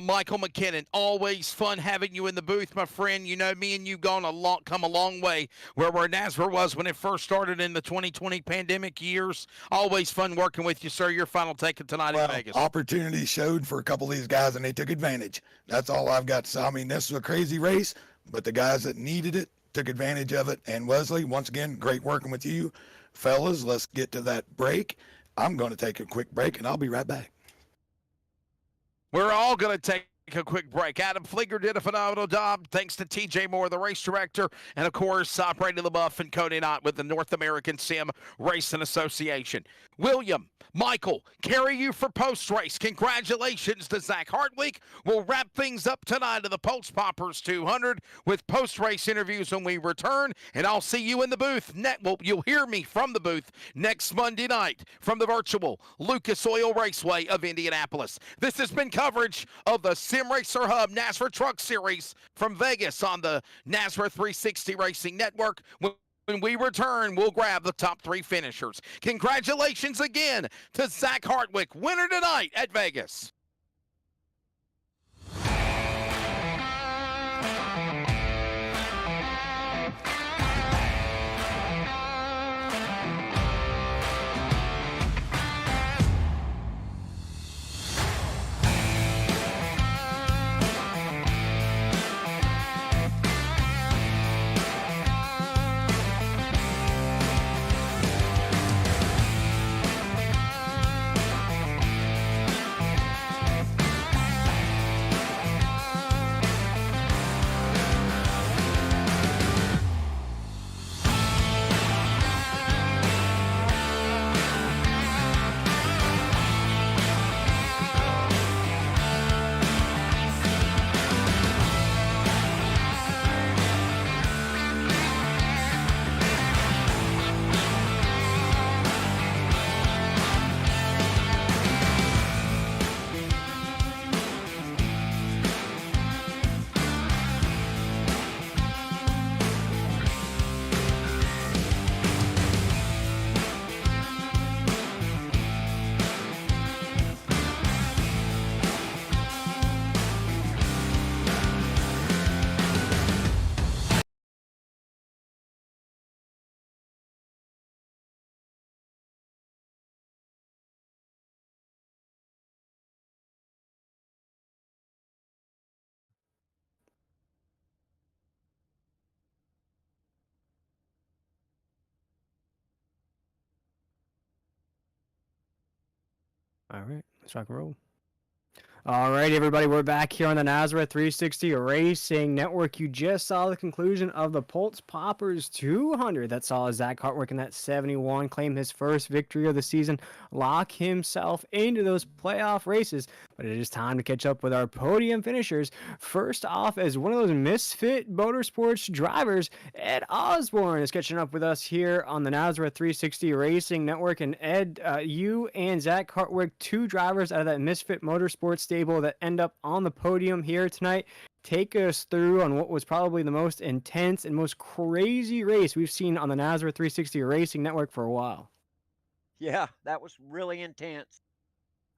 Michael McKinnon, always fun having you in the booth, my friend. You know, me and you come a long way where NASCAR was when it first started in the 2020 pandemic years. Always fun working with you, sir. Your final take of tonight in Vegas. Opportunity showed for a couple of these guys, and they took advantage. That's all I've got to say. I mean, this was a crazy race, but the guys that needed it took advantage of it. And Wesley, once again, great working with you. Fellas, let's get to that break. I'm going to take a quick break, and I'll be right back. We're all going to take a quick break. Adam Flieger did a phenomenal job. Thanks to TJ Moore, the race director, and of course, Brady LaBeouf and Cody Knott with the North American Sim Racing Association. William, Michael, carry you for post-race. Congratulations to Zach Hartwick. We'll wrap things up tonight at the Pultz Poppers 200 with post-race interviews when we return, and I'll see you in the booth. You'll hear me from the booth next Monday night from the virtual Lucas Oil Raceway of Indianapolis. This has been coverage of the Sim Racer Hub NASCAR Truck Series from Vegas on the NASCAR 360 Racing Network. When we return, we'll grab the top 3 finishers. Congratulations again to Zach Hartwick, winner tonight at Vegas. All right, let's rock and roll. All right, everybody, we're back here on the NASCAR 360 Racing Network. You just saw the conclusion of the Pultz Poppers 200 that saw Zach Hartwick in that 71 claim his first victory of the season, lock himself into those playoff races. But it is time to catch up with our podium finishers. First off, as one of those misfit motorsports drivers, Ed Osborne is catching up with us here on the NASCAR 360 Racing Network. And Ed, you and Zach Hartwick, 2 drivers out of that misfit motorsports stable that end up on the podium here tonight. Take us through on what was probably the most intense and most crazy race we've seen on the NASCAR 360 Racing Network for a while. Yeah, that was really intense.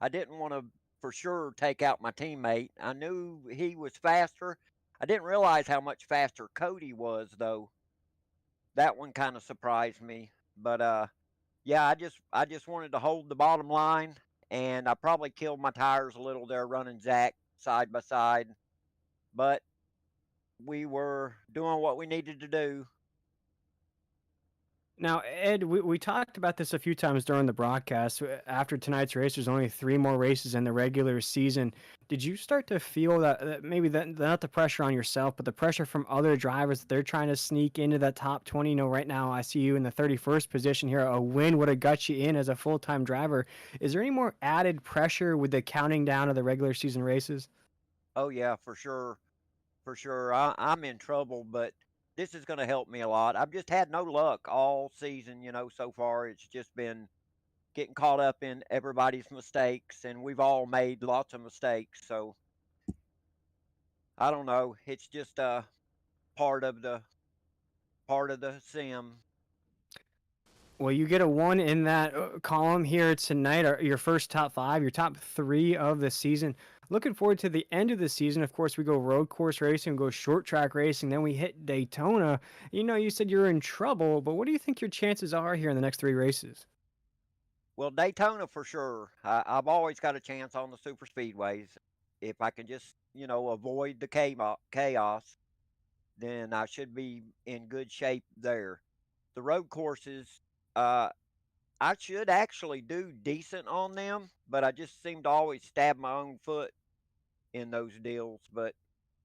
I didn't want to for sure take out my teammate. I knew he was faster. I didn't realize how much faster Cody was, though. That one kind of surprised me. But yeah, I just wanted to hold the bottom line, and I probably killed my tires a little there running Zach side by side. But we were doing what we needed to do. Now, Ed, we talked about this a few times during the broadcast. After tonight's race, there's only 3 more races in the regular season. Did you start to feel that maybe not the pressure on yourself, but the pressure from other drivers that they're trying to sneak into that top 20? You know, right now I see you in the 31st position here. A win would have got you in as a full-time driver. Is there any more added pressure with the counting down of the regular season races? Oh yeah, for sure. For sure. I'm in trouble, but this is going to help me a lot. I've just had no luck all season, so far. It's just been getting caught up in everybody's mistakes, and we've all made lots of mistakes. So I don't know. It's just part of the part of the sim. Well, you get a 1 in that column here tonight, or your first top 5, your top 3 of the season. Looking forward to the end of the season. Of course, we go road course racing, we go short track racing, then we hit Daytona. You know, you said you're in trouble, but what do you think your chances are here in the next 3 races? Well, Daytona for sure. I've always got a chance on the super speedways. If I can just, avoid the chaos, then I should be in good shape there. The road courses, uh, I should actually do decent on them, but I just seem to always stab my own foot in those deals. But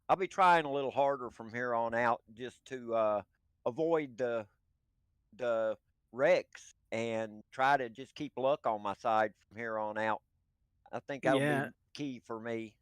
I'll be trying a little harder from here on out just to avoid the wrecks and try to just keep luck on my side from here on out. I think that'll be Yeah, key for me.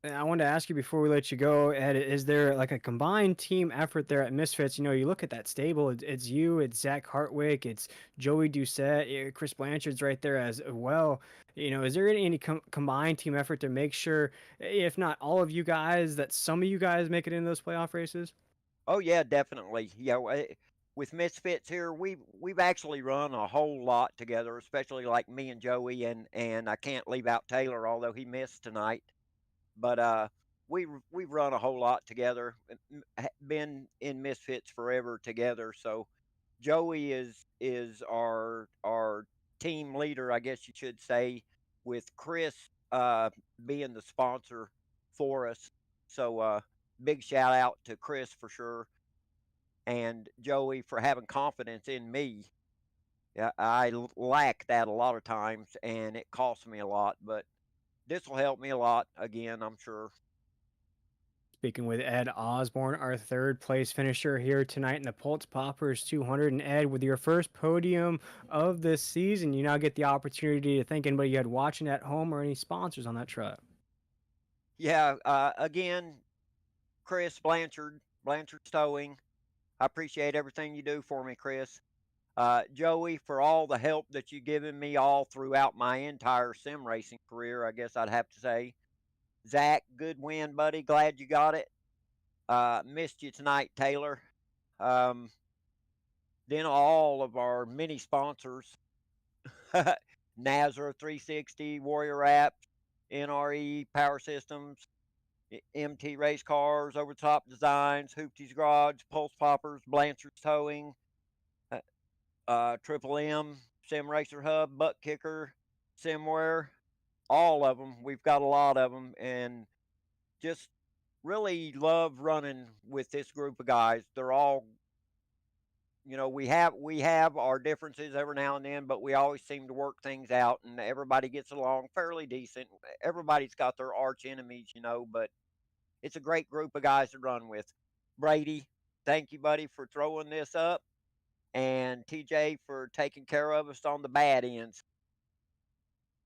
And I wanted to ask you before we let you go, Ed, is there like a combined team effort there at Misfits? You look at that stable, it's you, it's Zach Hartwick, it's Joey Doucette, Chris Blanchard's right there as well. Is there any combined team effort to make sure, if not all of you guys, that some of you guys make it into those playoff races? Oh yeah, definitely. Yeah, with Misfits here, we've actually run a whole lot together, especially like me and Joey, and I can't leave out Taylor, although he missed tonight. But we've run a whole lot together, been in Misfits forever together. So Joey is our team leader, I guess you should say, with Chris being the sponsor for us. So big shout out to Chris for sure, and Joey for having confidence in me. Yeah, I lack that a lot of times, and it costs me a lot. But this will help me a lot again, I'm sure. Speaking with Ed Osborne, our third place finisher here tonight in the Pultz Poppers 200. And Ed, with your first podium of this season, you now get the opportunity to thank anybody you had watching at home or any sponsors on that truck. Yeah, again, Chris Blanchard, Blanchard's Towing. I appreciate everything you do for me, Chris. Joey, for all the help that you've given me all throughout my entire sim racing career, I guess I'd have to say. Zach, good win, buddy. Glad you got it. Missed you tonight, Taylor. Then all of our mini sponsors, Nazar 360, Warrior Apps, NRE Power Systems, MT Race Cars, Over the Top Designs, Hoopty's Garage, Pulse Poppers, Blanchard's Towing, Triple M, Sim Racer Hub, Butt Kicker, Simware, all of them. We've got a lot of them, and just really love running with this group of guys. They're all, we have our differences every now and then, but we always seem to work things out, and everybody gets along fairly decent. Everybody's got their arch enemies, but it's a great group of guys to run with. Brady, thank you, buddy, for throwing this up, and TJ for taking care of us on the bad ends.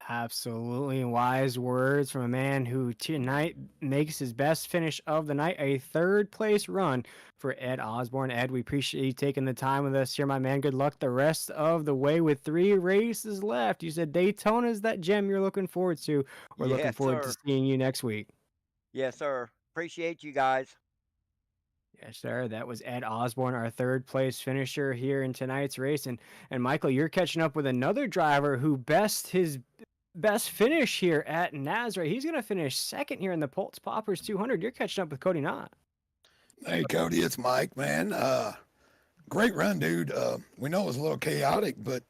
Absolutely wise words from a man who tonight makes his best finish of the night, a third place run for Ed Osborne. Ed, we appreciate you taking the time with us here, my man. Good luck the rest of the way with 3 races left. You said Daytona's that gem you're looking forward to. We're looking forward to seeing you next week. Yes, sir. Appreciate you guys. Yes, sir. That was Ed Osborne, our third place finisher here in tonight's race. And Michael, you're catching up with another driver who his best finish here at Nazareth. He's going to finish second here in the Pultz Poppers 200. You're catching up with Cody Knott. Hey, Cody, it's Mike, man. Great run, dude. We know it was a little chaotic, but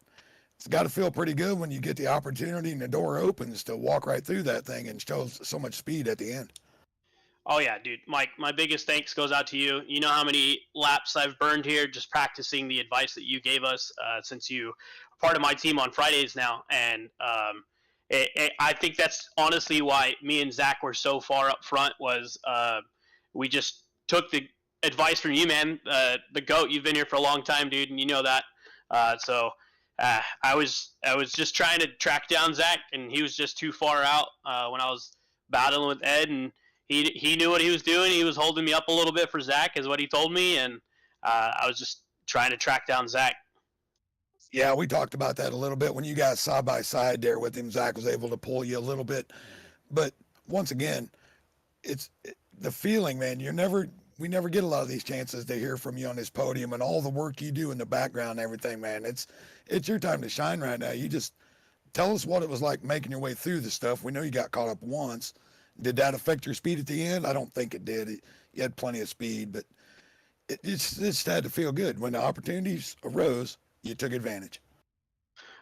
it's got to feel pretty good when you get the opportunity and the door opens to walk right through that thing and show so much speed at the end. Oh, yeah, dude. Mike, my biggest thanks goes out to you. You know how many laps I've burned here just practicing the advice that you gave us since you are part of my team on Fridays now. And I think that's honestly why me and Zach were so far up front was we just took the advice from you, man. The GOAT, you've been here for a long time, dude, and you know that. I was just trying to track down Zach, and he was just too far out when I was battling with Ed, and he knew what he was doing. He was holding me up a little bit for Zach, is what he told me, and I was just trying to track down Zach. Yeah, we talked about that a little bit when you guys side by side there with him. Zach was able to pull you a little bit, but once again, it's the feeling, man. We never get a lot of these chances to hear from you on this podium and all the work you do in the background and everything, man. It's your time to shine right now. You just tell us what it was like making your way through the stuff. We know you got caught up once. Did that affect your speed at the end? I don't think it did. You had plenty of speed, but it just had to feel good. When the opportunities arose, you took advantage.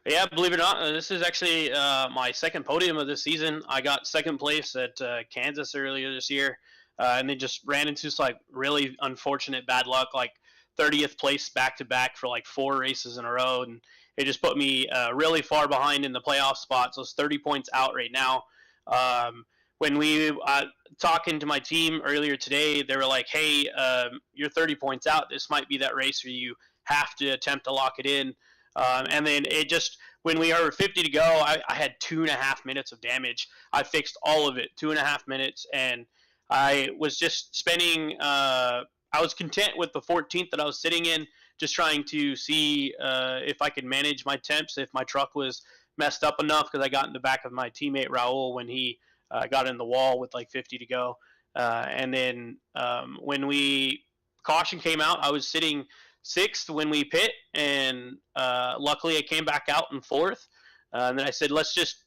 Yeah, believe it or not, this is actually my second podium of this season. I got second place at Kansas earlier this year, and then just ran into really unfortunate bad luck, like 30th place back-to-back for 4 races in a row, and it just put me really far behind in the playoff spot, so it's 30 points out right now. When we talking to my team earlier today, they were like, hey, you're 30 points out. This might be that race where you have to attempt to lock it in. And then it just, when we were 50 to go, I had 2.5 minutes of damage. I fixed all of it, 2.5 minutes, and I was just spending. I was content with the 14th that I was sitting in, just trying to see if I could manage my temps, if my truck was messed up enough, because I got in the back of my teammate Raul when he got in the wall with like 50 to go. And then when we caution came out, I was sitting sixth when we pit, and luckily I came back out in fourth. And then I said, let's just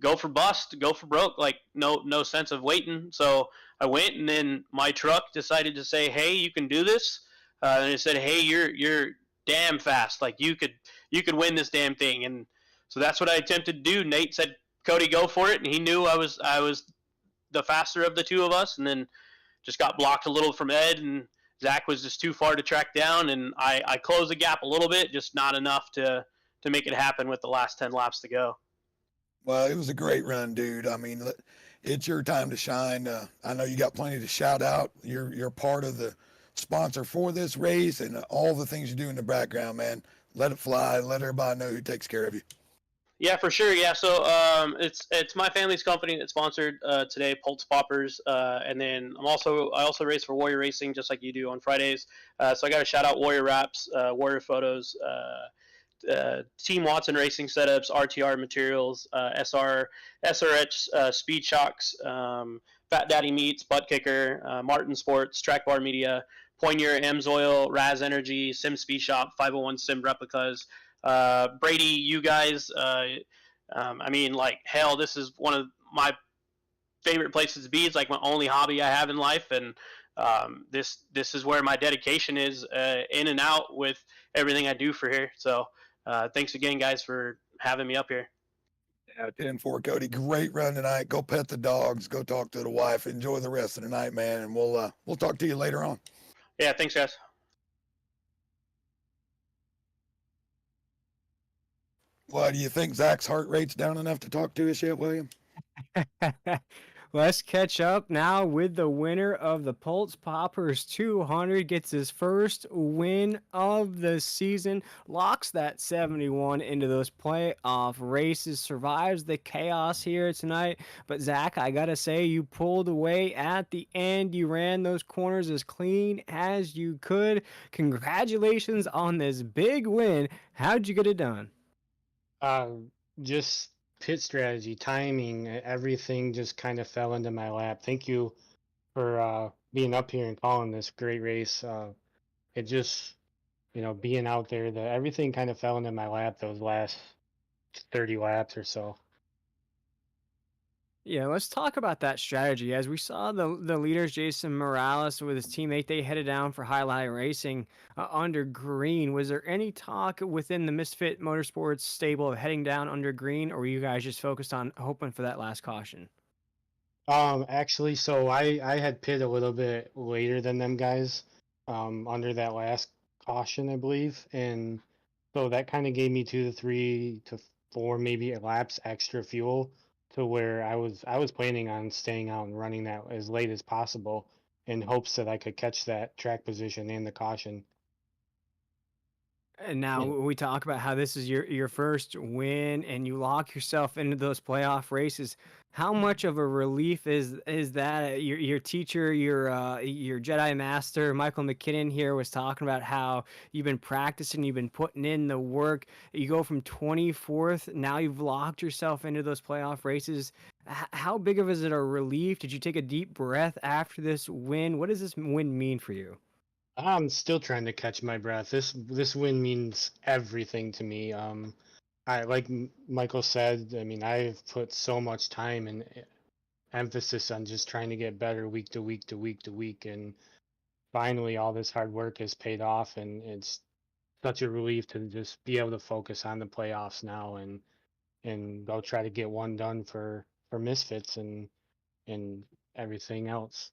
go for bust, go for broke, like no sense of waiting. So I went, and then my truck decided to say, hey, you can do this. And it said, hey, you're damn fast, like you could win this damn thing. And so that's what I attempted to do. Nate said, Cody, go for it, and he knew I was the faster of the two of us, and then just got blocked a little from Ed, and Zach was just too far to track down, and I closed the gap a little bit, just not enough to make it happen with the last 10 laps to go. Well, it was a great run, dude. I mean, it's your time to shine. I know you got plenty to shout out. You're part of the sponsor for this race, and all the things you do in the background, man. Let it fly. Let everybody know who takes care of you. Yeah, for sure. Yeah, so it's my family's company that sponsored today, Pultz Poppers, and then I also race for Warrior Racing just like you do on Fridays. So I got to shout out Warrior Wraps, Warrior Photos, Team Watson Racing Setups, RTR Materials, SRH Speed Shocks, Fat Daddy Meats, Butt Kicker, Martin Sports, Track Bar Media, Poinier, Ems Oil, Raz Energy, Sim Speed Shop, 501 Sim Replicas. Brady, you guys, I mean, like, hell, this is one of my favorite places to be. It's like my only hobby I have in life, and this is where my dedication is, in and out with everything I do for here. So thanks again, guys, for having me up here. Yeah, 10-4, Cody. Great run tonight. Go pet the dogs. Go talk to the wife. Enjoy the rest of the night, man, and we'll talk to you later on. Yeah, thanks, guys. Why, do you think Zach's heart rate's down enough to talk to us yet, William? Let's catch up now with the winner of the Pultz Poppers 200. Gets his first win of the season. Locks that 71 into those playoff races. Survives the chaos here tonight. But Zach, I gotta say, you pulled away at the end. You ran those corners as clean as you could. Congratulations on this big win. How'd you get it done? Just pit strategy, timing, everything just kind of fell into my lap. Thank you for being up here and calling this great race. It just, being out there, everything kind of fell into my lap those last 30 laps or so. Yeah, let's talk about that strategy. As we saw the leaders, Jason Morales with his teammate, they headed down for Highlight Racing under green. Was there any talk within the Misfit Motorsports stable of heading down under green, or were you guys just focused on hoping for that last caution? Actually, so I had pit a little bit later than them guys, under that last caution, I believe, and so that kind of gave me 2 to 3 to 4 maybe laps extra fuel, to where I was planning on staying out and running that as late as possible in hopes that I could catch that track position and the caution. And now we talk about how this is your first win and you lock yourself into those playoff races. How much of a relief is that? Your teacher, your Jedi Master, Michael McKinnon here, was talking about how you've been practicing, you've been putting in the work. You go from 24th, now you've locked yourself into those playoff races. How big of is it a relief? Did you take a deep breath after this win? What does this win mean for you? I'm still trying to catch my breath. This win means everything to me. I, like Michael said, I mean, I've put so much time and emphasis on just trying to get better week to week to week to week, and finally all this hard work has paid off, and it's such a relief to just be able to focus on the playoffs now and go try to get one done for Misfits and everything else.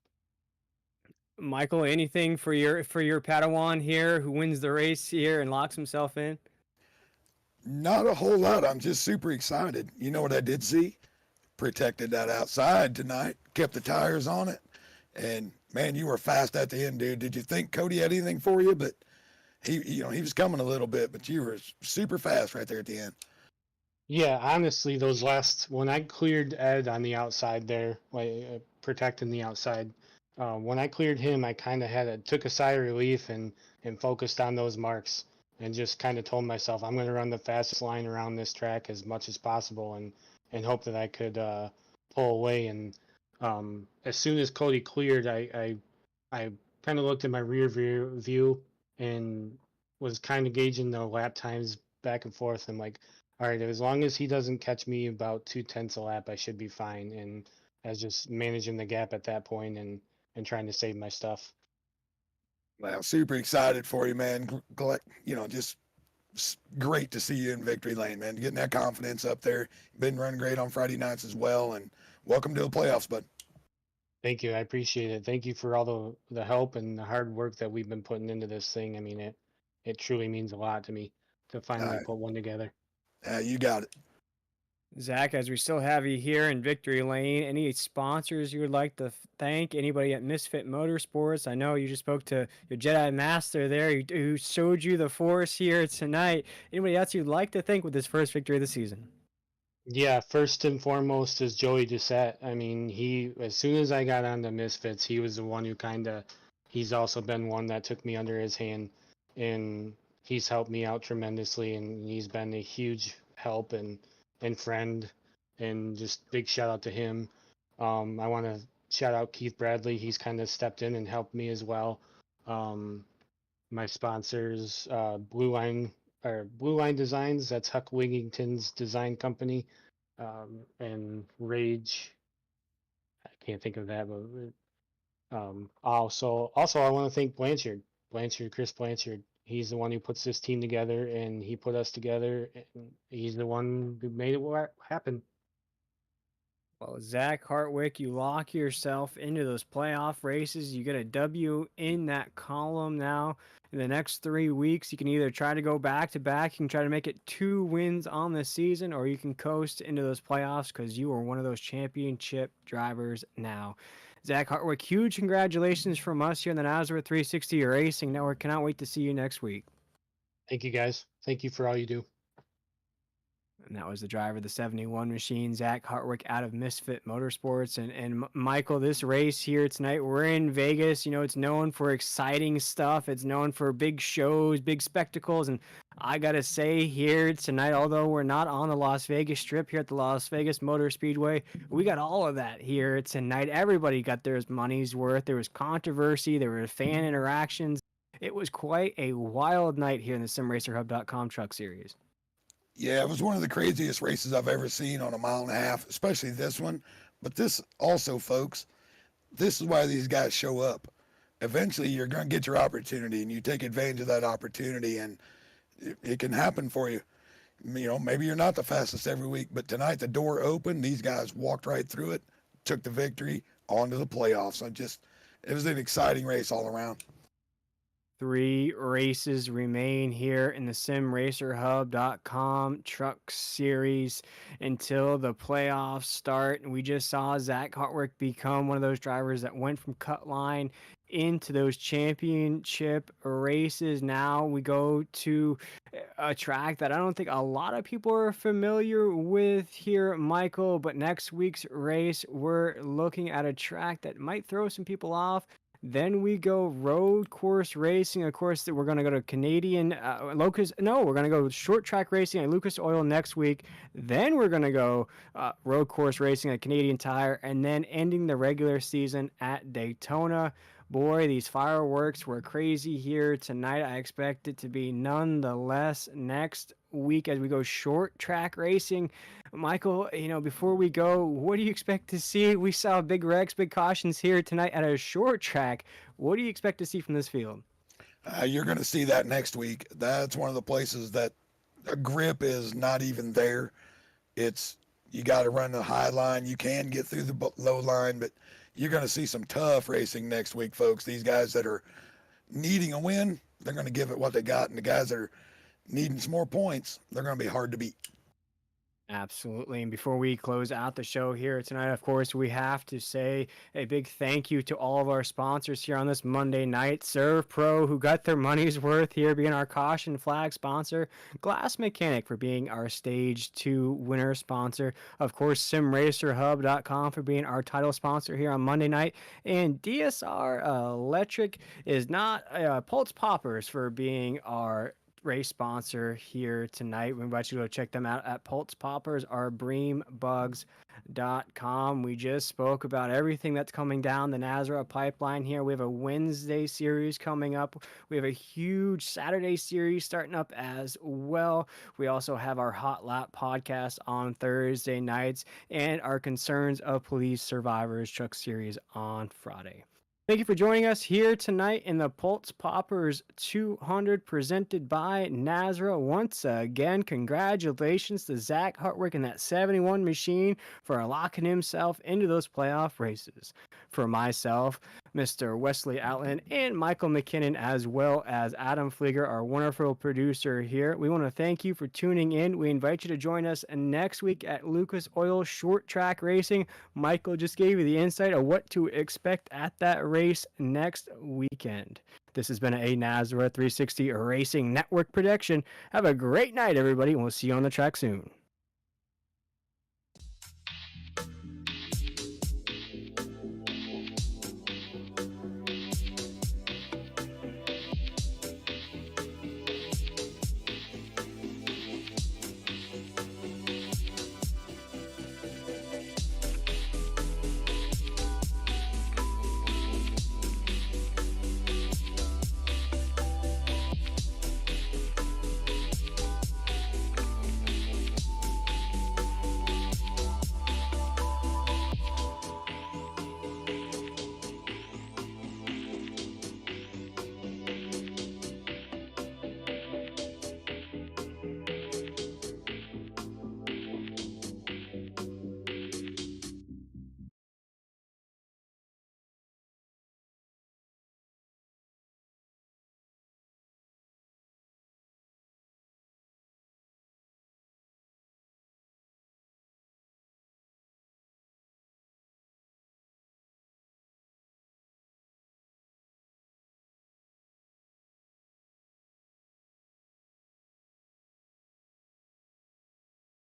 Michael, anything for your Padawan here who wins the race here and locks himself in? Not a whole lot. I'm just super excited. You know what I did see? Protected that outside tonight. Kept the tires on it. And, man, you were fast at the end, dude. Did you think Cody had anything for you? But he was coming a little bit, but you were super fast right there at the end. Yeah, honestly, when I cleared Ed on the outside there, like protecting the outside, when I cleared him, I kind of took a sigh of relief and focused on those marks and just kind of told myself I'm going to run the fastest line around this track as much as possible and hope that I could pull away. And as soon as Cody cleared, I kind of looked at my rear view and was kind of gauging the lap times back and forth. And like, all right, as long as he doesn't catch me about 2/10 a lap, I should be fine. And I was just managing the gap at that point and trying to save my stuff. Well, super excited for you, man. Just great to see you in victory lane, man. Getting that confidence up there. Been running great on Friday nights as well, and welcome to the playoffs, bud. Thank you. I appreciate it. Thank you for all the help and the hard work that we've been putting into this thing. I mean, it truly means a lot to me to finally put one together. You got it. Zach, as we still have you here in Victory Lane, any sponsors you would like to thank? Anybody at Misfit Motorsports? I know you just spoke to your Jedi Master there who showed you the Force here tonight. Anybody else you'd like to thank with this first victory of the season? Yeah, first and foremost is Joey Doucette. I mean, as soon as I got onto Misfits, he was the one who he's also been one that took me under his hand, and he's helped me out tremendously, and he's been a huge help and friend, and just big shout out to him. I want to shout out Keith Bradley. He's kind of stepped in and helped me as well. My sponsors, Blue Line Designs, that's Huck Wigington's design company, and Rage. I can't think of that, but also I want to thank Chris Blanchard. He's the one who puts this team together, and he put us together, and he's the one who made it happen. Well, Zach Hartwick, you lock yourself into those playoff races. You get a W in that column now. In the next 3 weeks, you can either try to go back-to-back, you can try to make it 2 wins on the season, or you can coast into those playoffs because you are one of those championship drivers now. Zach Hartwick, huge congratulations from us here in the Nazareth 360 Racing Network. Cannot wait to see you next week. Thank you, guys. Thank you for all you do. And that was the driver of the 71 machine, Zach Hartwick, out of Misfit Motorsports. And Michael, this race here tonight, we're in Vegas. You know, it's known for exciting stuff. It's known for big shows, big spectacles. And I got to say here tonight, although we're not on the Las Vegas Strip here at the Las Vegas Motor Speedway, we got all of that here tonight. Everybody got their money's worth. There was controversy. There were fan interactions. It was quite a wild night here in the SimRacerHub.com Truck Series. Yeah, it was one of the craziest races I've ever seen on a mile and a half, especially this one. But this also, folks, this is why these guys show up. Eventually, you're going to get your opportunity, and you take advantage of that opportunity, and it can happen for you. You know, maybe you're not the fastest every week, but tonight the door opened. These guys walked right through it, took the victory, on to the playoffs. It was an exciting race all around. 3 races remain here in the SimRacerHub.com Truck Series until the playoffs start. And we just saw Zach Hartwick become one of those drivers that went from cut line into those championship races. Now we go to a track that I don't think a lot of people are familiar with here, Michael. But next week's race, we're looking at a track that might throw some people off. Then we go road course racing. Of course, we're going to go to Canadian Locust. No, we're going to go short track racing at Lucas Oil next week. Then we're going to go road course racing at Canadian Tire, and then ending the regular season at Daytona. Boy, these fireworks were crazy here tonight. I expect it to be nonetheless next week as we go short track racing. Michael, you know, before we go, what do you expect to see? We saw big wrecks, big cautions here tonight at a short track. What do you expect to see from this field? You're going to see that next week. That's one of the places that a grip is not even there. You got to run the high line. You can get through the low line, but you're going to see some tough racing next week, folks. These guys that are needing a win, they're going to give it what they got. And the guys that are needing some more points, they're going to be hard to beat. Absolutely. And before we close out the show here tonight, of course, we have to say a big thank you to all of our sponsors here on this Monday night. Serve Pro, who got their money's worth here, being our caution flag sponsor. Glass Mechanic for being our Stage 2 winner sponsor. Of course, SimRacerHub.com for being our title sponsor here on Monday night. And DSR Electric is not Pultz Poppers for being our race sponsor here tonight. We invite you to go check them out at Pultz Poppers or BreamBugs.com. We just spoke about everything that's coming down the Nazareth pipeline here. We have a Wednesday series coming up. We have a huge Saturday series starting up as well. We also have our Hot Lap podcast on Thursday nights and our Concerns of Police Survivors Truck series on Friday. Thank you for joining us here tonight in the Pultz Poppers 200 presented by Nazareth. Once again, congratulations to Zach Hartwick and that 71 machine for locking himself into those playoff races. For myself, Mr. Wesley Outland, and Michael McKinnon, as well as Adam Flieger, our wonderful producer here, we want to thank you for tuning in. We invite you to join us next week at Lucas Oil Short Track Racing. Michael just gave you the insight of what to expect at that race next weekend. This has been a Nazareth 360 Racing Network production. Have a great night, everybody, and we'll see you on the track soon.